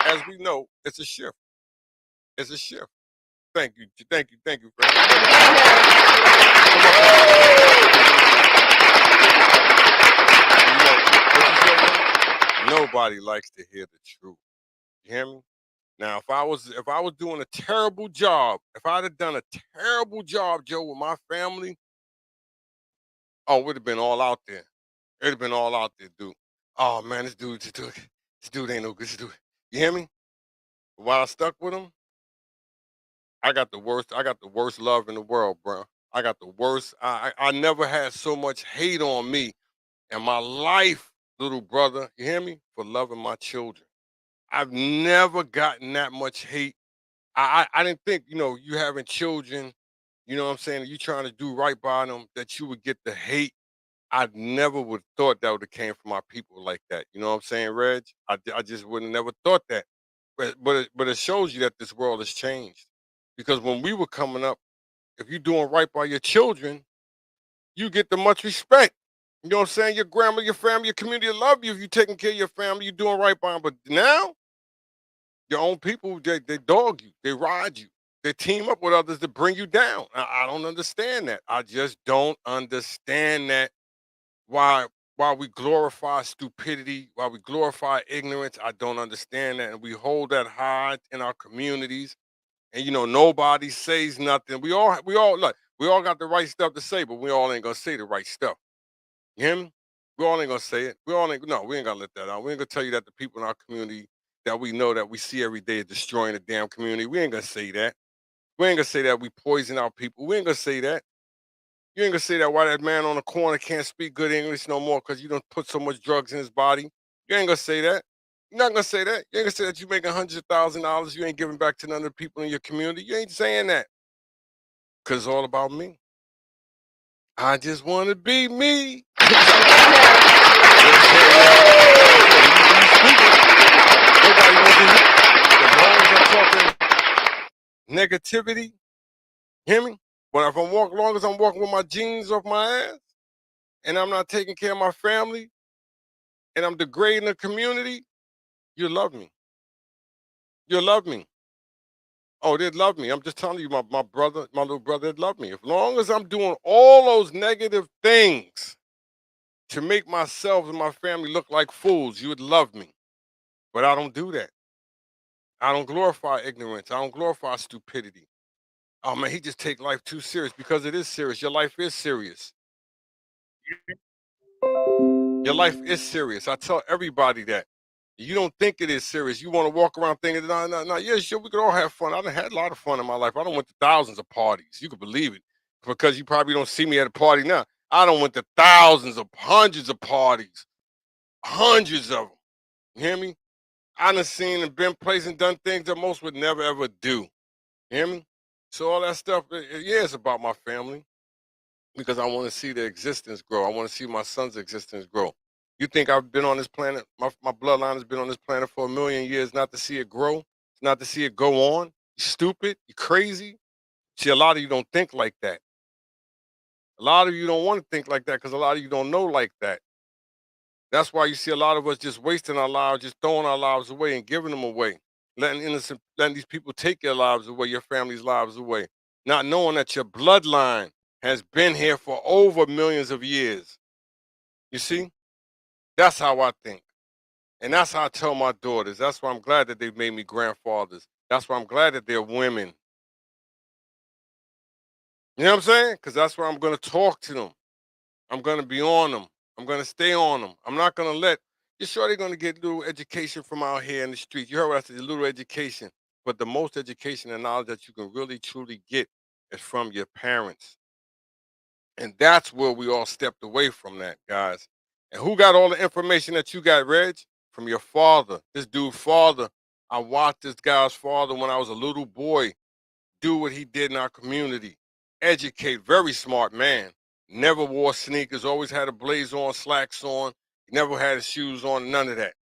as we know, it's a shift. It's a shift. Thank you, Fred. Nobody likes to hear the truth. You hear me? Now, if I was doing a terrible job, if I'd have done a terrible job, Joe, with my family, oh, it would have been all out there. It'd have been all out there, dude. Oh man, this dude ain't no good. This dude, you hear me? While I stuck with him, I got the worst. I got the worst love in the world, bro. I got the worst. I never had so much hate on me in my life, little brother. You hear me? For loving my children. I've never gotten that much hate. I didn't think, you having children, you know what I'm saying, you trying to do right by them, that you would get the hate. I never would have thought that would have came from my people like that. You know what I'm saying, Reg? I just would have never thought that. But it shows you that this world has changed. Because when we were coming up, if you're doing right by your children, you get the much respect. You know what I'm saying? Your grandma, your family, your community love you if you're taking care of your family, you're doing right by them. But now, your own people, they dog you, they ride you, they team up with others to bring you down. I don't understand that. I just don't understand that. Why why we glorify stupidity, why we glorify ignorance, I don't understand that. And we hold that high in our communities. And nobody says nothing. We all got the right stuff to say, but we all ain't gonna say the right stuff. You hear me? We all ain't gonna say it. We ain't gonna let that out. We ain't gonna tell you that the people in our community that we know that we see every day is destroying the damn community. We ain't gonna say that. We ain't gonna say that we poison our people. We ain't gonna say that. You ain't gonna say that why that man on the corner can't speak good English no more because you don't put so much drugs in his body. You ain't gonna say that. You're not gonna say that. You ain't gonna say that you making $100,000. You ain't giving back to none of the people in your community. You ain't saying that because it's all about me. I just want to be me. Nobody wants to hear. As long as I'm talking negativity, hear me? But if I'm walking, long as I'm walking with my jeans off my ass, and I'm not taking care of my family, and I'm degrading the community, you love me. You love me. Oh, they'd love me. I'm just telling you, my brother, my little brother, they'd love me. As long as I'm doing all those negative things to make myself and my family look like fools, you would love me. But I don't do that. I don't glorify ignorance. I don't glorify stupidity. Oh man, he just take life too serious because it is serious. Your life is serious. Your life is serious. I tell everybody that. You don't think it is serious. You want to walk around thinking, no, no, no, yeah, sure, we could all have fun. I done had a lot of fun in my life. I don't went to thousands of parties. You could believe it. Because you probably don't see me at a party now. I don't went to thousands of hundreds of parties. Hundreds of them. You hear me? I done seen and been places and done things that most would never ever do. You hear me? So all that stuff, yeah, it's about my family because I want to see their existence grow. I want to see my son's existence grow. You think I've been on this planet, my bloodline has been on this planet for a million years not to see it grow, not to see it go on? You stupid? You crazy? See, a lot of you don't think like that. A lot of you don't want to think like that because a lot of you don't know like that. That's why you see a lot of us just wasting our lives, just throwing our lives away and giving them away, letting these people take your lives away, your family's lives away, not knowing that your bloodline has been here for over millions of years. You see, that's how I think, and that's how I tell my daughters. That's why I'm glad that they made me grandfathers. That's why I'm glad that they're women. You know what I'm saying? Because that's where I'm going to talk to them. I'm going to be on them. I'm going to stay on them. I'm not going to let. You're sure they're going to get little education from out here in the streets. You heard what I said, a little education. But the most education and knowledge that you can really truly get is from your parents. And that's where we all stepped away from that, guys. And who got all the information that you got, Reg? From your father. This dude's father. I watched this guy's father when I was a little boy do what he did in our community. Educate, very smart man. Never wore sneakers, always had a blaze on, slacks on. He never had his shoes on, none of that.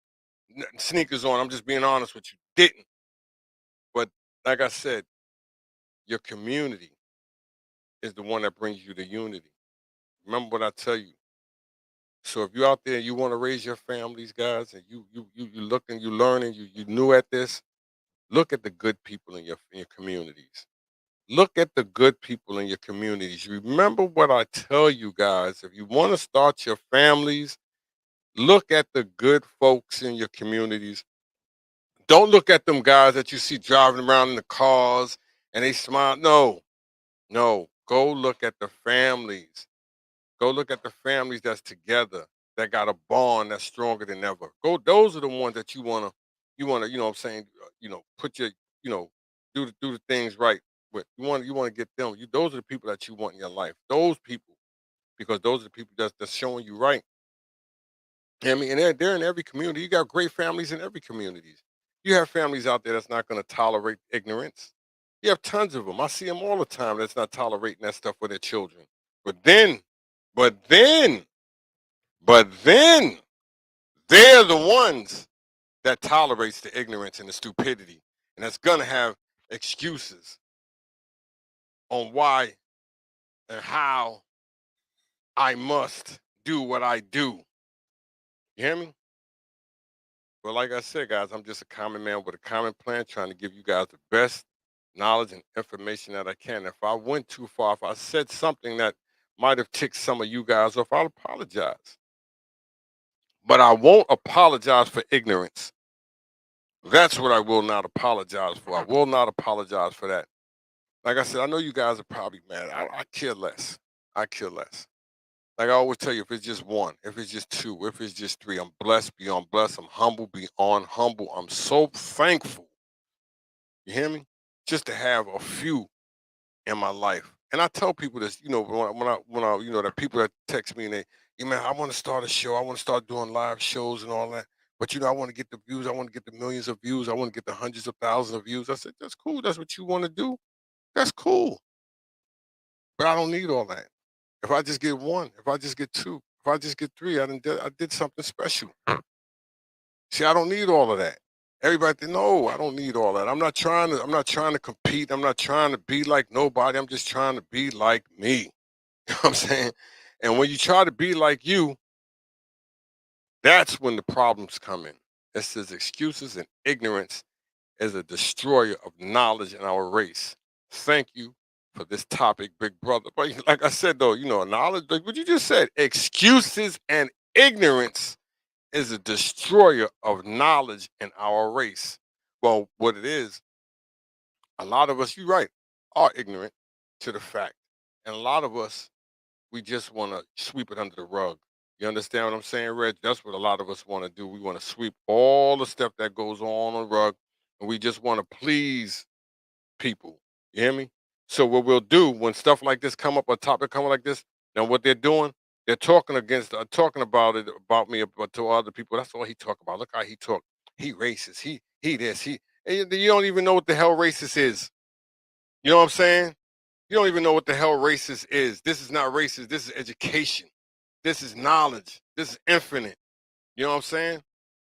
Sneakers on, I'm just being honest with you. Didn't. But like I said, your community is the one that brings you the unity. Remember what I tell you. So if you're out there and you want to raise your families, guys, and you looking, you learning, you new at this, look at the good people in your communities. Look at the good people in your communities. Remember what I tell you guys. If you want to start your families, look at the good folks in your communities. Don't look at them guys that you see driving around in the cars and they smile. No, no. Go look at the families. Go look at the families that's together, that got a bond that's stronger than ever. Go, those are the ones that you wanna, you know what I'm saying, put your, you know, do the things right with. You wanna get them. Those are the people that you want in your life. Those people, because those are the people that's showing you right. I mean, and they're in every community. You got great families in every community. You have families out there that's not gonna tolerate ignorance. You have tons of them. I see them all the time that's not tolerating that stuff with their children. But then, but then But then they're the ones that tolerates the ignorance and the stupidity, and that's gonna have excuses on why and how I must do what I do. You hear me? But like I said, guys, I'm just a common man with a common plan, trying to give you guys the best knowledge and information that I can. If I went too far, if I said something that might have ticked some of you guys off, I'll apologize. But I won't apologize for ignorance. That's what I will not apologize for. I will not apologize for that. Like I said, I know you guys are probably mad. I care less. I care less. Like I always tell you, if it's just one, if it's just two, if it's just three, I'm blessed beyond blessed. I'm humble beyond humble. I'm so thankful. You hear me? Just to have a few in my life. And I tell people this, the people that text me and man, I want to start a show. I want to start doing live shows and all that. But I want to get the views. I want to get the millions of views. I want to get the hundreds of thousands of views. I said, that's cool. That's what you want to do. That's cool. But I don't need all that. If I just get one, if I just get two, if I just get three, I did something special. See, I don't need all of that. Everybody think, no, I don't need all that. I'm not trying to compete. I'm not trying to be like nobody. I'm just trying to be like me. You know what I'm saying? And when you try to be like you, that's when the problems come in. It says excuses and ignorance is a destroyer of knowledge in our race. Thank you for this topic, big brother. But like I said, though, knowledge, like what you just said, excuses and ignorance is a destroyer of knowledge in our race. Well, what it is, a lot of us, you're right, are ignorant to the fact. And a lot of us, we just want to sweep it under the rug. You understand what I'm saying, Reg? That's what a lot of us want to do. We want to sweep all the stuff that goes on the rug, and we just want to please people. You hear me? So what we'll do when stuff like this come up, a topic come up like this, then what they're doing, they're talking about it about me, but to other people. That's all he talk about. Look how he talk. He racist. He this. And you don't even know what the hell racist is. You know what I'm saying? You don't even know what the hell racist is. This is not racist. This is education. This is knowledge. This is infinite. You know what I'm saying?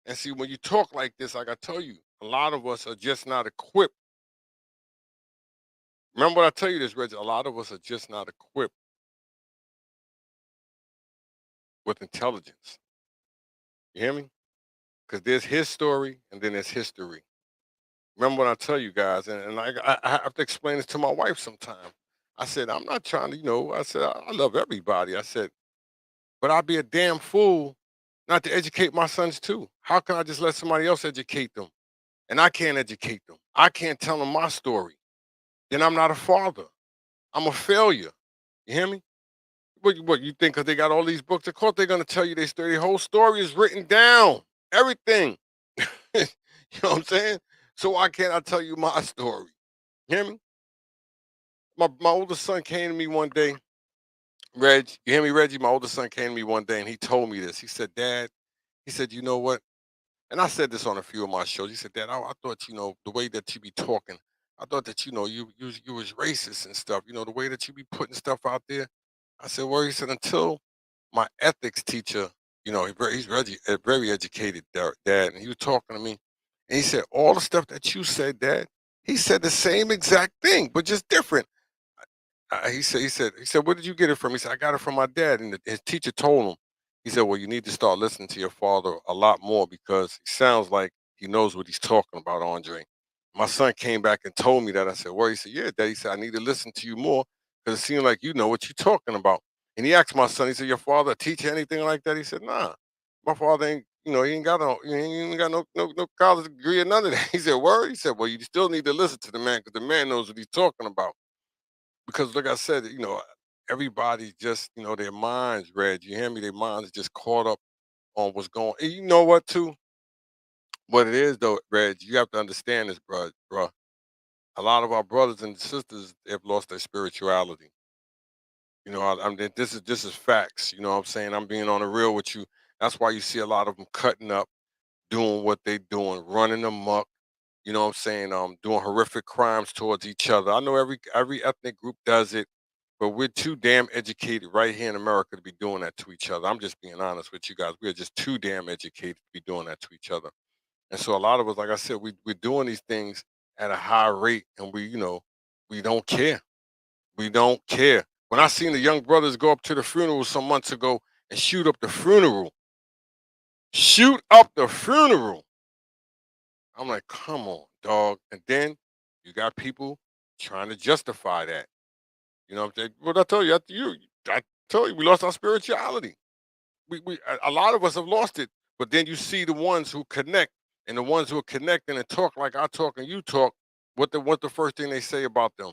And see, when you talk like this, like I tell you, a lot of us are just not equipped. Remember what I tell you this, Reggie? A lot of us are just not equipped with intelligence. You hear me? Because there's his story and then there's history. Remember what I tell you guys, and I have to explain this to my wife sometime. I said, I'm not trying to, I said, I love everybody. I said, but I'd be a damn fool not to educate my sons too. How can I just let somebody else educate them? And I can't educate them. I can't tell them my story. Then I'm not a father. I'm a failure. You hear me? What you think? Because they got all these books, of course they're gonna tell you their story. The whole story is written down. Everything. You know what I'm saying? So why can't I tell you my story? You hear me? My oldest son came to me one day, Reg. You hear me, Reggie? My oldest son came to me one day and he told me this. He said, Dad, he said, you know what? And I said this on a few of my shows. He said, Dad, I thought, the way that you be talking, I thought that, you was racist and stuff, the way that you be putting stuff out there. I said, well, he said, until my ethics teacher, he's a very educated dad, and he was talking to me, and he said, all the stuff that you said, Dad, he said the same exact thing, but just different. He said, where did you get it from? He said, I got it from my dad. And his teacher told him, he said, well, you need to start listening to your father a lot more because he sounds like he knows what he's talking about, Andre. My son came back and told me that. I said, well, he said, yeah, Dad. He said, I need to listen to you more because it seems like you know what you're talking about. And he asked my son, he said, your father teach you anything like that? He said, nah, my father ain't, he ain't got no college degree or none of that. He said, word? He said, well, you still need to listen to the man because the man knows what he's talking about. Because like I said, everybody just, their minds, Red, you hear me? Their minds just caught up on what's going. And you know what, too? What it is, though, Red, you have to understand this, bro. A lot of our brothers and sisters have lost their spirituality. I mean, this is facts. You know what I'm saying? I'm being on the real with you. That's why you see a lot of them cutting up, doing what they doing, running amok. You know what I'm saying? Doing horrific crimes towards each other. I know every ethnic group does it, but we're too damn educated right here in America to be doing that to each other. I'm just being honest with you guys. We are just too damn educated to be doing that to each other. And so a lot of us, like I said, we're doing these things at a high rate, and we don't care. We don't care. When I seen the young brothers go up to the funeral some months ago and shoot up the funeral. I'm like, come on, dog. And then you got people trying to justify that. You know what I'm saying? What I tell you, I tell you, we lost our spirituality. A lot of us have lost it. But then you see the ones who connect, and the ones who are connecting and talk like I talk and you talk. What the first thing they say about them?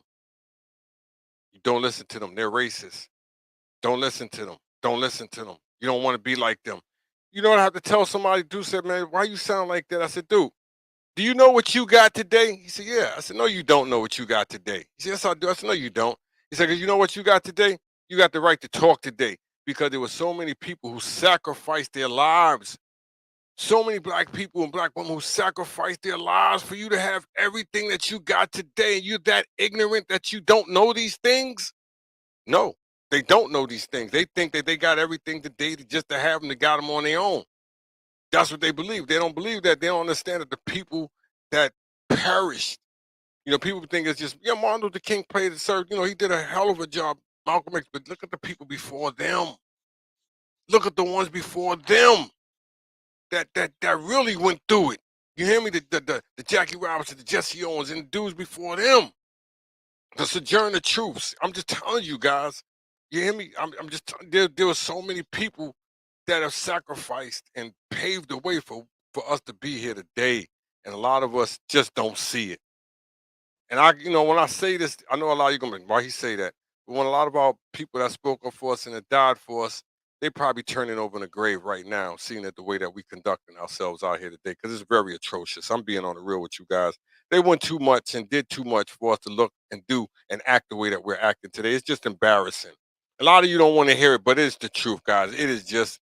You don't listen to them. They're racist. Don't listen to them. Don't listen to them. You don't want to be like them. You know what I have to tell somebody? Dude said, man, why you sound like that? I said, dude, do you know what you got today? He said, yeah. I said, no, you don't know what you got today. He said, yes, I do. I said, no, you don't. He said, because you know what you got today? You got the right to talk today because there were so many people who sacrificed their lives. So many black people and black women who sacrificed their lives for you to have everything that you got today. And you're that ignorant that you don't know these things? No, they don't know these things. They think that they got everything today just to have them, to got them on their own. That's what they believe. They don't believe that. They don't understand that the people that perished. People think it's just, yeah, Martin Luther King played and served. He did a hell of a job, Malcolm X, but look at the people before them. Look at the ones before them that really went through it. You hear me? The Jackie Robinson, the Jesse Owens, and the dudes before them. The Sojourner Truths. I'm just telling you guys. You hear me? I'm just there were so many people that have sacrificed and paved the way for us to be here today, and a lot of us just don't see it. And when I say this, I know a lot of you gonna be, why he say that? But when a lot of our people that spoke up for us and that died for us, they probably turning over in the grave right now, seeing that the way that we conducting ourselves out here today, because it's very atrocious. I'm being on the real with you guys. They went too much and did too much for us to look and do and act the way that we're acting today. It's just embarrassing. A lot of you don't want to hear it, but it's the truth, guys. It is just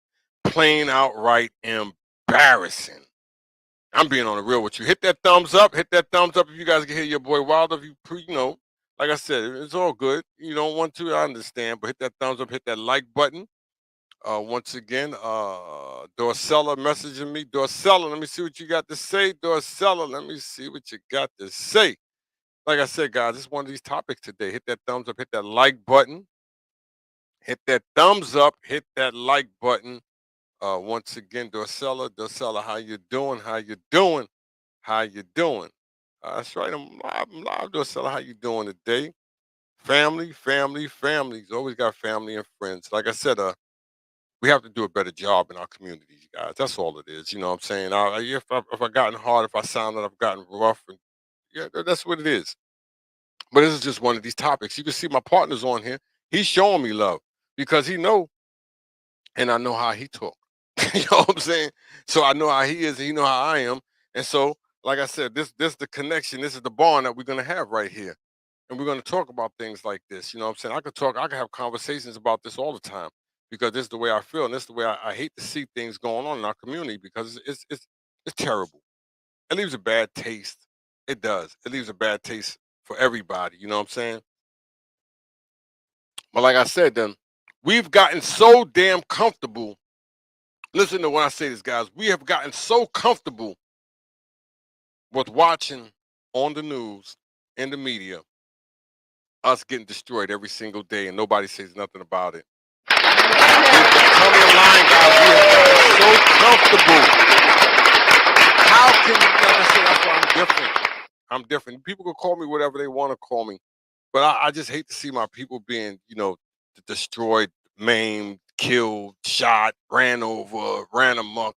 plain outright embarrassing. I'm being on the real with you. Hit that thumbs up. Hit that thumbs up if you guys can hear your boy Wilder. If like I said, it's all good. You don't want to, I understand, but hit that thumbs up. Hit that like button. Once again, Dorcella messaging me. Dorcella, let me see what you got to say. Dorcella, let me see what you got to say. Like I said, guys, it's one of these topics today. Hit that thumbs up. Hit that like button. Hit that thumbs up. Hit that like button. Once again, Dorcella, how you doing? How you doing? How you doing? That's right. I'm live, Dorcella. How you doing today? Family, family, families. Always got family and friends. Like I said, we have to do a better job in our communities, guys. That's all it is. You know what I'm saying? If I gotten hard, if I sound that I've gotten rough, and yeah, that's what it is. But this is just one of these topics. You can see my partners on here. He's showing me love because he know, and I know how he talk. You know what I'm saying? So I know how he is, and he know how I am. And so, like I said, this the connection. This is the bond that we're gonna have right here, and we're gonna talk about things like this. You know what I'm saying? I could have conversations about this all the time because this is the way I feel, and this is the way I hate to see things going on in our community because it's terrible. It leaves a bad taste. It does. It leaves a bad taste for everybody. You know what I'm saying? But like I said, then we've gotten so damn comfortable. Listen to when I say this, guys. We have gotten so comfortable with watching on the news and the media us getting destroyed every single day, and nobody says nothing about it. Tell me a line, guys. We have gotten so comfortable. How can you? Like I said, that's why I'm different. I'm different. People can call me whatever they want to call me, but I just hate to see my people being, destroyed, maimed, killed, shot, ran over, ran amok.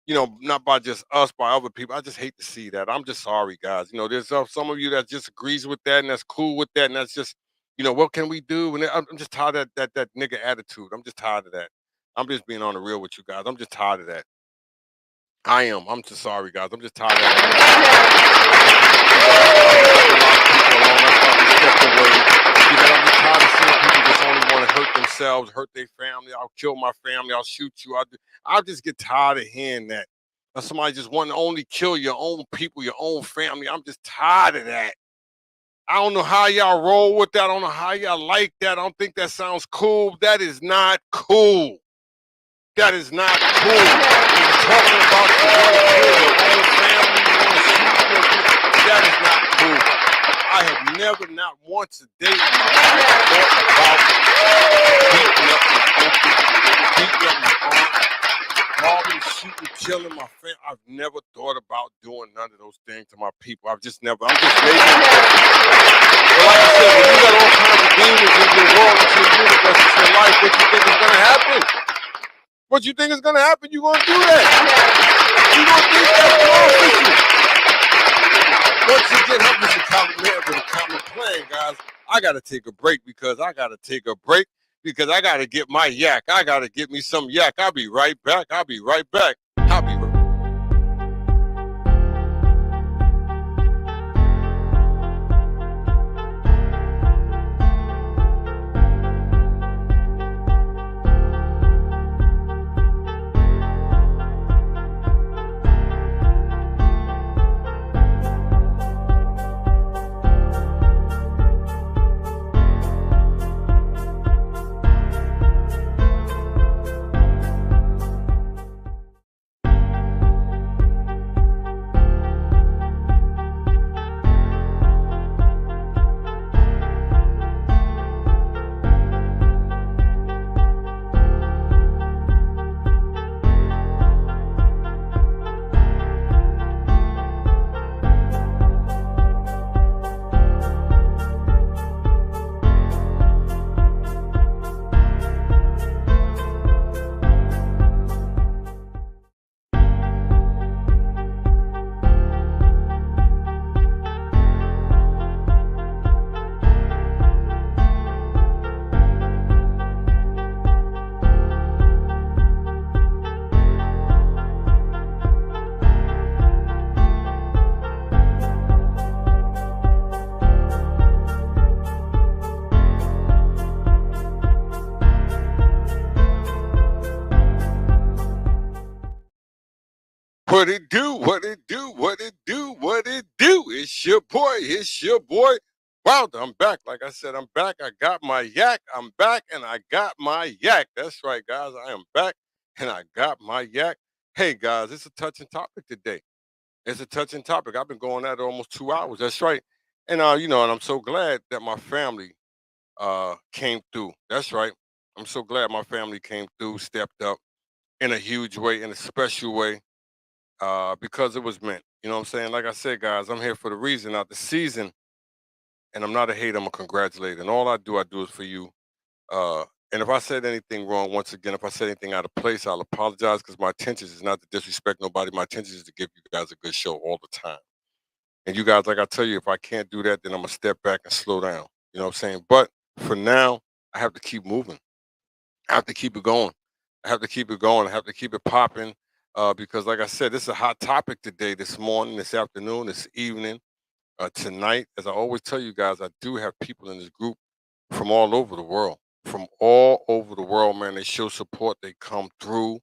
Not by just us, by other people. I just hate to see that. I'm just sorry, guys. There's some of you that just agrees with that, and that's cool with that, and that's just, what can we do? And I'm just tired of that nigga attitude. I'm just tired of that. I'm just being on the real with you guys. I'm just tired of that. I am. I'm just sorry, guys. I'm just tired of that. Because I'm just tired of seeing people just only want to hurt themselves, hurt their family. I'll kill my family. I'll shoot you. I'll just get tired of hearing that. Or somebody just want to only kill your own people, your own family. I'm just tired of that. I don't know how y'all roll with that. I don't know how y'all like that. I don't think that sounds cool. That is not cool. That is not cool. When you're talking about you want to kill your own family, you want to shoot your people, that is not cool. I have never, not once a day in my life, thought about beating up my uncle, beating up my aunt, robbing, shooting, killing my family. I've never thought about doing none of those things to my people. I've just never. I'm just making it. But like I said, when you got all kinds of demons in your world, into your universe, into your life, what you think is going to happen? What you think is going to happen? You're going to do that. You're going to think that's beneficial. Once again, I'm just a common man with a common plan, guys. I got to take a break because I got to get my yak. I got to get me some yak. I'll be right back. I'll be right back. What it do, what it do, what it do, what it do. It's your boy. Wow, I'm back. Like I said, I'm back. I got my yak. I'm back and I got my yak. That's right, guys. I am back and I got my yak. Hey, guys, it's a touching topic today. It's a touching topic. I've been going at it almost 2 hours. That's right. And, and I'm so glad that my family came through. That's right. I'm so glad my family came through, stepped up in a huge way, in a special way because it was meant. You know what I'm saying? Like I said, guys, I'm here for the reason, not the season. And I'm not a hater, I'm a congratulator. And all I do is for you. Uh, and if I said anything wrong, once again, if I said anything out of place, I'll apologize because my intention is not to disrespect nobody. My intention is to give you guys a good show all the time. And you guys, like I tell you, if I can't do that, then I'm going to step back and slow down. You know what I'm saying? But for now, I have to keep moving. I have to keep it going. I have to keep it going. I have to keep it popping. Because like I said, this is a hot topic today, this morning, this afternoon, this evening, tonight. As I always tell you guys, I do have people in this group from all over the world. From all over the world, man. They show support. They come through.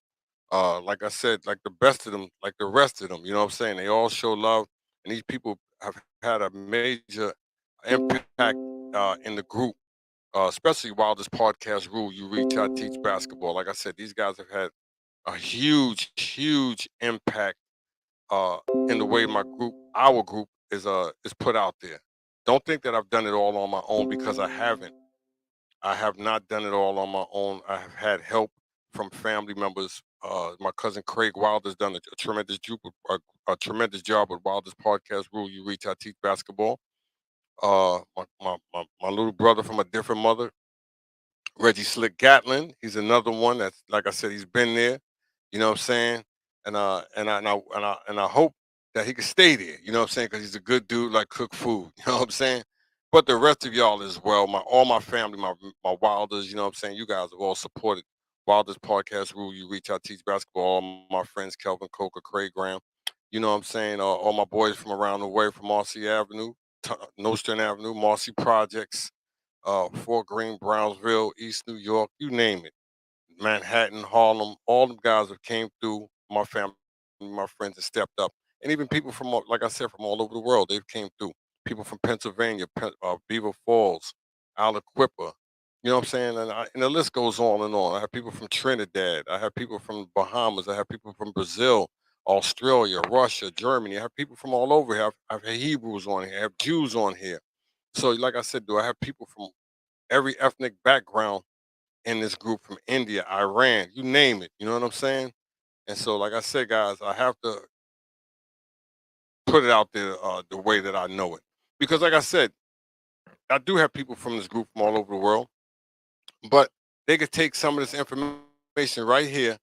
Like I said, like the best of them, like the rest of them, you know what I'm saying? They all show love. And these people have had a major impact in the group, especially while this podcast rule, you reach out, teach basketball. Like I said, these guys have had a huge, huge impact uh, in the way our group is put out there. Don't think that I've done it all on my own because I haven't. I have not done it all on my own. I have had help from family members. My cousin Craig Wilder's done a tremendous job with Wilder's podcast rule. You reach out, teach basketball. My little brother from a different mother, Reggie Slick Gatlin. He's another one that's like I said, he's been there. You know what I'm saying? And I hope that he can stay there. You know what I'm saying? Because he's a good dude, like cook food. You know what I'm saying? But the rest of y'all as well, all my family, my Wilders. You know what I'm saying? You guys have all supported Wilders podcast rule. You reach out, teach basketball. All my friends, Kelvin Coker, Craig Graham. You know what I'm saying? All my boys from around the way, from Marcy Avenue, Nostrand Avenue, Marcy Projects, Fort Greene, Brownsville, East New York, you name it. Manhattan, Harlem, all them guys that came through. My family, my friends have stepped up, and even people from, like I said, from all over the world, they've came through. People from Pennsylvania, Beaver Falls, Aliquippa. You know what I'm saying? And the list goes on and on. I have people from Trinidad. I have people from Bahamas. I have people from Brazil, Australia, Russia, Germany. I have people from all over here. I've had Hebrews on here. I have Jews on here. So, like I said, do I have people from every ethnic background in this group, from India, Iran, you name it. You know what I'm saying? And so, like I said, guys, I have to put it out there the way that I know it. Because, like I said, I do have people from this group from all over the world, but they could take some of this information right here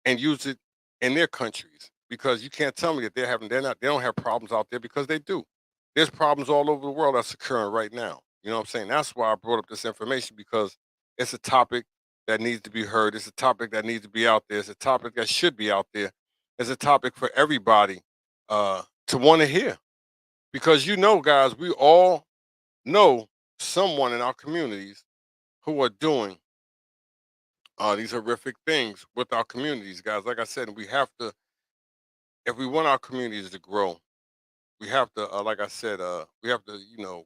and use it in their countries, because you can't tell me that they don't have problems out there, because they do. There's problems all over the world that's occurring right now. You know what I'm saying? That's why I brought up this information, because it's a topic that needs to be heard. It's a topic that needs to be out there. It's a topic that should be out there. It's a topic for everybody to want to hear, because guys, we all know someone in our communities who are doing these horrific things with our communities, guys. Like I said, we have to, if we want our communities to grow, we have to, like I said, we have to,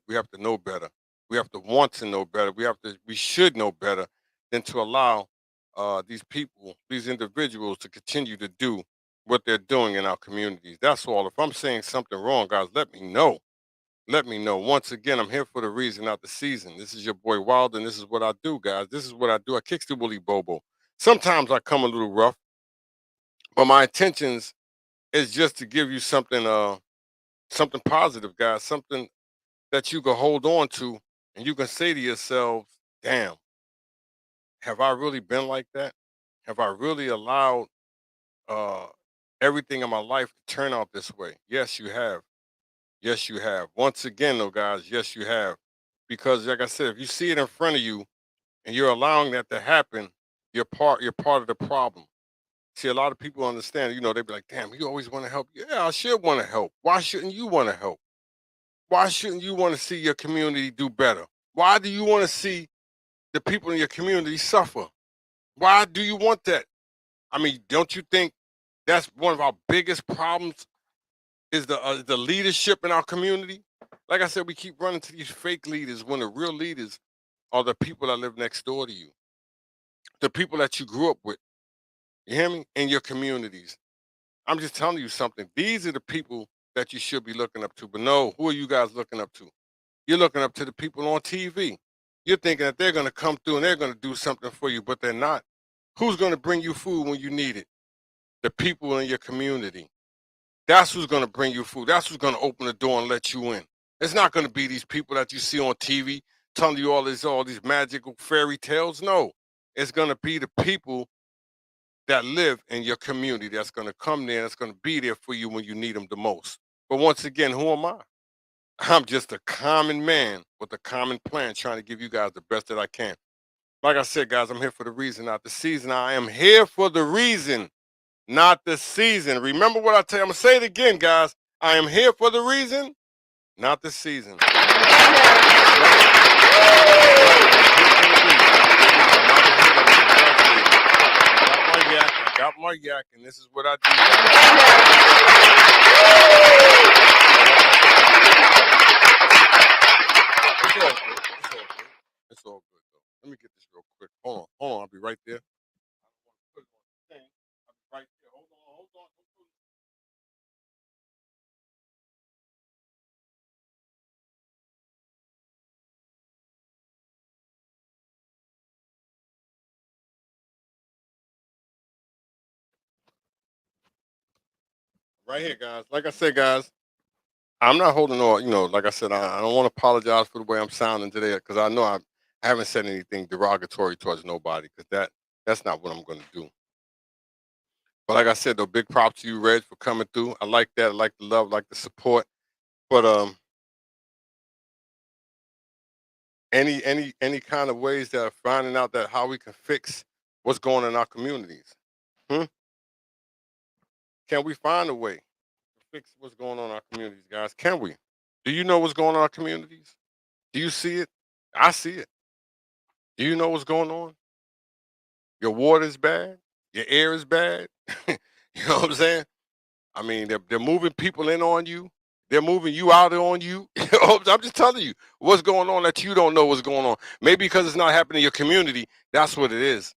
we have to know better. We have to want to know better. We should know better than to allow these people, these individuals, to continue to do what they're doing in our communities. That's all. If I'm saying something wrong, guys, let me know. Let me know. Once again, I'm here for the reason, not the season. This is your boy Wild, and this is what I do, guys. This is what I do. I kicks the Willie Bobo. Sometimes I come a little rough, but my intentions is just to give you something positive, guys, something that you can hold on to, and you can say to yourselves, damn, have I really been like that? Have I really allowed uh, everything in my life to turn out this way? Yes, you have. Yes, you have. Once again, though, guys, yes, you have. Because, like I said, if you see it in front of you and you're allowing that to happen, you're part of the problem. See, a lot of people understand, they be like, damn, you always want to help. Yeah, I should want to help. Why shouldn't you want to help? Why shouldn't you want to see your community do better? Why do you want to see the people in your community suffer? Why do you want that? I mean, don't you think that's one of our biggest problems, is the leadership in our community? Like I said, we keep running to these fake leaders when the real leaders are the people that live next door to you, the people that you grew up with. You hear me? In your communities. I'm just telling you something. These are the people that you should be looking up to. But no, who are you guys looking up to? You're looking up to the people on TV. You're thinking that they're going to come through and they're going to do something for you, but they're not. Who's going to bring you food when you need it? The people in your community. That's who's going to bring you food. That's who's going to open the door and let you in. It's not going to be these people that you see on TV telling you all these magical fairy tales. No, it's going to be the people that live in your community that's going to come there and that's going to be there for you when you need them the most. But once again, who am I? I'm just a common man with a common plan trying to give you guys the best that I can. Like I said, guys, I'm here for the reason, not the season. I am here for the reason, not the season. Remember what I tell you. I'm going to say it again, guys. I am here for the reason, not the season. I got my yak, and this is what I do. It's all good. It's all good. It's all good, though. Let me get this real quick. Hold on. I'll be right there. I'll be right there. Hold on. Right here, guys. Like I said, guys, I'm not holding on. Like I said, I don't want to apologize for the way I'm sounding today because I know I haven't said anything derogatory towards nobody because that's not what I'm going to do. But like I said, though, big props to you, Reg, for coming through. I like that. I like the love, I like the support. But any kind of ways that finding out that how we can fix what's going on in our communities. Hmm? Can we find a way to fix what's going on in our communities, guys? Can we? Do you know what's going on in our communities? Do you see it? I see it. Do you know what's going on? Your water is bad. Your air is bad. You know what I'm saying? I mean, they're moving people in on you. They're moving you out on you. I'm just telling you what's going on that you don't know what's going on. Maybe because it's not happening in your community. That's what it is.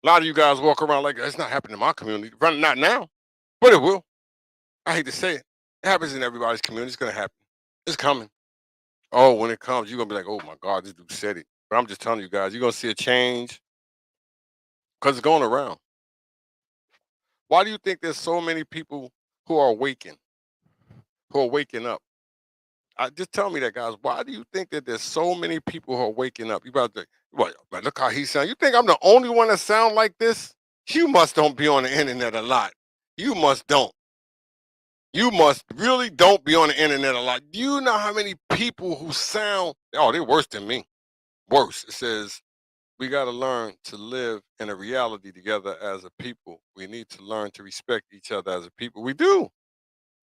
A lot of you guys walk around like it's not happening in my community. Not now, but it will. I hate to say it. It happens in everybody's community. It's gonna happen. It's coming. Oh, when it comes, you're gonna be like, oh my God, this dude said it. But I'm just telling you guys, you're gonna see a change because it's going around. Why do you think there's so many people who are waking up? Just tell me that, guys. Why do you think that there's so many people who are waking up? You about to what? But look how he sounds. You think I'm the only one that sound like this? You must don't be on the internet a lot. You must don't. You must really don't be on the internet a lot. Do you know how many people who sound? Oh, they're worse than me. Worse. It says we got to learn to live in a reality together as a people. We need to learn to respect each other as a people. We do.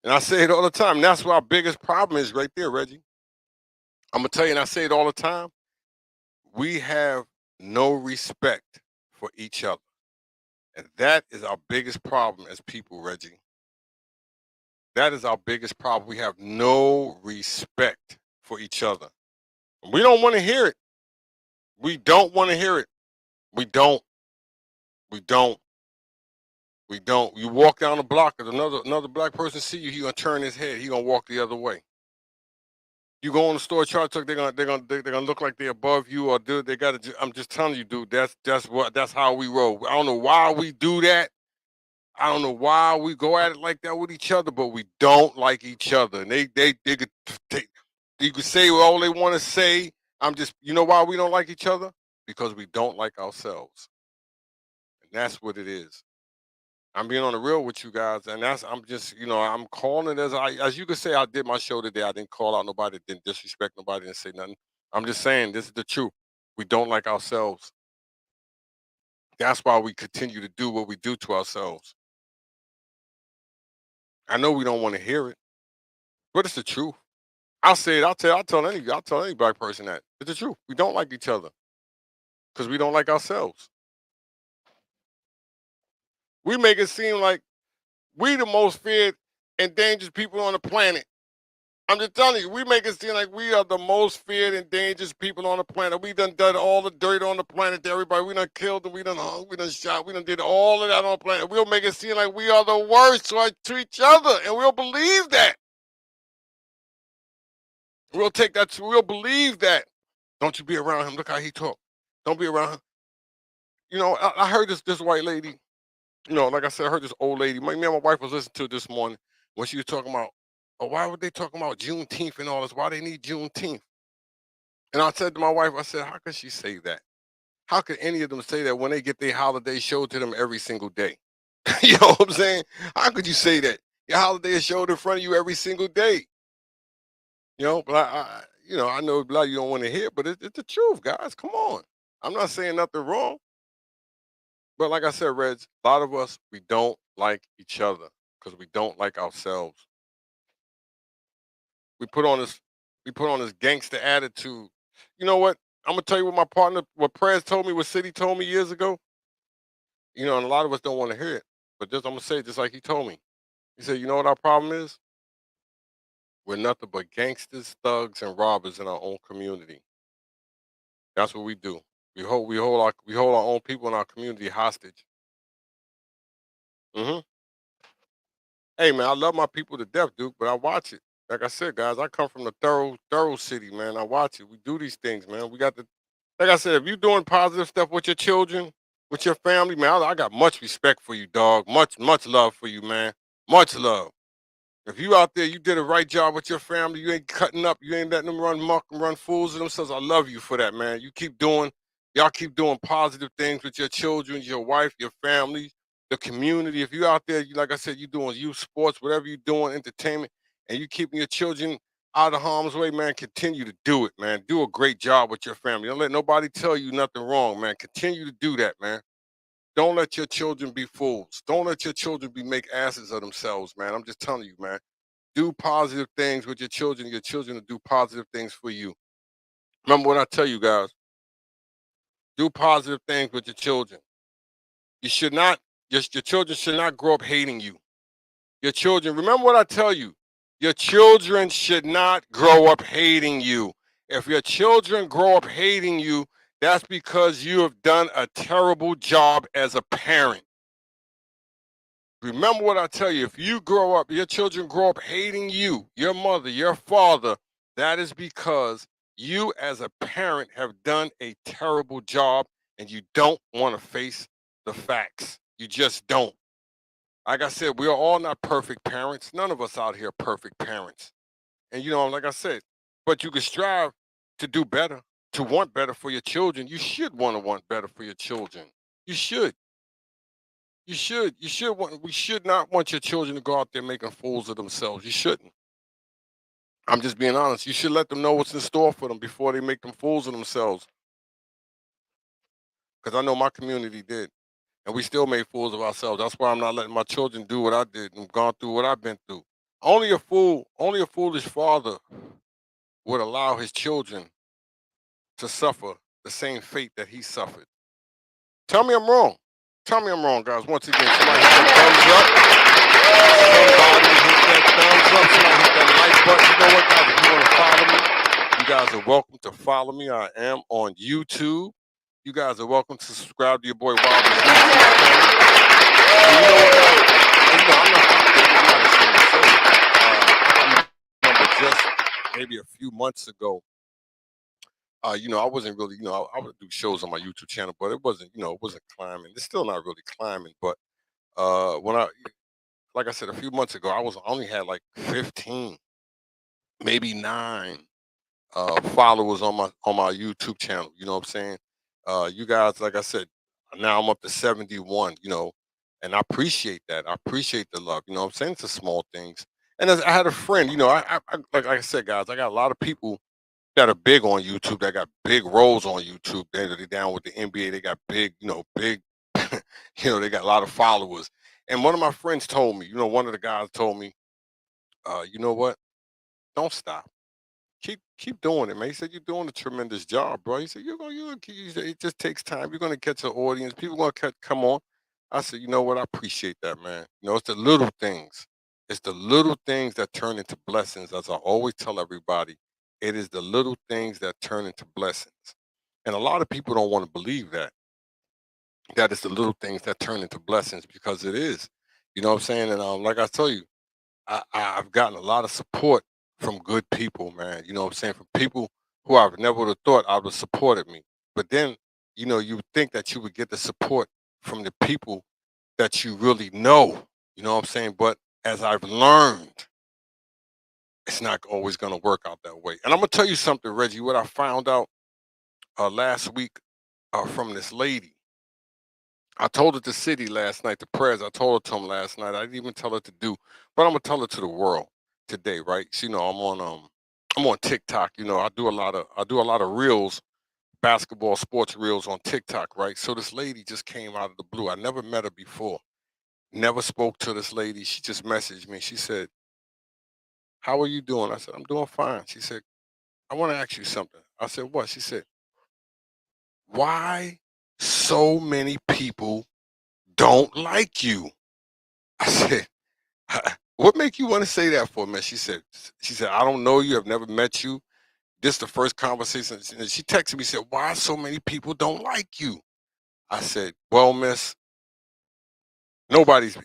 And I say it all the time. That's what our biggest problem is right there, Reggie. I'm going to tell you, and I say it all the time. We have no respect for each other. And that is our biggest problem as people, Reggie. That is our biggest problem. We have no respect for each other. We don't want to hear it. We don't want to hear it. We don't. We don't. We don't. You walk down the block, and another black person see you, he gonna turn his head. He gonna walk the other way. You go in the store, try to talk, they're gonna look like they're above you or dude. They gotta. I'm just telling you, dude. That's how we roll. I don't know why we do that. I don't know why we go at it like that with each other, but we don't like each other. And they could you could say all they want to say. You know why we don't like each other? Because we don't like ourselves. And that's what it is. I'm being on the real with you guys, and I'm just, I'm calling it as you could say. I did my show today. I didn't call out nobody, didn't disrespect nobody, didn't say nothing. I'm just saying this is the truth. We don't like ourselves. That's why we continue to do what we do to ourselves. I know we don't want to hear it, but it's the truth. I'll say it. I'll tell any black person that it's the truth. We don't like each other because we don't like ourselves. We make it seem like we the most feared and dangerous people on the planet. I'm just telling you, we make it seem like we are the most feared and dangerous people on the planet. We done all the dirt on the planet to everybody. We done killed them. We done hung. We done shot. We done did all of that on the planet. We'll make it seem like we are the worst to each other, and we'll believe that. We'll take that. We'll believe that. Don't you be around him. Look how he talk. Don't be around him. I heard this white lady. Like I said, I heard this old lady. Me and my wife was listening to it this morning when she was talking about, oh, why would they talking about Juneteenth and all this? Why they need Juneteenth? And I said to my wife, I said, how could she say that? How could any of them say that when they get their holiday showed to them every single day? You know what I'm saying? How could you say that? Your holiday is showed in front of you every single day. But I know a lot of you don't want to hear, but it's the truth, guys. Come on. I'm not saying nothing wrong, but like I said, Reg, a lot of us we don't like each other because we don't like ourselves. We put on this, we put on this gangster attitude. You know what? I'm gonna tell you what Prez told me, what City told me years ago. And a lot of us don't want to hear it, but I'm gonna say it just like he told me. He said, "You know what our problem is? We're nothing but gangsters, thugs, and robbers in our own community. That's what we do. We hold our own people in our community hostage." Hmm. Hey man, I love my people to death, Duke, but I watch it. Like I said, guys, I come from the thorough city, man. I watch it. We do these things, man. We got the Like I said, if you doing positive stuff with your children, with your family, man, I got much respect for you, dog. Much love for you, man. Much love. If you out there, you did a right job with your family. You ain't cutting up. You ain't letting them run muck and run fools of themselves. I love you for that, man. Y'all keep doing positive things with your children, your wife, your family, the community. If you out there, like I said, you doing youth sports, whatever you doing, entertainment, and you keeping your children out of harm's way, man, continue to do it, man. Do a great job with your family. Don't let nobody tell you nothing wrong, man. Continue to do that, man. Don't let your children be fools. Don't let your children be make asses of themselves, man. I'm just telling you, man. Do positive things with your children. Your children will do positive things for you. Remember what I tell you guys. Do positive things with your children. You should not, just your children should not grow up hating you. Your children, remember what I tell you. Your children should not grow up hating you. If your children grow up hating you, that's because you have done a terrible job as a parent. Remember what I tell you. If you grow up, your children grow up hating you, your mother, your father, that is because you as a parent have done a terrible job and you don't want to face the facts. You just don't. Like I said, we are all not perfect parents. None of us out here are perfect parents. And like I said, but you can strive to do better, to want better for your children. You should want better for your children. You should. You should. You should want. We should not want your children to go out there making fools of themselves. You shouldn't. I'm just being honest. You should let them know what's in store for them before they make them fools of themselves. Because I know my community did, and we still made fools of ourselves. That's why I'm not letting my children do what I did and gone through what I've been through. Only a foolish father would allow his children to suffer the same fate that he suffered. Tell me I'm wrong. Tell me I'm wrong, guys. Once again, somebody hit that thumbs up. Somebody hit that thumbs up. Somebody hit that like button. You know what, guys? If you want to follow me, you guys are welcome to follow me. I am on YouTube. You guys are welcome to subscribe to your boy Wilder's YouTube channel. And you know what, guys? I'm not ashamed to say it. I remember just maybe a few months ago, I wasn't really, I would do shows on my YouTube channel, but it wasn't, it wasn't climbing. It's still not really climbing, but when like I said, a few months ago, I only had like 15, maybe 9 followers on my YouTube channel. You know what I'm saying? You guys, like I said, now I'm up to 71. And I appreciate that. I appreciate the love. You know what I'm saying? It's the small things. And I had a friend. Like I said, guys, I got a lot of people that are big on YouTube. That got big roles on YouTube. They're down with the NBA. They got big, big. They got a lot of followers. And one of my friends told me, one of the guys told me, you know what? Don't stop. Keep doing it, man. He said you're doing a tremendous job, bro. He said it just takes time. You're gonna catch an audience. People gonna come on. I said, you know what? I appreciate that, man. It's the little things. It's the little things that turn into blessings. As I always tell everybody, it is the little things that turn into blessings. And a lot of people don't want to believe that. That is the little things that turn into blessings because it is. You know what I'm saying? And like I tell you, I've gotten a lot of support from good people, man. You know what I'm saying? From people who I've never would have thought I would have supported me. But then, you would think that you would get the support from the people that you really know. You know what I'm saying? But as I've learned, it's not always going to work out that way. And I'm going to tell you something, Reggie, what I found out last week from this lady. I told it to City last night, the prayers. I told it to him last night. I didn't even tell her to do, but I'm gonna tell her to the world today, right? So, I'm I'm on TikTok. I do a lot of reels, basketball sports reels on TikTok, right? So this lady just came out of the blue. I never met her before. Never spoke to this lady. She just messaged me. She said, "How are you doing?" I said, "I'm doing fine." She said, "I want to ask you something." I said, "What?" She said, "Why so many people don't like you?" I said, "What make you want to say that for, man?" She said, "I don't know you. I've never met you. This the first conversation." And she texted me, said, "Why so many people don't like you?" I said, "Well, miss, nobody's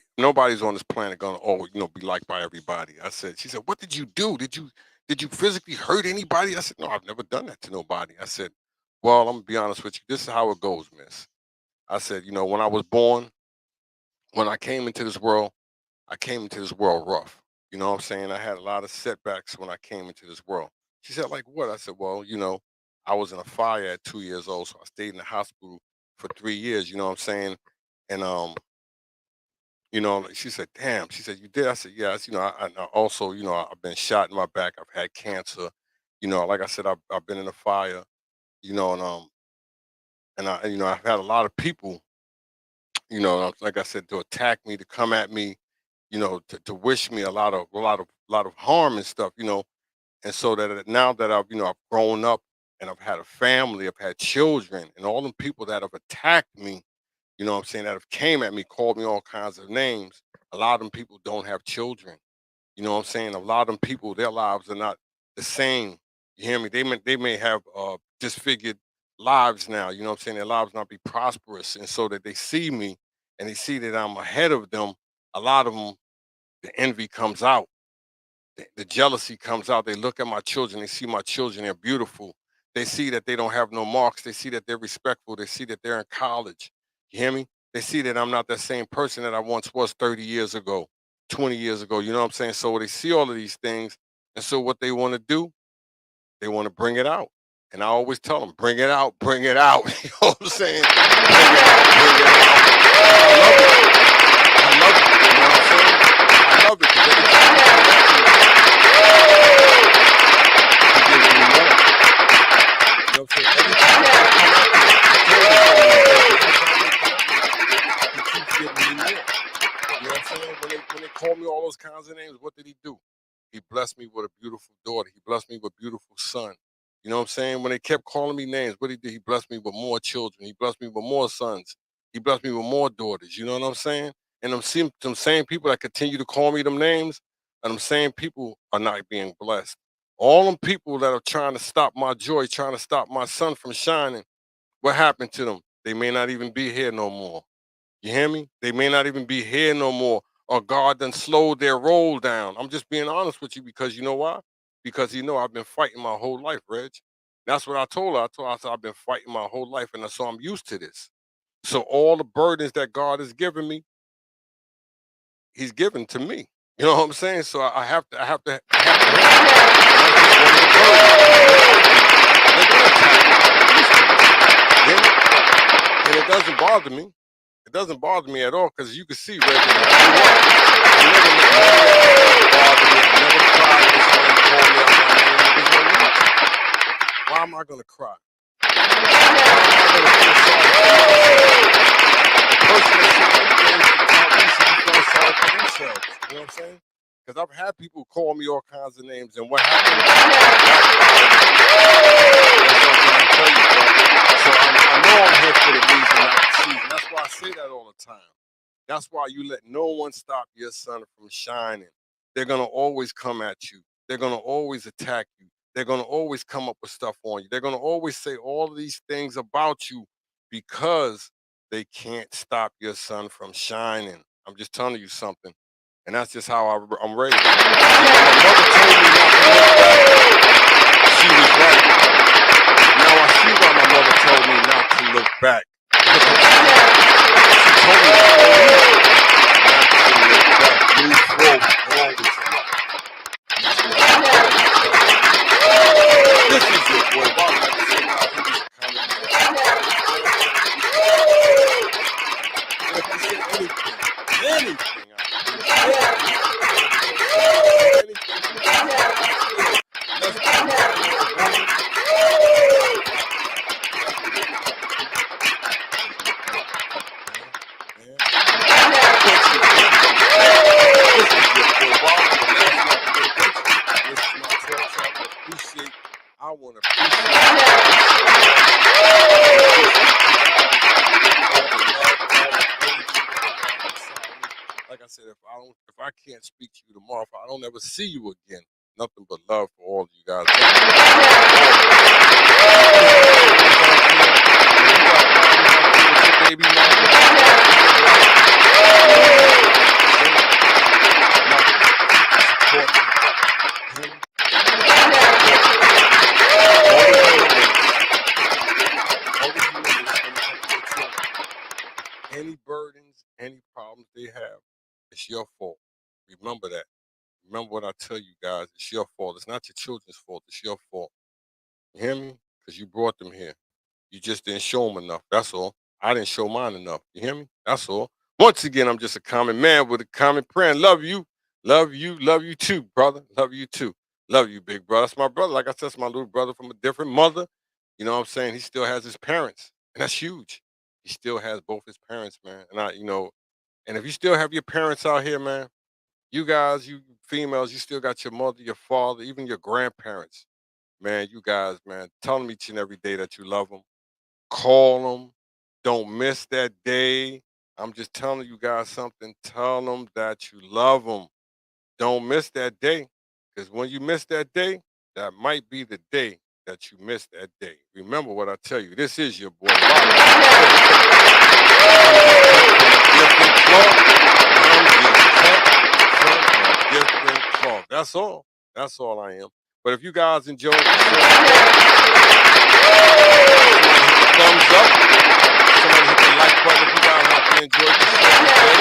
on this planet gonna always, be liked by everybody." I said, she said, "What did you do? Did you physically hurt anybody?" I said, "No, I've never done that to nobody." I said, "Well, I'm gonna be honest with you. This is how it goes, miss." I said, "When I was born, when I came into this world rough. You know what I'm saying? I had a lot of setbacks when I came into this world." She said, "Like what?" I said, "Well, I was in a fire at 2 years old, so I stayed in the hospital for 3 years." You know what I'm saying? And she said, "Damn." She said, "You did?" I said, "Yeah." I also, I've been shot in my back. I've had cancer. Like I said, I've been in a fire. I've had a lot of people, like I said, to attack me, to come at me, to wish me a lot of harm and stuff. And so that now that I've grown up and I've had a family, I've had children, and all the people that have attacked me, what I'm saying, that have came at me, called me all kinds of names. A lot of them people don't have children. You know what I'm saying? A lot of them people, their lives are not the same. You hear me? They may have disfigured lives now. You know what I'm saying? Their lives not be prosperous, and so that they see me and they see that I'm ahead of them. A lot of them, the envy comes out, the jealousy comes out. They look at my children, they see my children, they're beautiful. They see that they don't have no marks. They see that they're respectful. They see that they're in college. You hear me? They see that I'm not that same person that I once was 30 years ago, 20 years ago. You know what I'm saying? So they see all of these things. And so what they want to do, they want to bring it out. And I always tell them, bring it out, bring it out. You know what I'm saying? Bring it out, bring it out. I love it. I love it. You know what I'm saying? I love it because every time you come at me, he gives me more. You know what I'm saying? Every time they come at me, I told this woman, every time they come at me, he keeps giving me more. You know what I'm saying? When they call me all those kinds of names, what did he do? He blessed me with a beautiful daughter. He blessed me with a beautiful son. You know what I'm saying? When they kept calling me names, what did he do? He blessed me with more children. He blessed me with more sons. He blessed me with more daughters. You know what I'm saying? And them same people that continue to call me them names, and them same people are not being blessed. All them people that are trying to stop my joy, trying to stop my sun from shining, what happened to them? They may not even be here no more. You hear me? They may not even be here no more, or God done slowed their roll down. I'm just being honest with you because you know why? Because I've been fighting my whole life, Reg. That's what I told her. I said I've been fighting my whole life, and so I'm used to this. So all the burdens that God has given me, He's given to me. You know what I'm saying? So I have to, I have to, I have to handle it. And that's just one of the burdens. People that like me, they're gonna attack me. I'm used to it. You hear me? And it doesn't bother me. It doesn't bother me at all because you can see, Reggie, when I grew up, I never let none of that stuff bother me. I never cried when somebody called me out my name. There was no need to. Why am I going to cry? Why am I going to feel sorry for myself? The person that said anything should probably should be feeling sorry for themselves. You know what I'm saying? Because I've had people call me all kinds of names, and what happened? It backfired on me. That's what I'm trying to tell you, bro. So I know I'm here for the reason, not the season. That's why I say that all the time. That's why you let no one stop your sun from shining. They're going to always come at you. They're going to always attack you. They're going to always come up with stuff on you. They're going to always say all of these things about you because they can't stop your sun from shining. I'm just telling you something. And that's just how I'm raised. See, when my mother told me not to look back, she was right. Now I see why my mother told me not to look back. You know what I'm saying? She told me that for a reason. Not to look back. Move forward always in life. And that's what I've been doing, my brother. This is your boy, Bobby. Like I said, guys, leave us a comment below. You know what I'm saying? We keep it positive. And if you say anything out there, anything, you know what I'm saying? Anything from I want to appreciate you guys so much. Like I said, if I can't speak to you tomorrow, if I don't ever see you again, nothing but love for all of you guys. Baby any burdens, any problems they have, it's your fault. Remember that. Remember what I tell you guys. It's your fault. It's not your children's fault. It's your fault. You hear me? Because you brought them here. You just didn't show them enough. That's all. I didn't show mine enough. You hear me? That's all. Once again, I'm just a common man with a common prayer. Love you. Love you too, brother. Love you too. Love you, big brother. That's my brother. Like I said, it's my little brother from a different mother. You know what I'm saying? He still has his parents. And that's huge. He still has both his parents, man. And if you still have your parents out here, man, you guys, you females, you still got your mother, your father, even your grandparents. Man, you guys, man, tell them each and every day that you love them. Call them. Don't miss that day. I'm just telling you guys something. Tell them that you love them. Don't miss that day. Because when you miss that day, that might be the day that you miss that day. Remember what I tell you. This is your boy. That's all. That's all I am. But if you guys enjoyed the show, thumbs up. Somebody hit the like button if you guys like to enjoy the show today.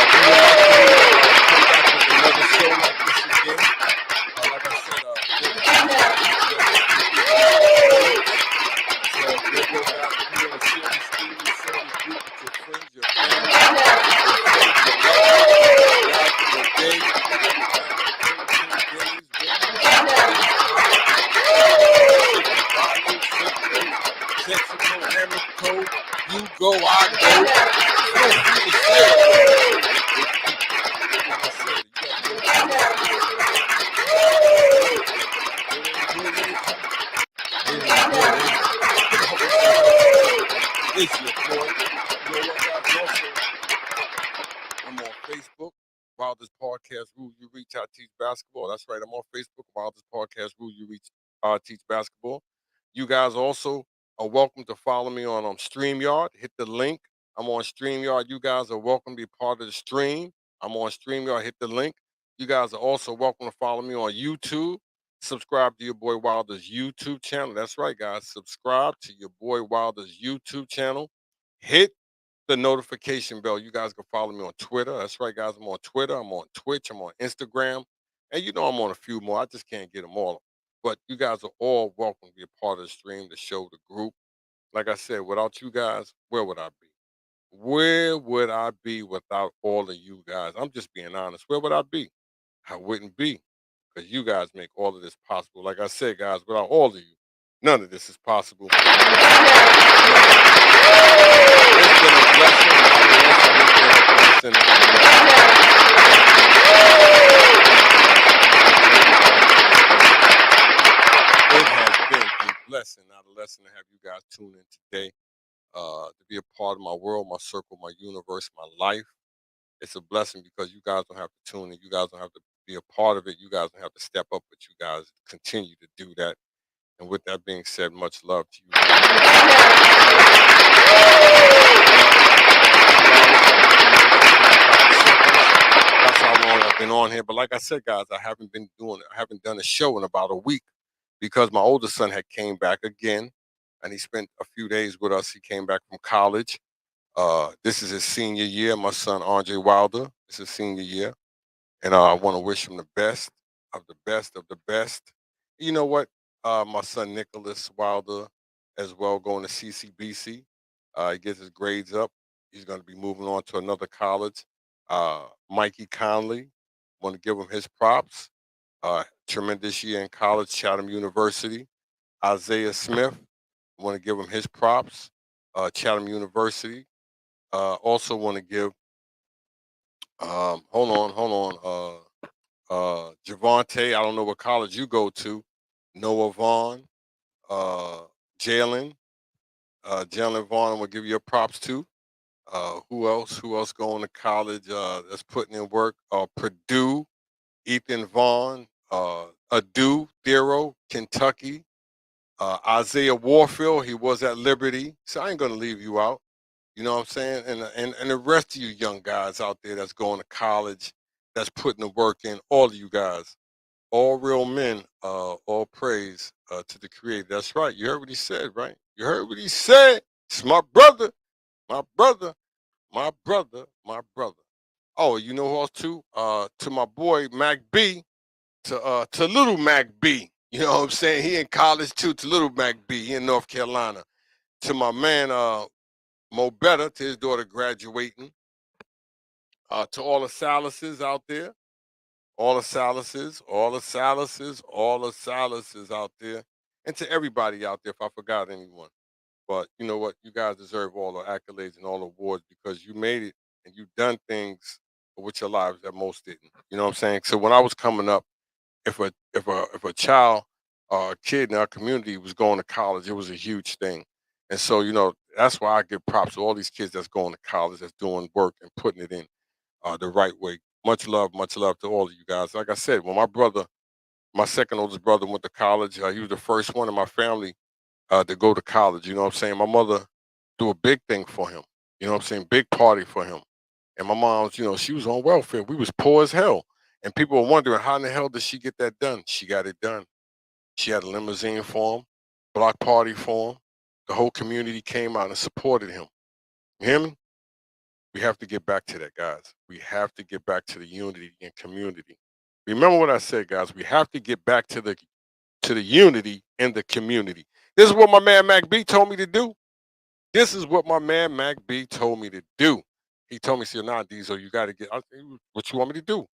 If you would like to come back with another show like this again, like I said, you go, I go. It's your boy. You know what, guys? Also, I'm on Facebook. Wildest Podcast Rule You Reach, I Teach Basketball. That's right. I'm on Facebook. Wildest Podcast Rule You Reach, Teach Basketball. You guys also are welcome to follow me on StreamYard. Hit the link. I'm on StreamYard. You guys are welcome to be part of the stream. I'm on StreamYard. Hit the link. You guys are also welcome to follow me on YouTube. Subscribe to your boy Wilder's YouTube channel. That's right, guys. Subscribe to your boy Wilder's YouTube channel. Hit the notification bell. You guys can follow me on Twitter. That's right, guys. I'm on Twitter. I'm on Twitch. I'm on Instagram. And you know I'm on a few more. I just can't get them all. But you guys are all welcome to be a part of the stream, the show, the group. Like I said, without you guys, where would I be? Where would I be without all of you guys? I'm just being honest. Where would I be? I wouldn't be, because you guys make all of this possible. Like I said, guys, without all of you, none of this is possible. It's been a blessing. It's been a blessing. It has been a blessing, not a lesson, to have you guys tune in today, to be a part of my world, my circle, my universe, my life. It's a blessing because you guys don't have to tune in. You guys don't have to be a part of it. You guys don't have to step up, but you guys continue to do that. And with that being said, much love to you guys. That's how long I've been on here. But like I said, guys, I haven't done a show in about a week because my oldest son had came back again, and he spent a few days with us. He came back from college. This is his senior year. My son Andre Wilder. This is his senior year, and I want to wish him the best of the best of the best. You know what? My son Nicholas Wilder, as well, going to CCBC. He gets his grades up. He's going to be moving on to another college. Mikey Conley, want to give him his props. Tremendous year in college, Chatham University. Isaiah Smith, want to give him his props. Chatham University. Also want to give, hold on. Javante, I don't know what college you go to. Noah Vaughn, uh, Jalen, Jalen Vaughn. Will give you your props too. Who else? Who else going to college? That's putting in work. Purdue, Ethan Vaughn, Adu Thero, Kentucky. Isaiah Warfield, he was at Liberty. So I ain't gonna leave you out. You know what I'm saying? And the rest of you young guys out there that's going to college, that's putting the work in, all of you guys, all real men, all praise to the Creator. That's right. You heard what he said, right? You heard what he said. It's my brother, my brother, my brother, my brother. Oh, you know who else too? To my boy Mac B, to little Mac B. You know what I'm saying? He in college too. To little Mac B, he in North Carolina. To my man Mo Better, to his daughter graduating. To all the Salases out there, all the Salases, all the Salases, all the Salases out there, and to everybody out there. If I forgot anyone, but you know what? You guys deserve all the accolades and all the awards because you made it and you've done things with your lives that most didn't. You know what I'm saying? So when I was coming up, if a child or a kid in our community was going to college, it was a huge thing. And so, that's why I give props to all these kids that's going to college, that's doing work and putting it in the right way. Much love to all of you guys. Like I said, when my second oldest brother went to college, he was the first one in my family to go to college. You know what I'm saying? My mother do a big thing for him. You know what I'm saying? Big party for him. And my mom's, she was on welfare. We was poor as hell. And people were wondering, how in the hell did she get that done? She got it done. She had a limousine for him, block party for him. The whole community came out and supported him. You hear me? We have to get back to that, guys. We have to get back to the unity and community. Remember what I said, guys. We have to get back to the unity in the community. This is what my man Mac B told me to do. This is what my man Mac B told me to do. He told me, "See, nah, Diesel, you got to get. What you want me to do?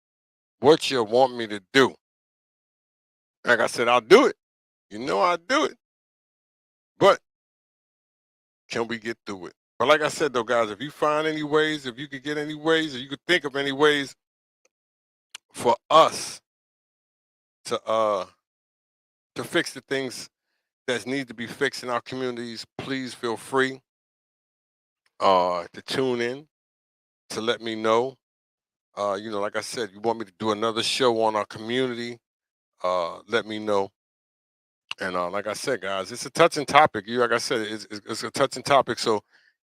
What you want me to do?" Like I said, I'll do it. You know I'll do it. But can we get through it? But like I said, though, guys, if you find any ways, if you could get any ways, or you could think of any ways for us to fix the things that need to be fixed in our communities, please feel free to tune in to let me know. Like I said, you want me to do another show on our community, let me know. And like I said, guys, it's a touching topic. Like I said, it's a touching topic. So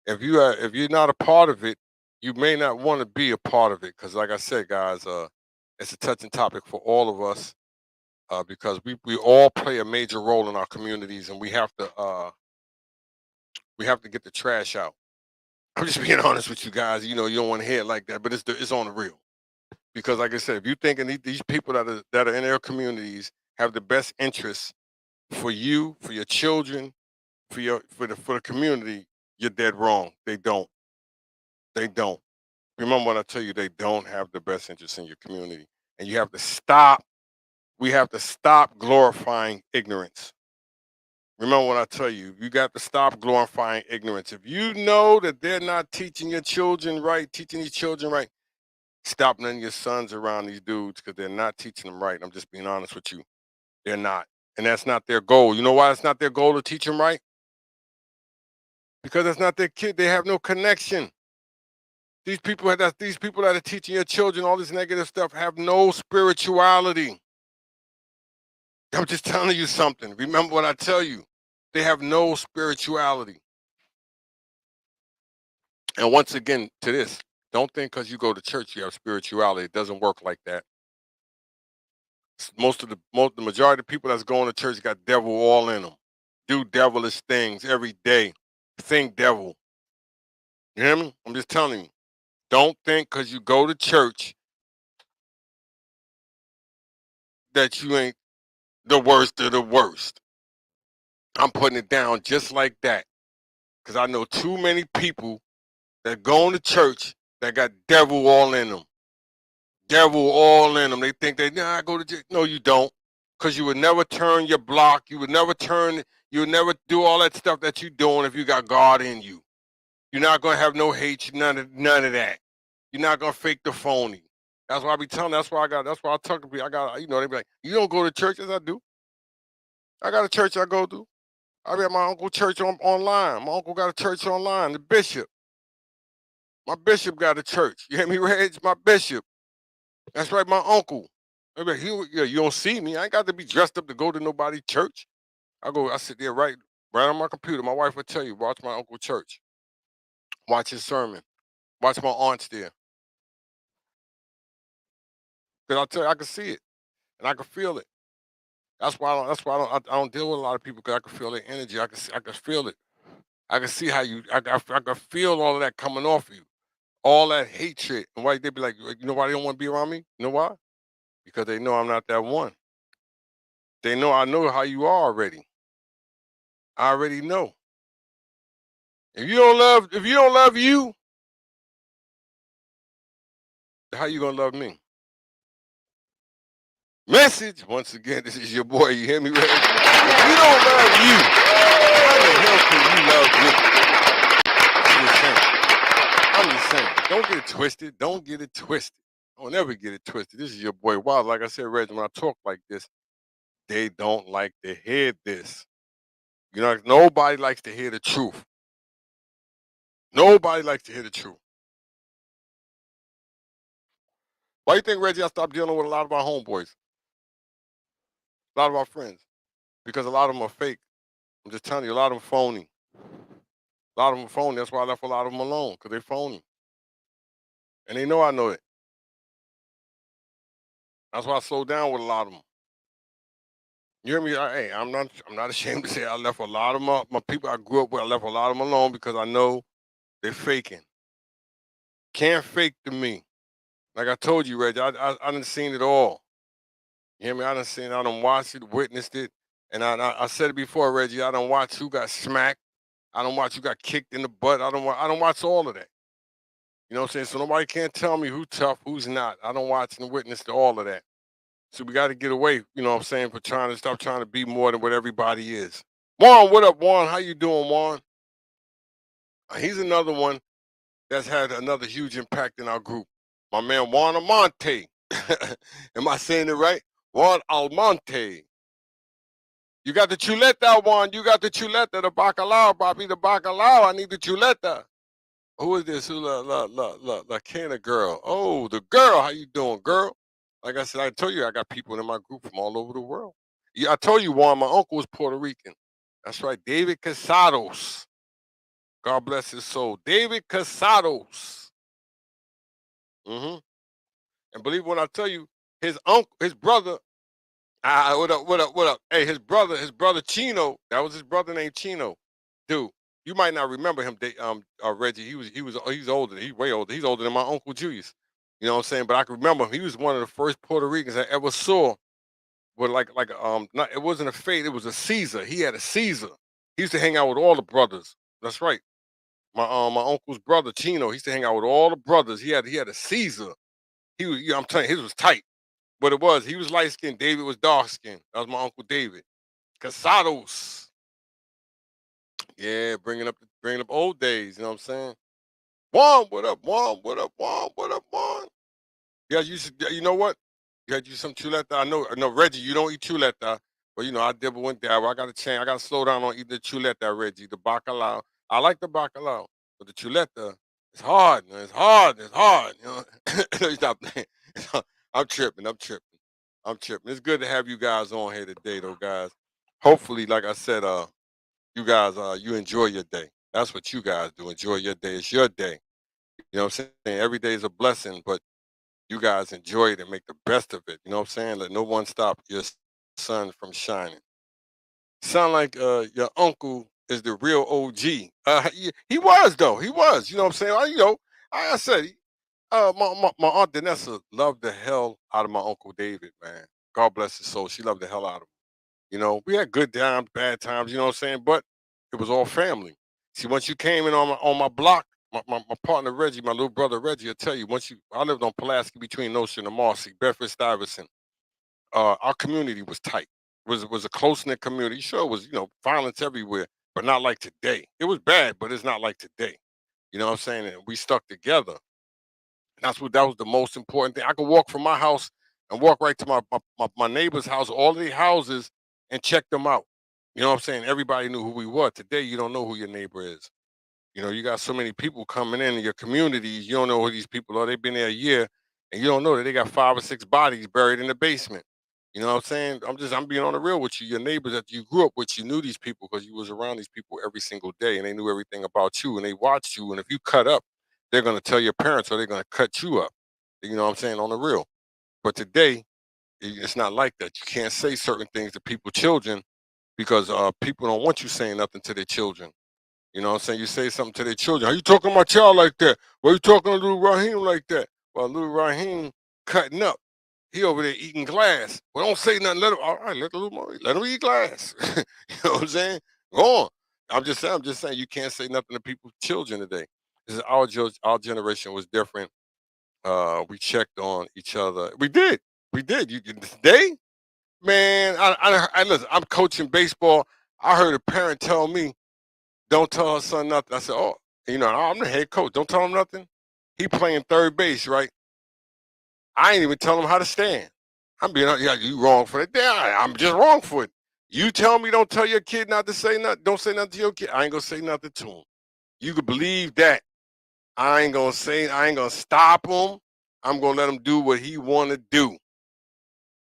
if you're not a part of it, you may not want to be a part of it because, like I said, guys, it's a touching topic for all of us because we all play a major role in our communities, and we have to get the trash out. I'm just being honest with you guys. You don't want to hear it like that, but it's on the real. Because, like I said, if you thinking these people that are in their communities have the best interests for you, for your children, for the community, you're dead wrong. They don't. They don't. Remember when I tell you they don't have the best interest in your community, and you have to stop. We have to stop glorifying ignorance. Remember when I tell you, you got to stop glorifying ignorance. If you know that they're not teaching your children right, teaching these children right, stop letting your sons around these dudes because they're not teaching them right. I'm just being honest with you. They're not. And that's not their goal. You know why it's not their goal to teach them right? Because that's not their kid. They have no connection. These people that are teaching your children all this negative stuff have no spirituality. I'm just telling you something. Remember what I tell you. They have no spirituality. And once again, to this, don't think because you go to church you have spirituality. It doesn't work like that. The majority of people that's going to church got devil all in them. Do devilish things every day. Think devil. You hear me? I'm just telling you. Don't think because you go to church that you ain't the worst of the worst. I'm putting it down just like that. Because I know too many people that go to church that got devil all in them. Devil all in them. They think I go to church. No, you don't. Because you would never turn your block. You would never do all that stuff that you're doing if you got God in you. You're not gonna have no hate, none of that. You're not gonna fake the phony. That's why I be telling. That's why I tell people. They be like, you don't go to church as I do. I got a church I go to. I be at my uncle church online. My uncle got a church online. The bishop. My bishop got a church. You hear me, Reg? My bishop. That's right, my uncle. Yeah, you don't see me. I ain't got to be dressed up to go to nobody's church. I sit there right on my computer. My wife will tell you, watch my uncle church. Watch his sermon. Watch my aunts there. Cause I tell you, I can see it and I can feel it. That's why I don't deal with a lot of people because I can feel their energy. I can feel it. I can see how I can feel all of that coming off of you. All that hatred. And why they be like, you know why they don't want to be around me? You know why? Because they know I'm not that one. They know I know how you are already. I already know. If you don't love you, how you gonna love me? Message once again. This is your boy. You hear me? Ray? If you don't love you, how the hell can you love me? I'm just saying. I'm just saying. Don't get it twisted. Don't get it twisted. Don't ever get it twisted. This is your boy Wild. Like I said, Reggie, when I talk like this, they don't like to hear this. You know, nobody likes to hear the truth. Nobody likes to hear the truth. Why you think, Reggie, I stopped dealing with a lot of our homeboys, a lot of our friends? Because a lot of them are fake. I'm just telling you, a lot of them phony. A lot of them phony. That's why I left a lot of them alone, because they phony. And they know I know it. That's why I slowed down with a lot of them. You hear me? Hey, I'm not ashamed to say I left a lot of my people I grew up with. I left a lot of them alone because I know they're faking. Can't fake to me. Like I told you, Reggie, I done seen it all. You hear me? I done seen, I done watched it, witnessed it, and I said it before, Reggie. I done watched who got smacked. I don't watch who got kicked in the butt. I don't watch all of that. You know what I'm saying? So nobody can't tell me who's tough, who's not. I don't watch and witness to all of that. So we got to get away, you know what I'm saying, for trying to stop trying to be more than what everybody is. Juan, what up, Juan? How you doing, Juan? He's another one that's had another huge impact in our group. My man Juan Almonte. Am I saying it right? Juan Almonte. You got the chuleta, Juan. You got the chuleta, the bacalao, Bobby, the bacalao. I need the chuleta. Who is this? Who la Canna girl? Oh, the girl. How you doing, girl? Like I said, I told you I got people in my group from all over the world. Yeah, I told you, Juan, my uncle was Puerto Rican. That's right, David Casados. God bless his soul. David Casados. Mm-hmm. And believe when I tell you, his uncle, his brother, what up, what up, what up? Hey, his brother Chino, that was his brother named Chino. Dude, you might not remember him, Reggie. He's older. He's way older. He's older than my uncle Julius. You know what I'm saying? But I can remember him. He was one of the first Puerto Ricans I ever saw with not it wasn't a fade, it was a Caesar. He had a Caesar. He used to hang out with all the brothers. That's right. My uncle's brother Chino, he used to hang out with all the brothers. He had a Caesar. I'm telling you, his was tight. But it was, he was light skinned. David was dark skinned. That was my uncle David. Casados. Yeah, bringing up old days, you know what I'm saying? Juan, what up, Juan? What up, Juan? What up, Juan? Yeah, you know what? You had you some chuleta. I know, Reggie, you don't eat chuleta, but you know, I dibble went there. I gotta change. I gotta slow down on eating the chuleta, Reggie. The bacalao. I like the bacalao, but the chuleta, it's hard, man. It's hard. It's hard. You know? No, stop playing. I'm tripping. I'm tripping. I'm tripping. It's good to have you guys on here today, though, guys. Hopefully, like I said, you guys, you enjoy your day. That's what you guys do. Enjoy your day. It's your day. You know what I'm saying? Every day is a blessing, but you guys enjoy it and make the best of it. You know what I'm saying? Let no one stop your sun from shining. Sound like your uncle is the real OG. He was though. He was. You know what I'm saying? I said, my aunt Danessa loved the hell out of my uncle David, man. God bless his soul. She loved the hell out of him. You know, we had good times, bad times. You know what I'm saying? But it was all family. See, once you came in on my block, my partner Reggie, my little brother Reggie, will tell you. I lived on Pulaski between Notion and Marcy, Bedford Stuyvesant. Our community was tight. Was a close knit community. Sure, it was violence everywhere, but not like today. It was bad, but it's not like today. You know what I'm saying? And we stuck together. That was the most important thing. I could walk from my house and walk right to my neighbor's house, all the houses, and check them out. You know what I'm saying? Everybody knew who we were. Today, you don't know who your neighbor is. You know, you got so many people coming in your communities. You don't know who these people are. They've been there a year, and you don't know that they got 5 or 6 bodies buried in the basement. You know what I'm saying? I'm being on the real with you. Your neighbors that you grew up with, you knew these people because you was around these people every single day, and they knew everything about you, and they watched you. And if you cut up, they're gonna tell your parents, or they're gonna cut you up. You know what I'm saying? On the real. But today, it's not like that. You can't say certain things to people, children, because people don't want you saying nothing to their children. You know what I'm saying? You say something to their children. How you talking to my child like that? Why you talking to little Raheem like that? Well, little Raheem cutting up. He over there eating glass. Well, don't say nothing. Let him. All right, let the little boy. Let him eat glass. You know what I'm saying? Go on. I'm just saying. You can't say nothing to people's children today. This is our generation was different. We checked on each other. We did. We did. You today, man. I listen. I'm coaching baseball. I heard a parent tell me, "Don't tell her son nothing." I said, "Oh, you know, I'm the head coach. Don't tell him nothing." He playing third base, right? I ain't even tell him how to stand. I'm being, yeah, you wrong for that. Yeah, I'm just wrong for it. You tell me don't tell your kid not to say nothing. Don't say nothing to your kid. I ain't gonna say nothing to him. You could believe that. I ain't gonna stop him. I'm gonna let him do what he wanna do.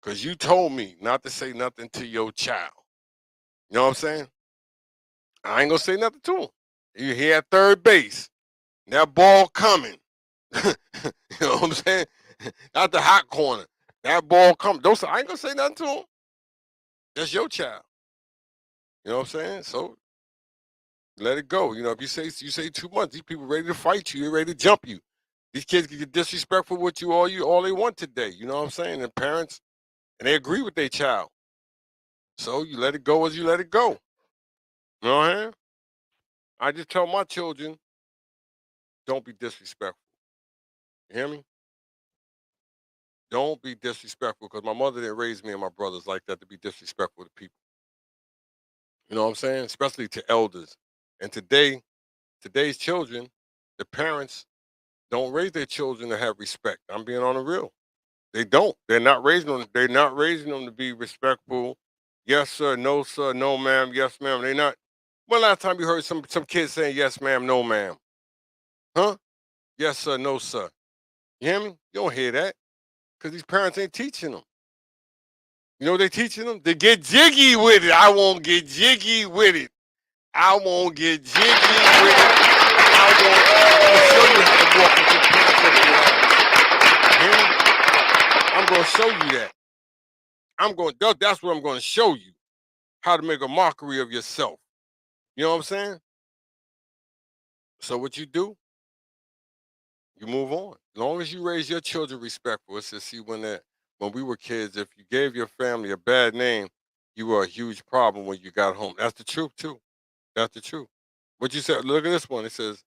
Cause you told me not to say nothing to your child. You know what I'm saying? I ain't gonna say nothing to him. You here at third base. That ball coming. You know what I'm saying? Not the hot corner. That ball coming. Don't say, I ain't gonna say nothing to him. That's your child. You know what I'm saying? So let it go. You know, if you say too much, these people ready to fight you. They're ready to jump you. These kids get disrespectful with you all they want today. You know what I'm saying? And parents, and they agree with their child. So you let it go as you let it go. You know what I'm saying? I just tell my children, don't be disrespectful. You hear me? Don't be disrespectful because my mother didn't raise me and my brothers like that to be disrespectful to people. You know what I'm saying? Especially to elders. And today's children, the parents don't raise their children to have respect. I'm being on the real. They don't. They're not raising them to be respectful. Yes, sir, no, sir, no, ma'am, yes, ma'am. They're not. When last time you heard some kids saying yes, ma'am, no, ma'am? Huh? Yes, sir, no, sir. You hear me? You don't hear that. Because these parents ain't teaching them. You know what they teaching them? To get jiggy with it. I won't get jiggy with it. I won't get jiggy with it. I'm gonna show you how to walk with your pants up your ass. You hear me? I'm gonna show you that. That's what I'm gonna show you. How to make a mockery of yourself. You know what I'm saying? So what you do, you move on. As long as you raise your children respectful, it's to see when we were kids, if you gave your family a bad name, you were a huge problem when you got home. That's the truth too. That's the truth. What you said, look at this one. It says,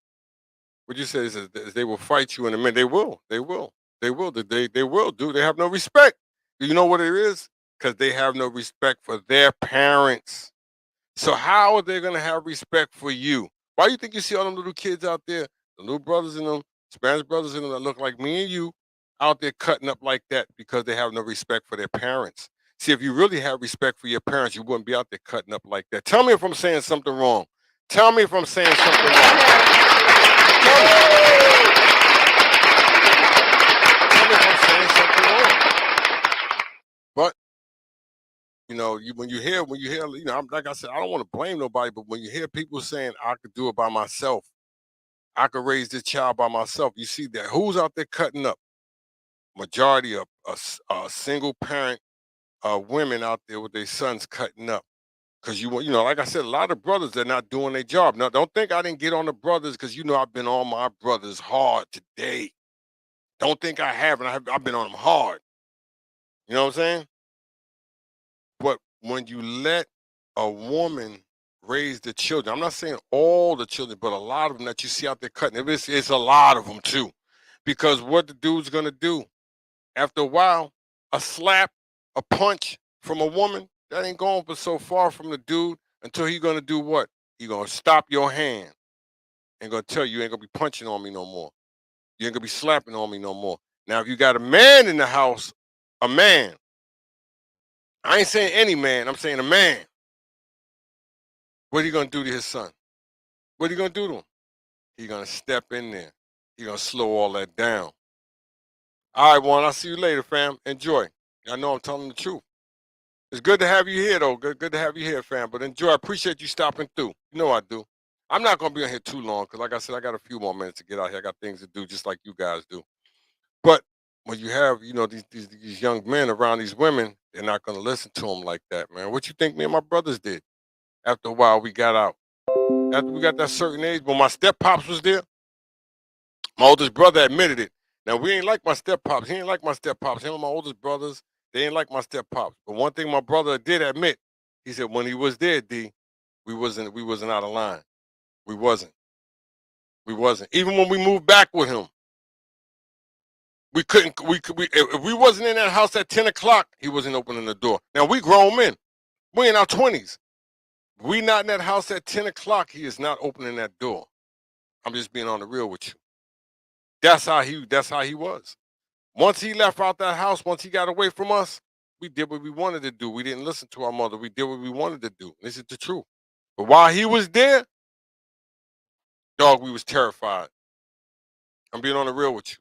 what you said is they will fight you in a minute. They will. They will. They will. They will do. They have no respect. You know what it is? Because they have no respect for their parents. So how are they gonna have respect for you? Why do you think you see all them little kids out there, the little brothers in them, Spanish brothers in them that look like me and you, out there cutting up like that because they have no respect for their parents? See, if you really have respect for your parents, you wouldn't be out there cutting up like that. Tell me if I'm saying something wrong. Tell me if I'm saying something wrong. Tell me if I'm saying something wrong. But when you hear, like I said, I don't want to blame nobody, but when you hear people saying I could do it by myself, I could raise this child by myself. You see that? Who's out there cutting up? Majority of single parent women out there with their sons cutting up. Because like I said, a lot of brothers they're not doing their job. Now, don't think I didn't get on the brothers because I've been on my brothers hard today. Don't think I haven't. I've been on them hard. You know what I'm saying? But when you let a woman raise the children, I'm not saying all the children, but a lot of them that you see out there cutting, it's a lot of them too. Because what the dude's gonna do after a while, a slap, a punch from a woman, that ain't going but so far from the dude until he gonna do what? He gonna stop your hand and gonna tell you ain't gonna be punching on me no more. You ain't gonna be slapping on me no more. Now, if you got a man in the house, a man, I ain't saying any man, I'm saying a man. What are you gonna do to his son? What are you gonna do to him? He's gonna step in there. He's gonna slow all that down. All right, Juan. I'll see you later, fam. Enjoy. I know I'm telling the truth. It's good to have you here, though. Good to have you here, fam. But enjoy. I appreciate you stopping through. You know I do. I'm not gonna be on here too long because, like I said, I got a few more minutes to get out here. I got things to do, just like you guys do. But when you have, these young men around these women, they're not gonna listen to them like that, man. What you think me and my brothers did? After a while, we got out. After we got that certain age, when my step pops was there, my oldest brother admitted it. Now we ain't like my step pops. He ain't like my step pops. Him and my oldest brothers, they ain't like my step pops. But one thing my brother did admit, he said when he was there, D, we wasn't out of line. We wasn't. We wasn't. Even when we moved back with him, we couldn't. We if we wasn't in that house at 10 o'clock, he wasn't opening the door. Now we grown men. We in our 20s. We not in that house at 10 o'clock. He is not opening that door. I'm just being on the real with you. That's how he. That's how he was. Once he left out that house, once he got away from us, we did what we wanted to do. We didn't listen to our mother. We did what we wanted to do. This is the truth. But while he was there, dog, we was terrified. I'm being on the real with you.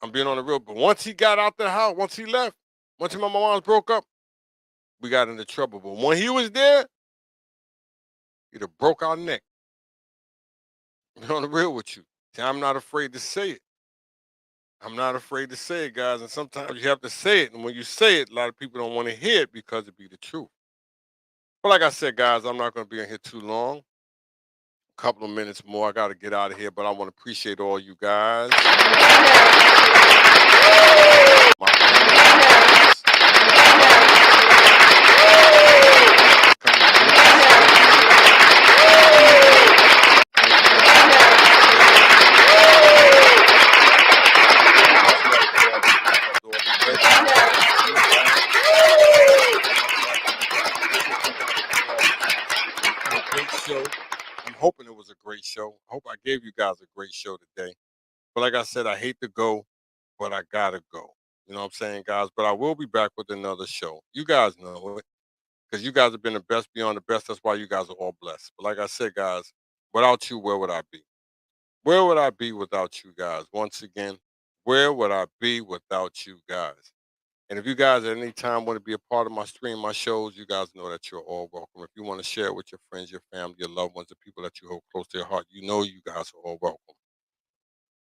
I'm being on the real. But once he got out the house, once he left, once him and my moms broke up, we got into trouble. But when he was there, he'd have broke our neck. I'm being on the real with you. See, I'm not afraid to say it. I'm not afraid to say it, guys. And sometimes you have to say it. And when you say it, a lot of people don't want to hear it because it be the truth. But like I said, guys, I'm not going to be in here too long. A couple of minutes more. I got to get out of here, but I want to appreciate all you guys. My great show. I'm hoping it was a great show. I hope I gave you guys a great show today. But like I said, I hate to go, but I gotta go. You know what I'm saying, guys? But I will be back with another show. You guys know it. Because you guys have been the best beyond the best. That's why you guys are all blessed. But like I said, guys, without you, where would I be? Where would I be without you guys? Once again, where would I be without you guys? And if you guys at any time want to be a part of my stream, my shows, you guys know that you're all welcome. If you want to share it with your friends, your family, your loved ones, the people that you hold close to your heart, you know you guys are all welcome.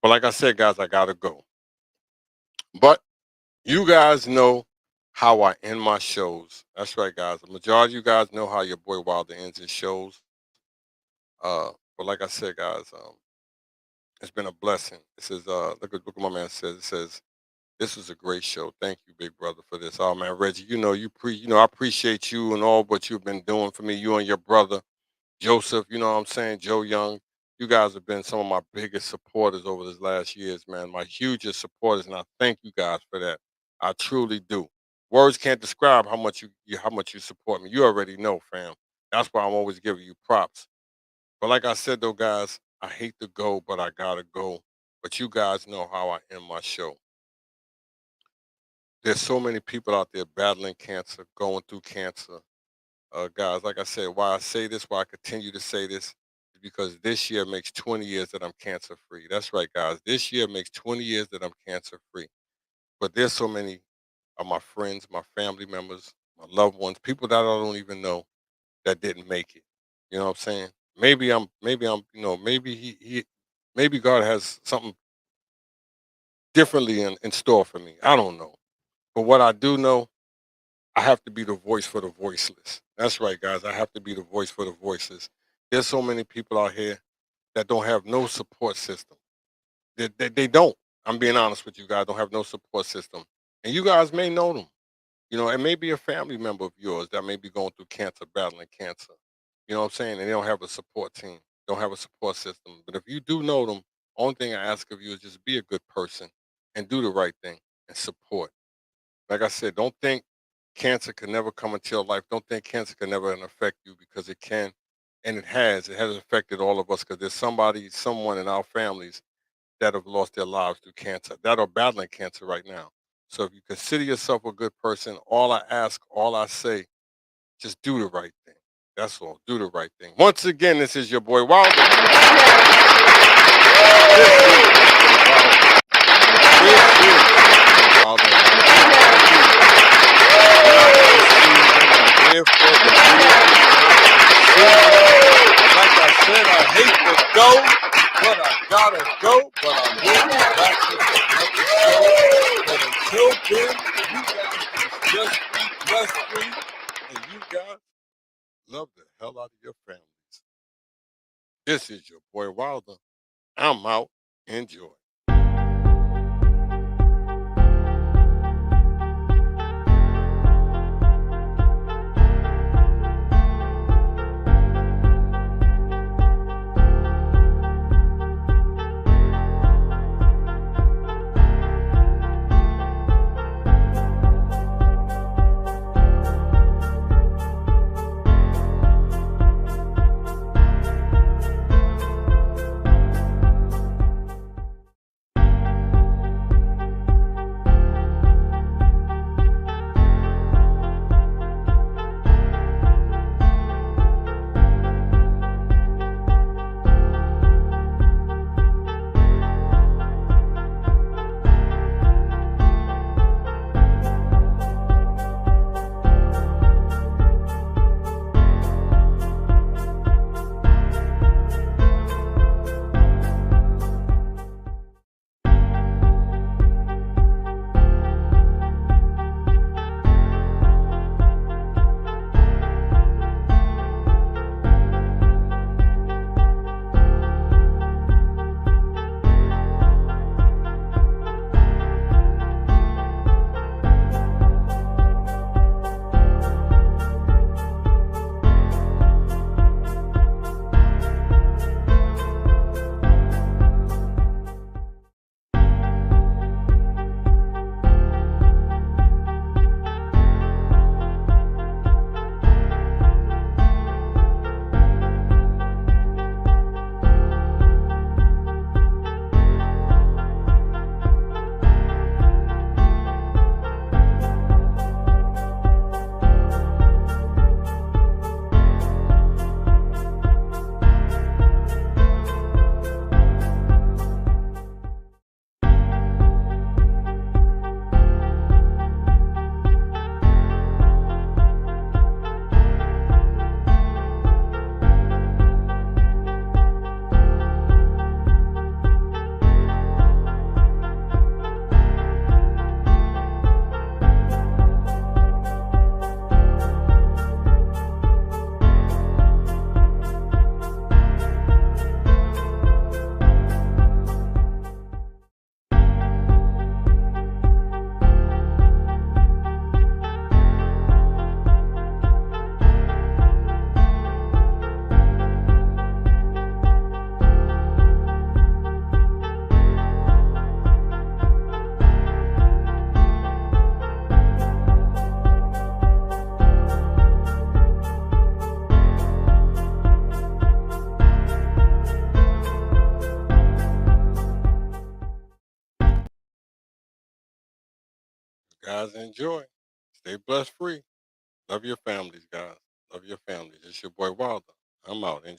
But like I said, guys, I gotta go. But you guys know how I end my shows. That's right, guys. The majority of you guys know how your boy Wilder ends his shows. But like I said, guys, it's been a blessing. This is look what my man says. It says, this was a great show. Thank you, big brother, for this. Oh man, Reggie, I appreciate you and all what you've been doing for me, you and your brother, Joseph, you know what I'm saying, Joe Young. You guys have been some of my biggest supporters over this last years, man. My hugest supporters, and I thank you guys for that. I truly do. Words can't describe how much you support me. You already know, fam. That's why I'm always giving you props. But like I said though, guys, I hate to go, but I gotta go. But you guys know how I end my show. There's so many people out there battling cancer, going through cancer. Guys, like I said, why I say this, why I continue to say this, is because this year makes 20 years that I'm cancer free. That's right, guys. This year makes 20 years that I'm cancer free. But there's so many of my friends, my family members, my loved ones, people that I don't even know that didn't make it. You know what I'm saying? Maybe God has something differently in store for me. I don't know. But what I do know, I have to be the voice for the voiceless. That's right, guys. I have to be the voice for the voiceless. There's so many people out here that don't have no support system. They don't. I'm being honest with you guys. Don't have no support system. And you guys may know them. It may be a family member of yours that may be going through cancer, battling cancer. You know what I'm saying? And they don't have a support team, don't have a support system. But if you do know them, only thing I ask of you is just be a good person and do the right thing and support. Like I said, don't think cancer can never come into your life. Don't think cancer can never affect you, because it can, and it has. It has affected all of us, because there's someone in our families that have lost their lives through cancer, that are battling cancer right now. So if you consider yourself a good person, all I ask, all I say, just do the right thing. That's all. Do the right thing. Once again, this is your boy Wilder. Here for the like I said, I hate to go, but I gotta go. But I will be back with another show. But until then, you guys just be blessed free, and you guys love the hell out of your families. This is your boy Wilder. I'm out. Enjoy. Guys, enjoy. Stay blessed free. Love your families, guys. Love your families. It's your boy Wilder. I'm out. Enjoy.